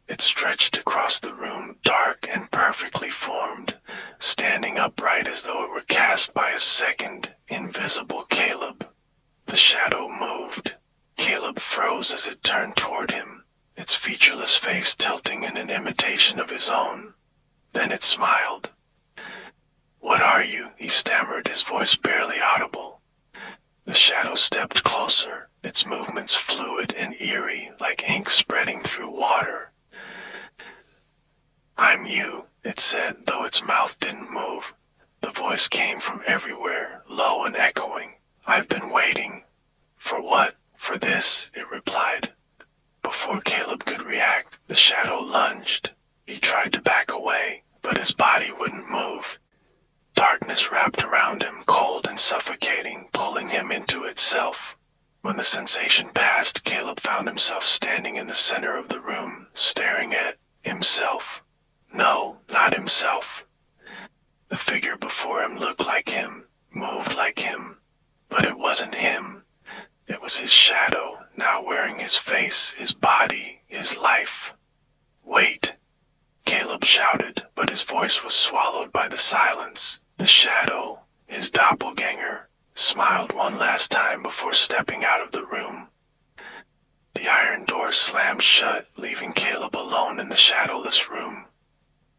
It stretched across the room, dark and perfectly formed, standing upright as though it were cast by a second, invisible Caleb. The shadow moved. Caleb froze as it turned toward him, its featureless face tilting in an imitation of his own. Then it smiled. "What are you?" he stammered, his voice barely audible. The shadow stepped closer, its movements fluid and eerie, like ink spreading through water. "I'm you," it said, though its mouth didn't move. The voice came from everywhere, low and echoing. "I've been waiting." "For what?" "For this," it replied. Before Caleb could react, the shadow lunged. He tried to back away, but his body wouldn't move. Darkness wrapped around him, cold and suffocating, pulling him into itself. When the sensation passed, Caleb found himself standing in the center of the room, staring at himself. No, not himself. The figure before him looked like him, moved like him, but it wasn't him. It was his shadow, now wearing his face, his body, his life. Wait, Caleb shouted, but his voice was swallowed by the silence. The shadow, his doppelganger, smiled one last time before stepping out of the room. The iron door slammed shut, leaving Caleb alone in the shadowless room.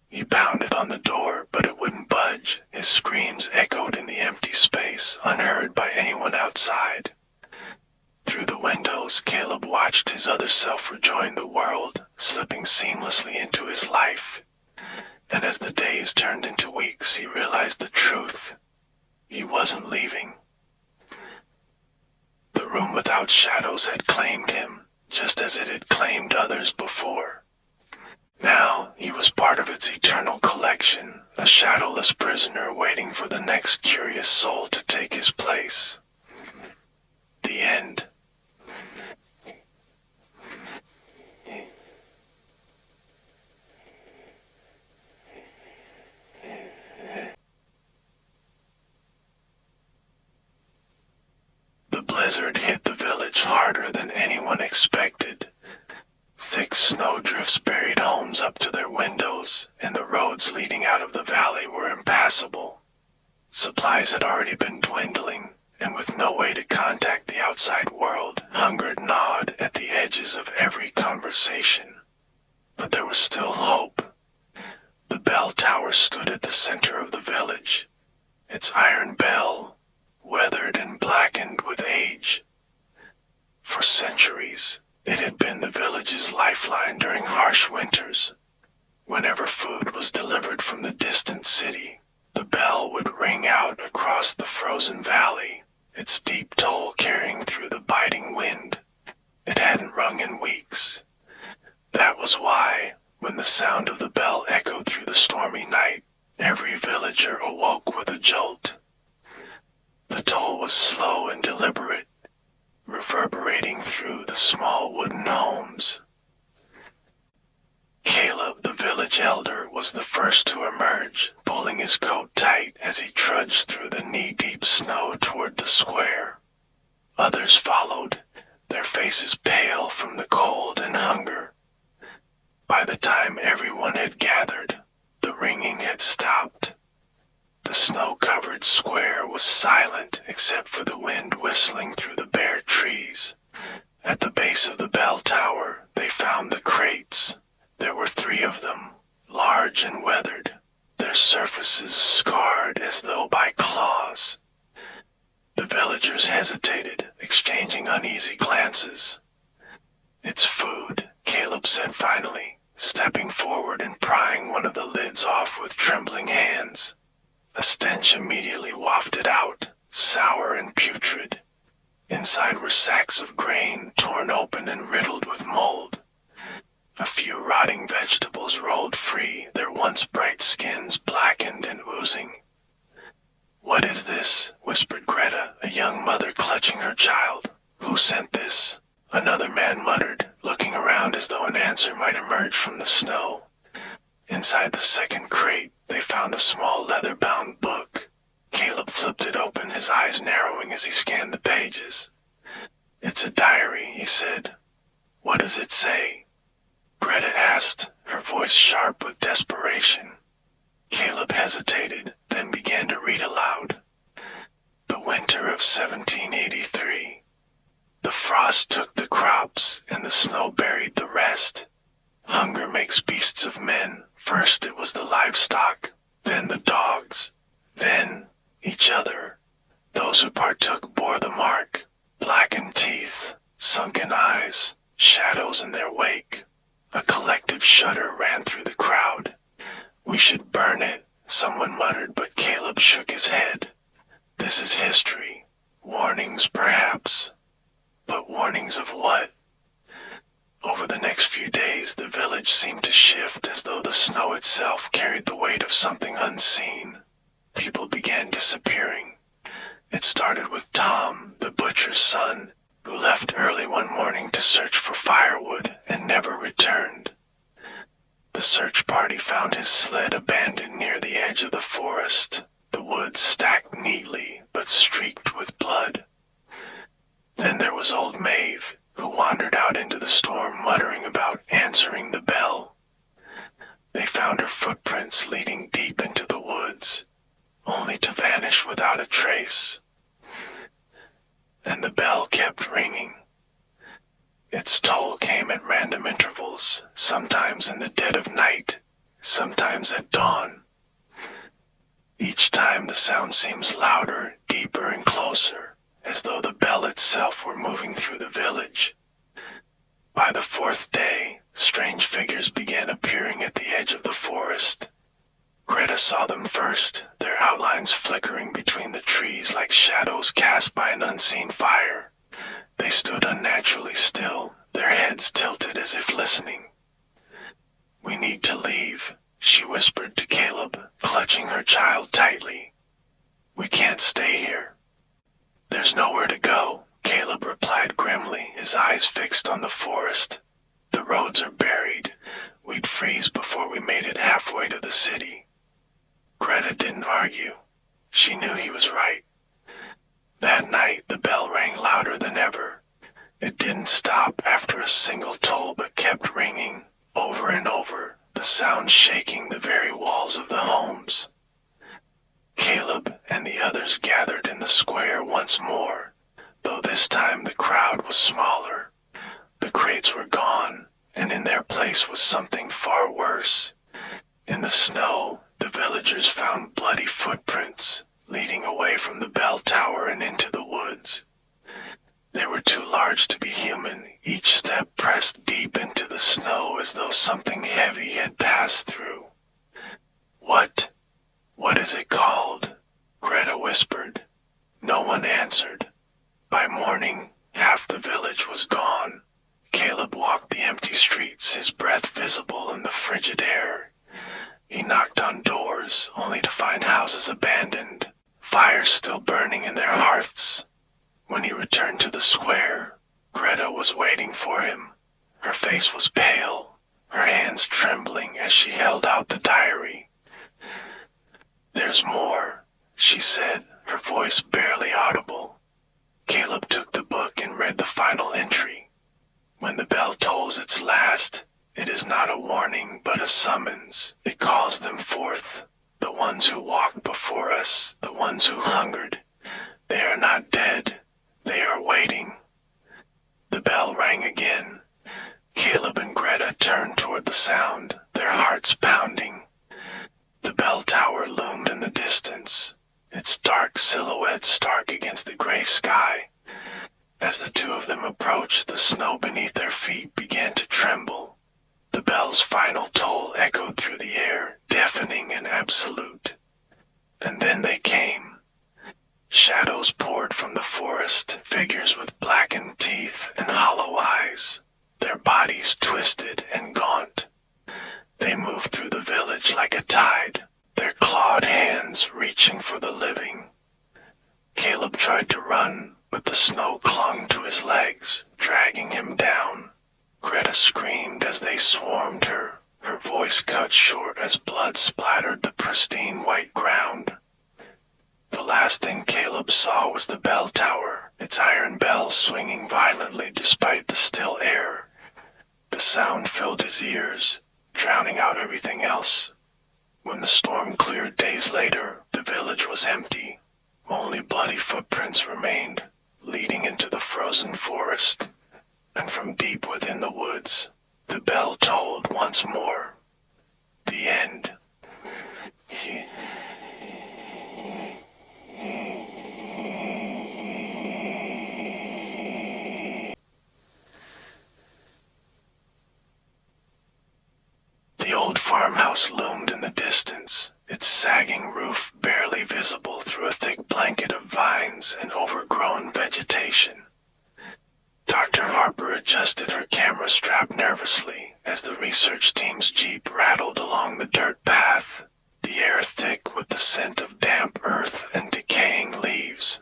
He pounded on the door, but it wouldn't budge. His screams echoed in the empty space, unheard by anyone outside. Through the windows, Caleb watched his other self rejoin the world, slipping seamlessly into his life. And as the days turned into weeks, he realized the truth. He wasn't leaving. The room without shadows had claimed him, just as it had claimed others before. Now he was part of its eternal collection, a shadowless prisoner waiting for the next curious soul to take his place. The end. The blizzard hit the village harder than anyone expected. Thick snowdrifts buried homes up to their windows, and the roads leading out of the valley were impassable. Supplies had already been dwindling, and with no way to contact the outside world, hunger gnawed at the edges of every conversation. But there was still hope. The bell tower stood at the center of the village, its iron bell weathered and blackened with age. For centuries, it had been the village's lifeline during harsh winters. Whenever food was delivered from the distant city, the bell would ring out across the frozen valley, its deep toll carrying through the biting wind. It hadn't rung in weeks. That was why, when the sound of the bell echoed through the stormy night, every villager awoke with a jolt. The toll was slow and deliberate, reverberating through the small wooden homes. Caleb, the village elder, was the first to emerge, pulling his coat tight as he trudged through the knee-deep snow toward the square. Others followed, their faces pale from the cold and hunger. By the time everyone had gathered, the ringing had stopped. The snow-covered square was silent except for the wind whistling through the bare trees. At the base of the bell tower, they found the crates. There were 3 of them, large and weathered, their surfaces scarred as though by claws. The villagers hesitated, exchanging uneasy glances. "It's food," Caleb said finally, stepping forward and prying one of the lids off with trembling hands. A stench immediately wafted out, sour and putrid. Inside were sacks of grain, torn open and riddled with mold. A few rotting vegetables rolled free, their once bright skins blackened and oozing. "What is this?" whispered Greta, a young mother clutching her child. "Who sent this?" Another man muttered, looking around as though an answer might emerge from the snow. Inside the second crate, they found a small leather-bound book. Caleb flipped it open, his eyes narrowing as he scanned the pages. "It's a diary," he said. "What does it say?" Greta asked, her voice sharp with desperation. Caleb hesitated, then began to read aloud. "The winter of 1783. The frost took the crops, and the snow buried the rest. Hunger makes beasts of men. First it was the livestock, then the dogs, then each other. Those who partook bore the mark, blackened teeth, sunken eyes, shadows in their wake. A collective shudder ran through the crowd. 'We should burn it,' someone muttered, but Caleb shook his head. 'This is history. Warnings, perhaps. But warnings of what?' Over the next few days, the village seemed to shift as though the snow itself carried the weight of something unseen. People began disappearing. It started with Tom, the butcher's son, who left early one morning to search for firewood and never returned. The search party found his sled abandoned near the edge of the forest, the woods stacked neatly but streaked with blood. Then there was old Maeve, who wandered out into the storm muttering about answering the bell. They found her footprints leading deep into the woods, only to vanish without a trace. And the bell kept ringing. Its toll came at random intervals, sometimes in the dead of night, sometimes at dawn. Each time the sound seems louder, deeper, and closer, as though the bell itself were moving through the village. By the fourth day, strange figures began appearing at the edge of the forest. Greta saw them first, their outlines flickering between the trees like shadows cast by an unseen fire. They stood unnaturally still, their heads tilted as if listening. "We need to leave," she whispered to Caleb, clutching her child tightly. "We can't stay here." "There's nowhere to go," Caleb replied grimly, his eyes fixed on the forest. "The roads are buried. We'd freeze before we made it halfway to the city." Greta didn't argue. She knew he was right. That night, the bell rang louder than ever. It didn't stop after a single toll but kept ringing, over and over, the sound shaking the very walls of the homes. Caleb and the others gathered in the square once more, though this time the crowd was smaller. The crates were gone, and in their place was something far worse. In the snow, the villagers found bloody footprints, leading away from the bell tower and into the woods. They were too large to be human, each step pressed deep into the snow as though something heavy had passed through. What is it called?" Greta whispered. No one answered. By morning, half the village was gone. Caleb walked the empty streets, his breath visible in the frigid air. He knocked on doors, only to find houses abandoned, fires still burning in their hearths. When he returned to the square, Greta was waiting for him. Her face was pale, her hands trembling as she held out the diary. "There's more," she said, her voice barely audible. Caleb took the book and read the final entry. "When the bell tolls its last, it is not a warning but a summons. It calls them forth, the ones who walked before us, the ones who hungered. They are not dead. They are waiting." The bell rang again. Caleb and Greta turned toward the sound, their hearts pounding. The bell tower loomed in the distance, its dark silhouette stark against the gray sky. As the two of them approached, the snow beneath their feet began to tremble. The bell's final toll echoed through the air, deafening and absolute. And then they came. Shadows poured from the forest, figures with blackened teeth and hollow eyes, their bodies twisted and gaunt. They moved through the village like a tide, their clawed hands reaching for the living. Caleb tried to run, but the snow clung to his legs, dragging him down. Greta screamed as they swarmed her, her voice cut short as blood splattered the pristine white ground. The last thing Caleb saw was the bell tower, its iron bell swinging violently despite the still air. The sound filled his ears, drowning out everything else. When the storm cleared days later, the village was empty. Only bloody footprints remained, leading into the frozen forest. And from deep within the woods, the bell tolled once more. The end. The old farmhouse loomed in the distance, its sagging roof barely visible through a thick blanket of vines and overgrown vegetation. Dr. Harper adjusted her camera strap nervously as the research team's jeep rattled along the dirt path, the air thick with the scent of damp earth and decaying leaves.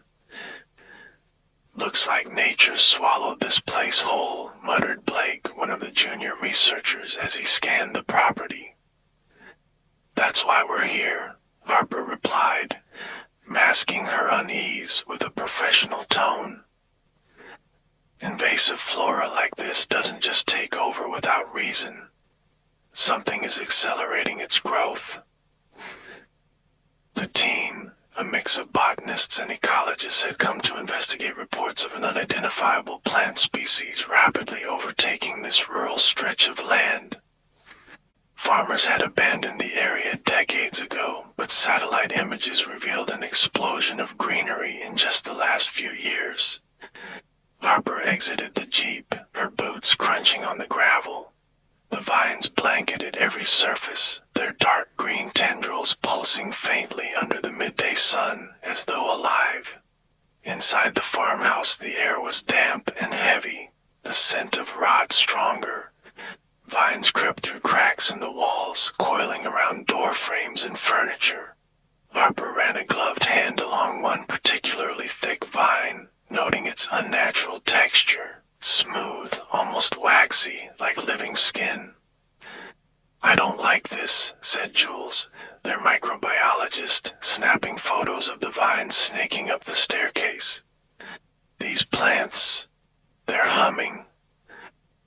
"Looks like nature swallowed this place whole," muttered Blake, one of the junior researchers, as he scanned the property. That's why we're here, Harper replied, masking her unease with a professional tone. Invasive flora like this doesn't just take over without reason. Something is accelerating its growth. The team, a mix of botanists and ecologists, had come to investigate reports of an unidentifiable plant species rapidly overtaking this rural stretch of land. Farmers had abandoned the area decades ago, but satellite images revealed an explosion of greenery in just the last few years. Harper exited the jeep, her boots crunching on the gravel. The vines blanketed every surface, their dark green tendrils pulsing faintly under the midday sun as though alive. Inside the farmhouse, the air was damp and heavy, the scent of rot stronger. Vines crept through cracks in the walls, coiling around door frames and furniture. Harper ran a gloved hand along one particularly thick vine, noting its unnatural texture, smooth, almost waxy, like living skin. I don't like this, said Jules, their microbiologist, snapping photos of the vines snaking up the staircase. These plants, they're humming.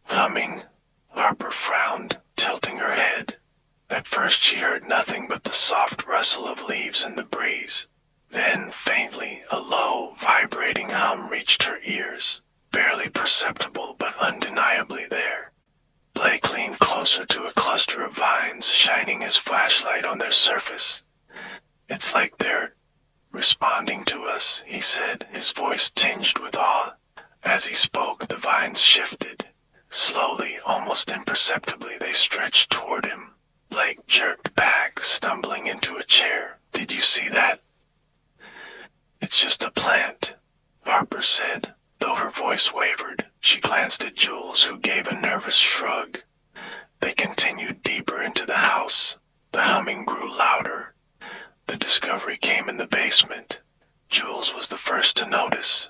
Humming? Harper frowned, tilting her head. At first she heard nothing but the soft rustle of leaves in the breeze. Then, faintly, a low, vibrating hum reached her ears, barely perceptible but undeniably there. Blake leaned closer to a cluster of vines, shining his flashlight on their surface. It's like they're responding to us, he said, his voice tinged with awe. As he spoke, the vines shifted. Slowly, almost imperceptibly, they stretched toward him. Blake jerked back, stumbling into a chair. Did you see that? It's just a plant, Harper said. Though her voice wavered, she glanced at Jules, who gave a nervous shrug. They continued deeper into the house. The humming grew louder. The discovery came in the basement. Jules was the first to notice.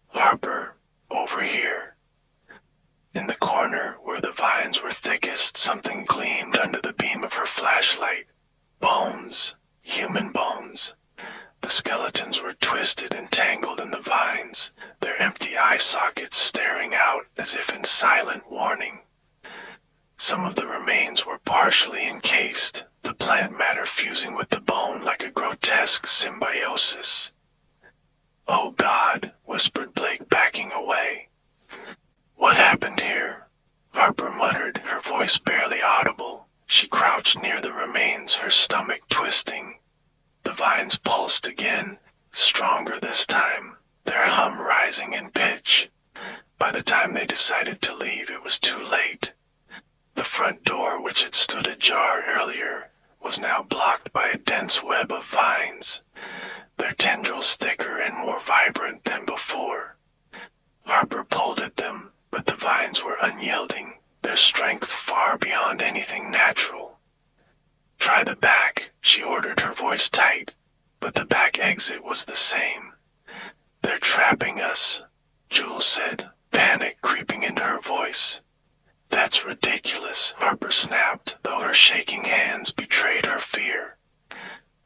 Harper, over here. In the corner, where the vines were thickest, something gleamed under the beam of her flashlight. Bones. Human bones. The skeletons were twisted and tangled in the vines, their empty eye sockets staring out as if in silent warning. Some of the remains were partially encased, the plant matter fusing with the bone like a grotesque symbiosis. Oh God, whispered Blake, backing away. What happened here? Harper muttered, her voice barely audible. She crouched near the remains, her stomach twisting. The vines pulsed again, stronger this time, their hum rising in pitch. By the time they decided to leave, it was too late. The front door, which had stood ajar earlier, was now blocked by a dense web of vines, their tendrils thicker and more vibrant than before. Harper pulled at them, but the vines were unyielding, their strength far beyond anything natural. Try the back, she ordered, her voice tight, but the back exit was the same. They're trapping us, Jules said, panic creeping into her voice. That's ridiculous, Harper snapped, though her shaking hands betrayed her fear.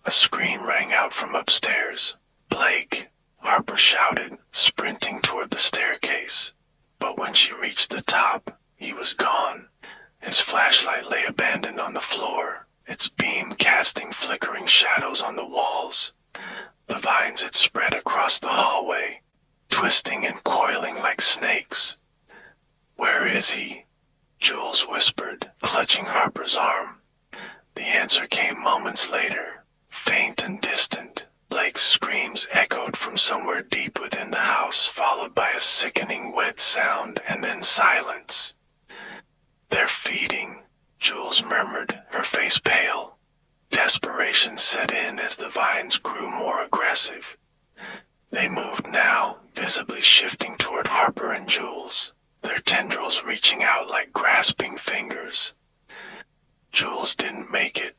A scream rang out from upstairs. Blake, Harper shouted, sprinting toward the staircase. But when she reached the top, he was gone. His flashlight lay abandoned on the floor, its beam casting flickering shadows on the walls. The vines had spread across the hallway, twisting and coiling like snakes. Where is he? Jules whispered, clutching Harper's arm. The answer came moments later, faint and distant. Blake's screams echoed from somewhere deep within the house, followed by a sickening wet sound and then silence. They're feeding, Jules murmured, her face pale. Desperation set in as the vines grew more aggressive. They moved now, visibly shifting toward Harper and Jules, their tendrils reaching out like grasping fingers. Jules didn't make it.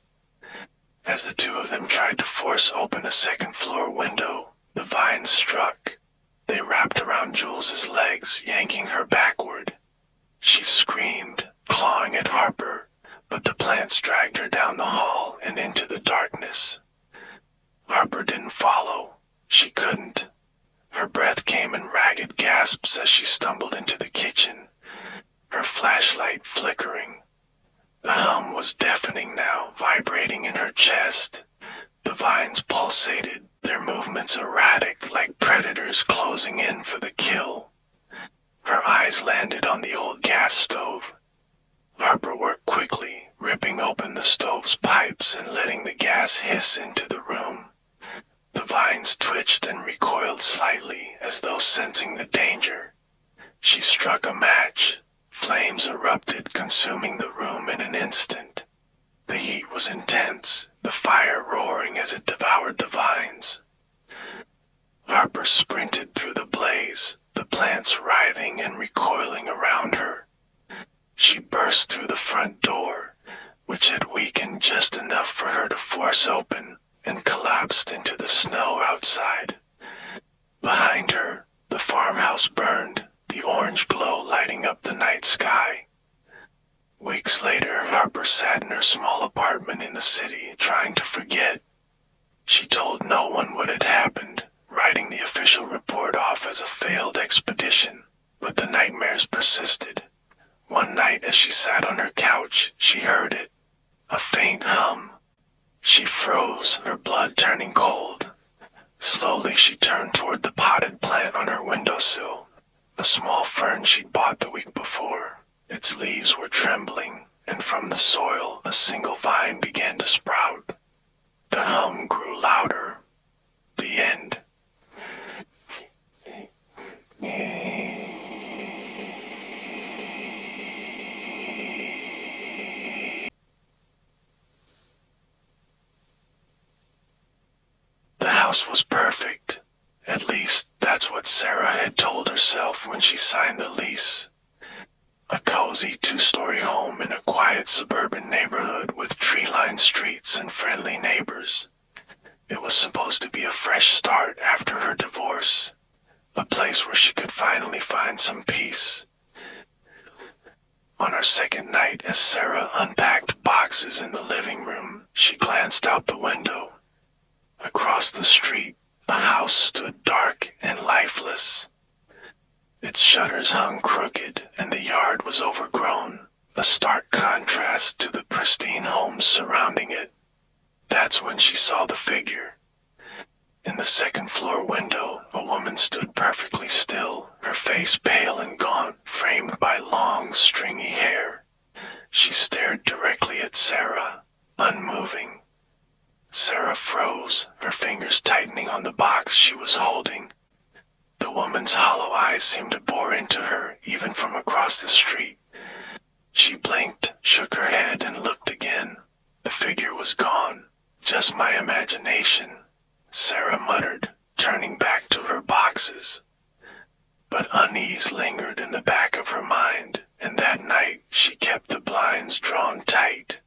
As the two of them tried to force open a second-floor window, the vines struck. They wrapped around Jules's legs, yanking her backward. She screamed, clawing at Harper, but but the plants dragged her down the hall and into the darkness. Harper didn't follow. She couldn't. Her breath came in ragged gasps as she stumbled into the kitchen, her flashlight flickering. The hum was deafening now, vibrating in her chest. The vines pulsated, their movements erratic like predators closing in for the kill. Her eyes landed on the old gas stove. Harper worked quickly, ripping open the stove's pipes and letting the gas hiss into the room. The vines twitched and recoiled slightly, as though sensing the danger. She struck a match. Flames erupted, consuming the room in an instant. The heat was intense, the fire roaring as it devoured the vines. Harper sprinted through the blaze, the plants writhing and recoiling around her. She burst through the front door, which had weakened just enough for her to force open, and collapsed into the snow outside. Behind her, the farmhouse burned, the orange glow lighting up the night sky. Weeks later, Harper sat in her small apartment in the city, trying to forget. She told no one what had happened, writing the official report off as a failed expedition, but the nightmares persisted. One night as she sat on her couch, she heard it, a faint hum. She froze, her blood turning cold. Slowly she turned toward the potted plant on her windowsill, a small fern she'd bought the week before. Its leaves were trembling, and from the soil a single vine began to sprout. The hum grew louder. The end. The house was perfect. At least, that's what Sarah had told herself when she signed the lease. A cozy two-story home in a quiet suburban neighborhood with tree-lined streets and friendly neighbors. It was supposed to be a fresh start after her divorce, a place where she could finally find some peace. On our second night, as Sarah unpacked boxes in the living room, she glanced out the window. Across the street, a house stood dark and lifeless. Its shutters hung crooked, and the yard was overgrown, a stark contrast to the pristine homes surrounding it. That's when she saw the figure. In the second-floor window, a woman stood perfectly still, her face pale and gaunt, framed by long, stringy hair. She stared directly at Sarah, unmoving. Sarah froze, her fingers tightening on the box she was holding. The woman's hollow eyes seemed to bore into her, even from across the street. She blinked, shook her head, and looked again. The figure was gone. Just my imagination, Sarah muttered, turning back to her boxes. But unease lingered in the back of her mind, and that night she kept the blinds drawn tight.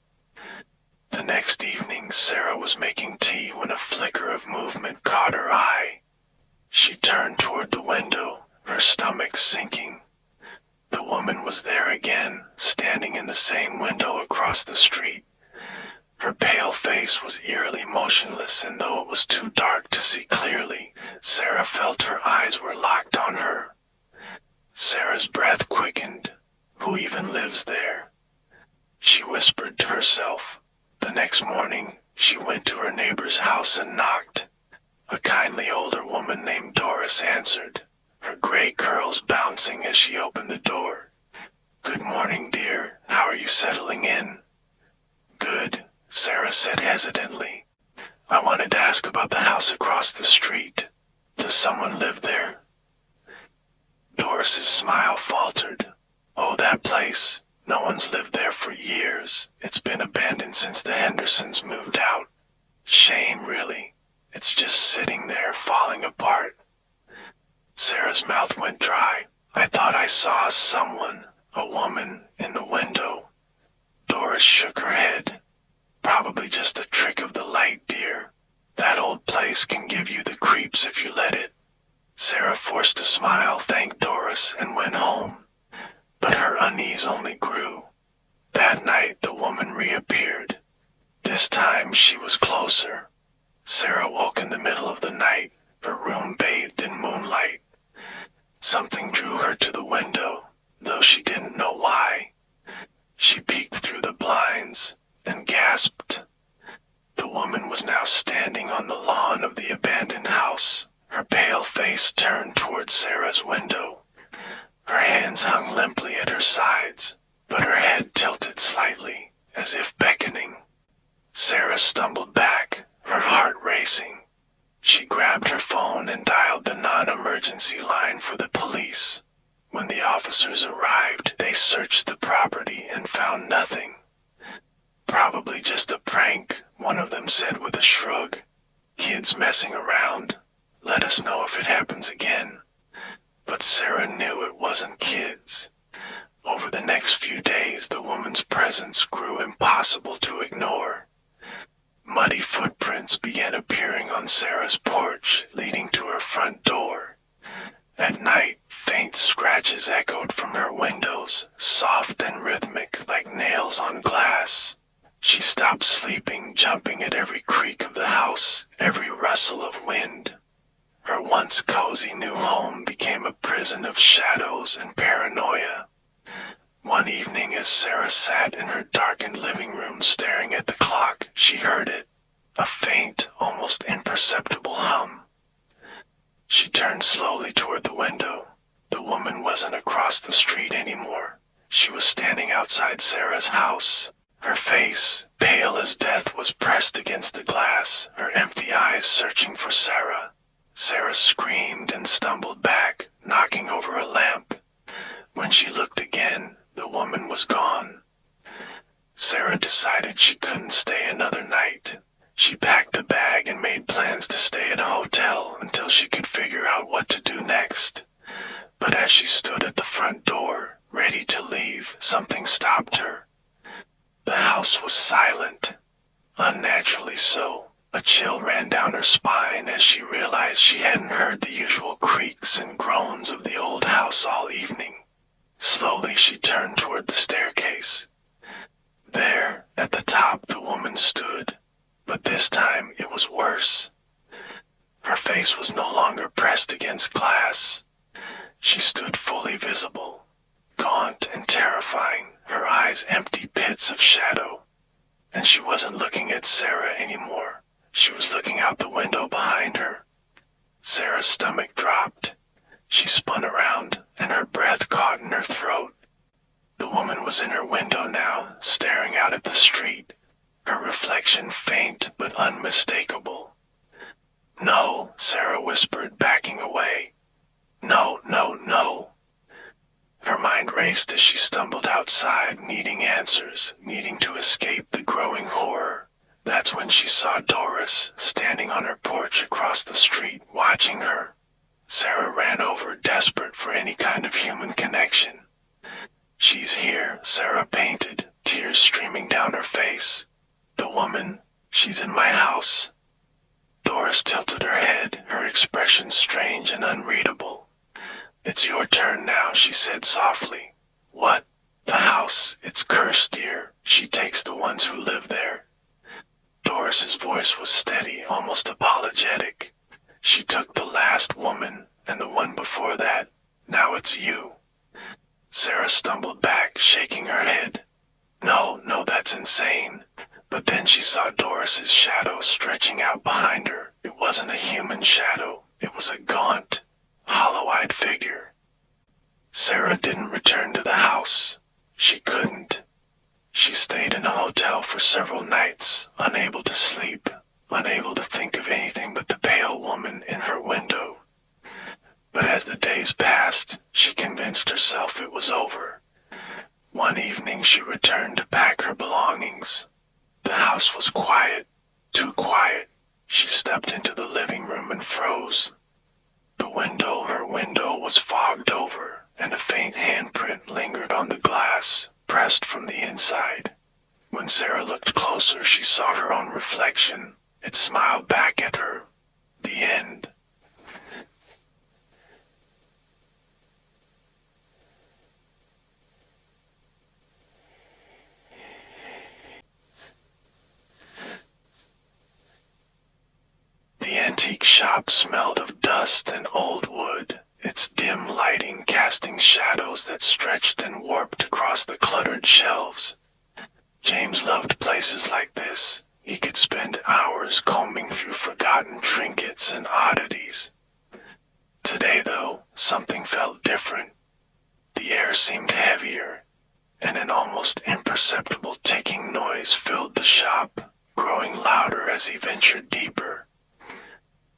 The next evening, Sarah was making tea when a flicker of movement caught her eye. She turned toward the window, her stomach sinking. The woman was there again, standing in the same window across the street. Her pale face was eerily motionless, and though it was too dark to see clearly, Sarah felt her eyes were locked on her. Sarah's breath quickened. Who even lives there? She whispered to herself. The next morning, she went to her neighbor's house and knocked. A kindly older woman named Doris answered, her gray curls bouncing as she opened the door. "Good morning, dear. How are you settling in?" "Good," Sarah said hesitantly. "I wanted to ask about the house across the street. Does someone live there?" Doris's smile faltered. "Oh, that place. No one's lived there for years. It's been abandoned since the Hendersons moved out. Shame, really. It's just sitting there, falling apart." Sarah's mouth went dry. "I thought I saw someone, a woman, in the window." Doris shook her head. "Probably just a trick of the light, dear. That old place can give you the creeps if you let it." Sarah forced a smile, thanked Doris, and went home. But her unease only grew. That night, the woman reappeared. This time, she was closer. Sarah woke in the middle of the night, her room bathed in moonlight. Something drew her to the window, though she didn't know why. She peeked through the blinds and gasped. The woman was now standing on the lawn of the abandoned house, her pale face turned toward Sarah's window. Her hands hung limply at her sides, but her head tilted slightly, as if beckoning. Sarah stumbled back, her heart racing. She grabbed her phone and dialed the non-emergency line for the police. When the officers arrived, they searched the property and found nothing. "Probably just a prank," one of them said with a shrug. "Kids messing around. Let us know if it happens again." But Sarah knew it wasn't kids. Over the next few days, the woman's presence grew impossible to ignore. Muddy footprints began appearing on Sarah's porch, leading to her front door. At night, faint scratches echoed from her windows, soft and rhythmic like nails on glass. She stopped sleeping, jumping at every creak of the house, every rustle of wind. Her once cozy new home became a prison of shadows and paranoia. One evening, as Sarah sat in her darkened living room staring at the clock, she heard it, a faint, almost imperceptible hum. She turned slowly toward the window. The woman wasn't across the street anymore. She was standing outside Sarah's house. Her face, pale as death, was pressed against the glass, her empty eyes searching for Sarah. Sarah screamed and stumbled back, knocking over a lamp. When she looked again, the woman was gone. Sarah decided she couldn't stay another night. She packed a bag and made plans to stay at a hotel until she could figure out what to do next. But as she stood at the front door, ready to leave, something stopped her. The house was silent, unnaturally so. A chill ran down her spine as she realized she hadn't heard the usual creaks and groans of the old house all evening. Slowly she turned toward the staircase. There, at the top, the woman stood, but this time it was worse. Her face was no longer pressed against glass. She stood fully visible, gaunt and terrifying, her eyes empty pits of shadow. And she wasn't looking at Sarah anymore. She was looking out the window behind her. Sarah's stomach dropped. She spun around, and her breath caught in her throat. The woman was in her window now, staring out at the street, her reflection faint but unmistakable. "No," Sarah whispered, backing away. "No, no, no." Her mind raced as she stumbled outside, needing answers, needing to escape the growing horror. That's when she saw Doris, standing on her porch across the street, watching her. Sarah ran over, desperate for any kind of human connection. "She's here," Sarah painted, tears streaming down her face. "The woman, she's in my house." Doris tilted her head, her expression strange and unreadable. "It's your turn now," she said softly. "What? The house, it's cursed, dear. She takes the ones who live there." Doris's voice was steady, almost apologetic. "She took the last woman, and the one before that. Now it's you." Sarah stumbled back, shaking her head. No, that's insane." But then she saw Doris's shadow stretching out behind her. It wasn't a human shadow. It was a gaunt, hollow-eyed figure. Sarah didn't return to the house. She couldn't. She stayed in a hotel for several nights, unable to sleep, unable to think of anything but the pale woman in her window. But as the days passed, she convinced herself it was over. One evening she returned to pack her belongings. The house was quiet, too quiet. She stepped into the living room and froze. Her window was fogged over, and a faint handprint lingered on the glass, pressed from the inside. When Sarah looked closer, she saw her own reflection. It smiled back at her. The end. shop smelled of dust and old wood, its dim lighting casting shadows that stretched and warped across the cluttered shelves. James loved places like this. He could spend hours combing through forgotten trinkets and oddities. Today, though, something felt different. The air seemed heavier, and an almost imperceptible ticking noise filled the shop, growing louder as he ventured deeper.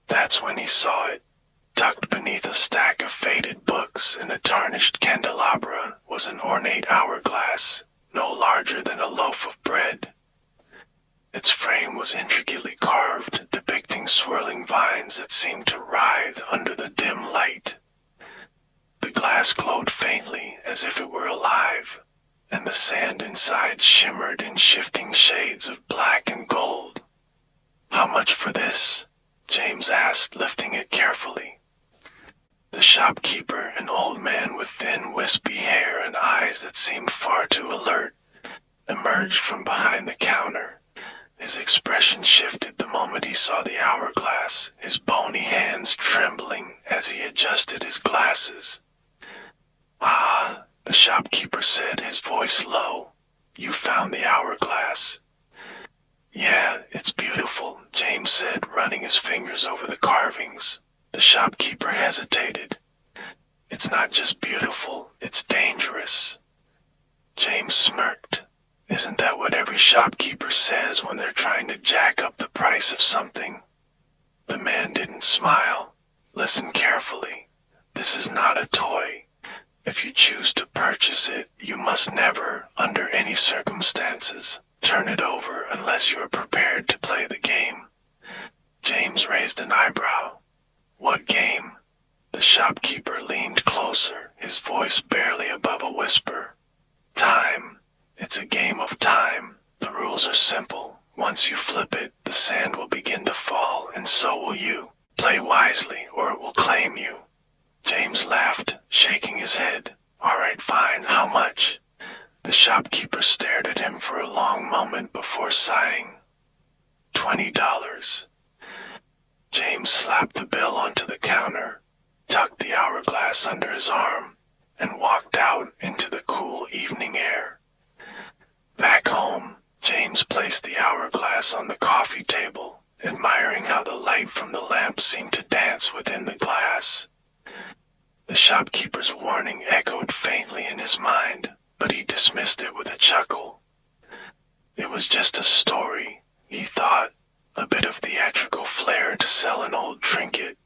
That's when he saw it. Tucked beneath a stack of faded books and a tarnished candelabra was an ornate hourglass, no larger than a loaf of bread. Its frame was intricately carved, depicting swirling vines that seemed to writhe under the dim light. The glass glowed faintly as if it were alive, and the sand inside shimmered in shifting shades of black and gold. "How much for this?" James asked, lifting it carefully. The shopkeeper, an old man with thin, wispy hair and eyes that seemed far too alert, emerged from behind the counter. His expression shifted the moment he saw the hourglass, his bony hands trembling as he adjusted his glasses. "Ah," the shopkeeper said, his voice low. "You found the hourglass." "Yeah, it's beautiful," James said, running his fingers over the carvings. The shopkeeper hesitated. "It's not just beautiful, it's dangerous." James smirked. Isn't that what every shopkeeper says when they're trying to jack up the price of something? The man didn't smile. "Listen carefully. This is not a toy. If you choose to purchase it, you must never, under any circumstances, turn it over unless you are prepared to play the game." James raised an eyebrow. "What game?" The shopkeeper leaned closer, his voice barely above a whisper. "Time. It's a game of time. The rules are simple. Once you flip it, the sand will begin to fall, and so will you. Play wisely, or it will claim you." James laughed, shaking his head. "All right, fine. How much?" The shopkeeper stared at him for a long moment before sighing. $20. James slapped the bill onto the counter, tucked the hourglass under his arm, and walked out into the cool evening air. Back home, James placed the hourglass on the coffee table, admiring how the light from the lamp seemed to dance within the glass. The shopkeeper's warning echoed faintly in his mind, but he dismissed it with a chuckle. It was just a story, he thought, a bit of theatrical flair to sell an old trinket.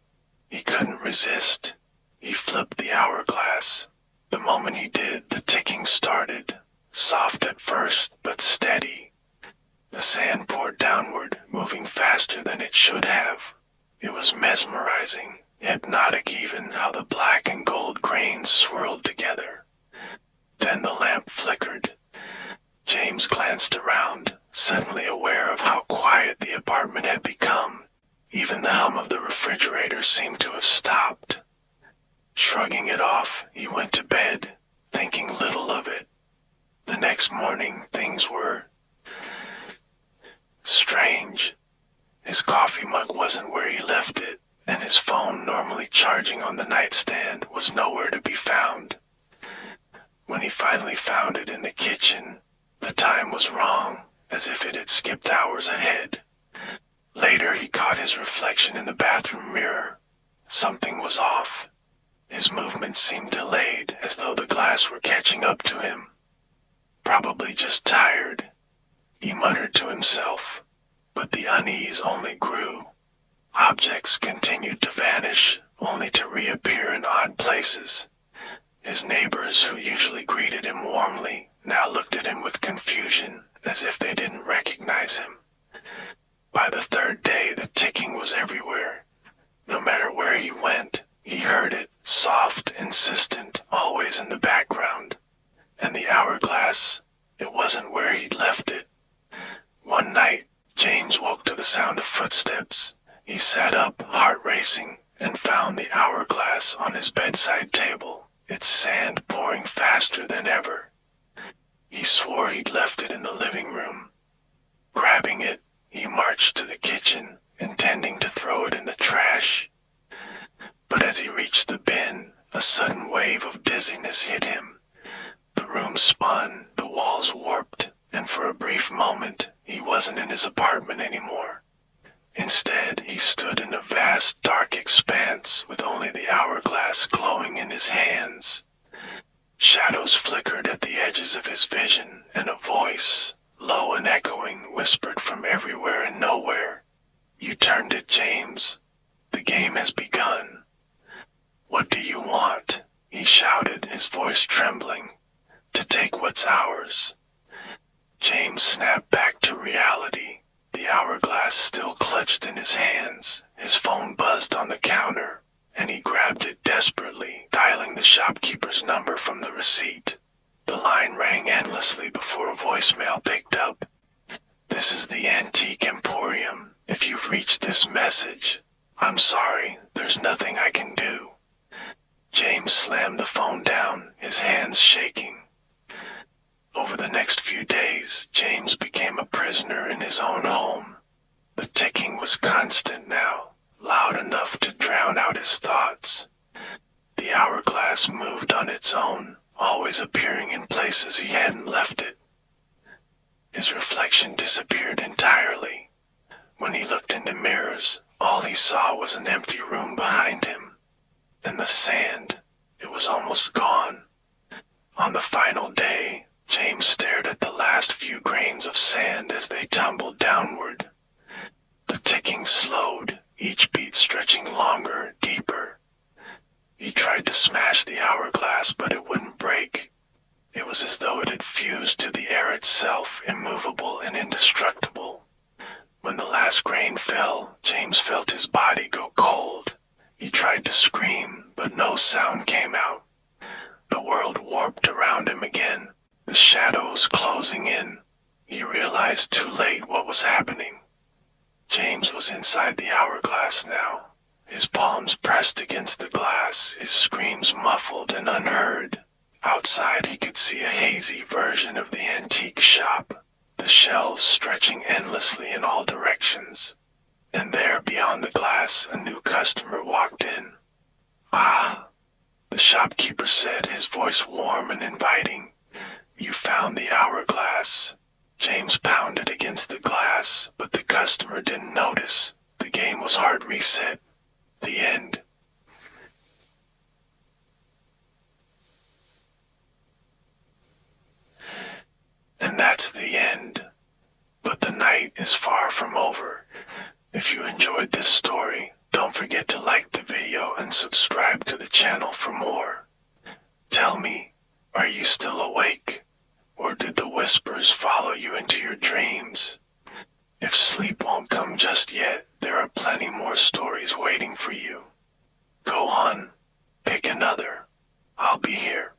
He couldn't resist. He flipped the hourglass. The moment he did, the ticking started, soft at first, but steady. The sand poured downward, moving faster than it should have. It was mesmerizing, hypnotic even, how the black and gold grains swirled together. Then the lamp flickered. James glanced around, suddenly aware of how quiet the apartment had become. Even the hum of the refrigerator seemed to have stopped. Shrugging it off, he went to bed, thinking little of it. The next morning, things were strange. His coffee mug wasn't where he left it, and his phone, normally charging on the nightstand, was nowhere to be found. When he finally found it in the kitchen, the time was wrong, as if it had skipped hours ahead. Later, he caught his reflection in the bathroom mirror. Something was off. His movements seemed delayed, as though the glass were catching up to him. Probably just tired, he muttered to himself, but the unease only grew. Objects continued to vanish, only to reappear in odd places. His neighbors, who usually greeted him warmly, now looked at him with confusion, as if they didn't recognize him. By the third day, the ticking was everywhere. No matter where he went, he heard it, soft, insistent, always in the background. And the hourglass, it wasn't where he'd left it. One night, James woke to the sound of footsteps. He sat up, heart racing, and found the hourglass on his bedside table, its sand pouring faster than ever. He swore he'd left it in the living room. Grabbing it, he marched to the kitchen, intending to throw it in the trash. But as he reached the bin, a sudden wave of dizziness hit him. The room spun, the walls warped, and for a brief moment, he wasn't in his apartment anymore. Instead, he stood in a vast, dark expanse with only the hourglass glowing in his hands. Shadows flickered at the edges of his vision, and a voice, low and echoing, whispered from everywhere and nowhere. "You turned it, James. The game has begun." "What do you want?" he shouted, his voice trembling. "To take what's ours." James snapped back to reality, the hourglass still clutched in his hands. His phone buzzed on the counter, and he grabbed it desperately, dialing the shopkeeper's number from the receipt. The line rang endlessly before a voicemail picked up. "This is the Antique Emporium. If you've reached this message, I'm sorry, there's nothing I can do." James slammed the phone down, his hands shaking. Over the next few days, James became a prisoner in his own home. The ticking was constant now, loud enough to drown out his thoughts. The hourglass moved on its own, always appearing in places he hadn't left it. His reflection disappeared entirely. When he looked into mirrors, all he saw was an empty room behind him. And the sand, it was almost gone. On the final day, James stared at the last few grains of sand as they tumbled downward. The ticking slowed, each beat stretching longer, deeper. He tried to smash the hourglass, but it wouldn't break. It was as though it had fused to the air itself, immovable and indestructible. When the last grain fell, James felt his body go cold. He tried to scream, but no sound came out. The world warped around him again, the shadows closing in. He realized too late what was happening. James was inside the hourglass now, his palms pressed against the glass, his screams muffled and unheard. Outside he could see a hazy version of the antique shop, the shelves stretching endlessly in all directions. And there, beyond the glass, a new customer walked in. "Ah," the shopkeeper said, his voice warm and inviting. "You found the hourglass." James pounded against the glass, but the customer didn't notice. The game was hard reset. The end. And that's the end. But the night is far from over. If you enjoyed this story, don't forget to like the video and subscribe to the channel for more. Tell me, are you still awake? Or did the whispers follow you into your dreams? If sleep won't come just yet, there are plenty more stories waiting for you. Go on, pick another. I'll be here.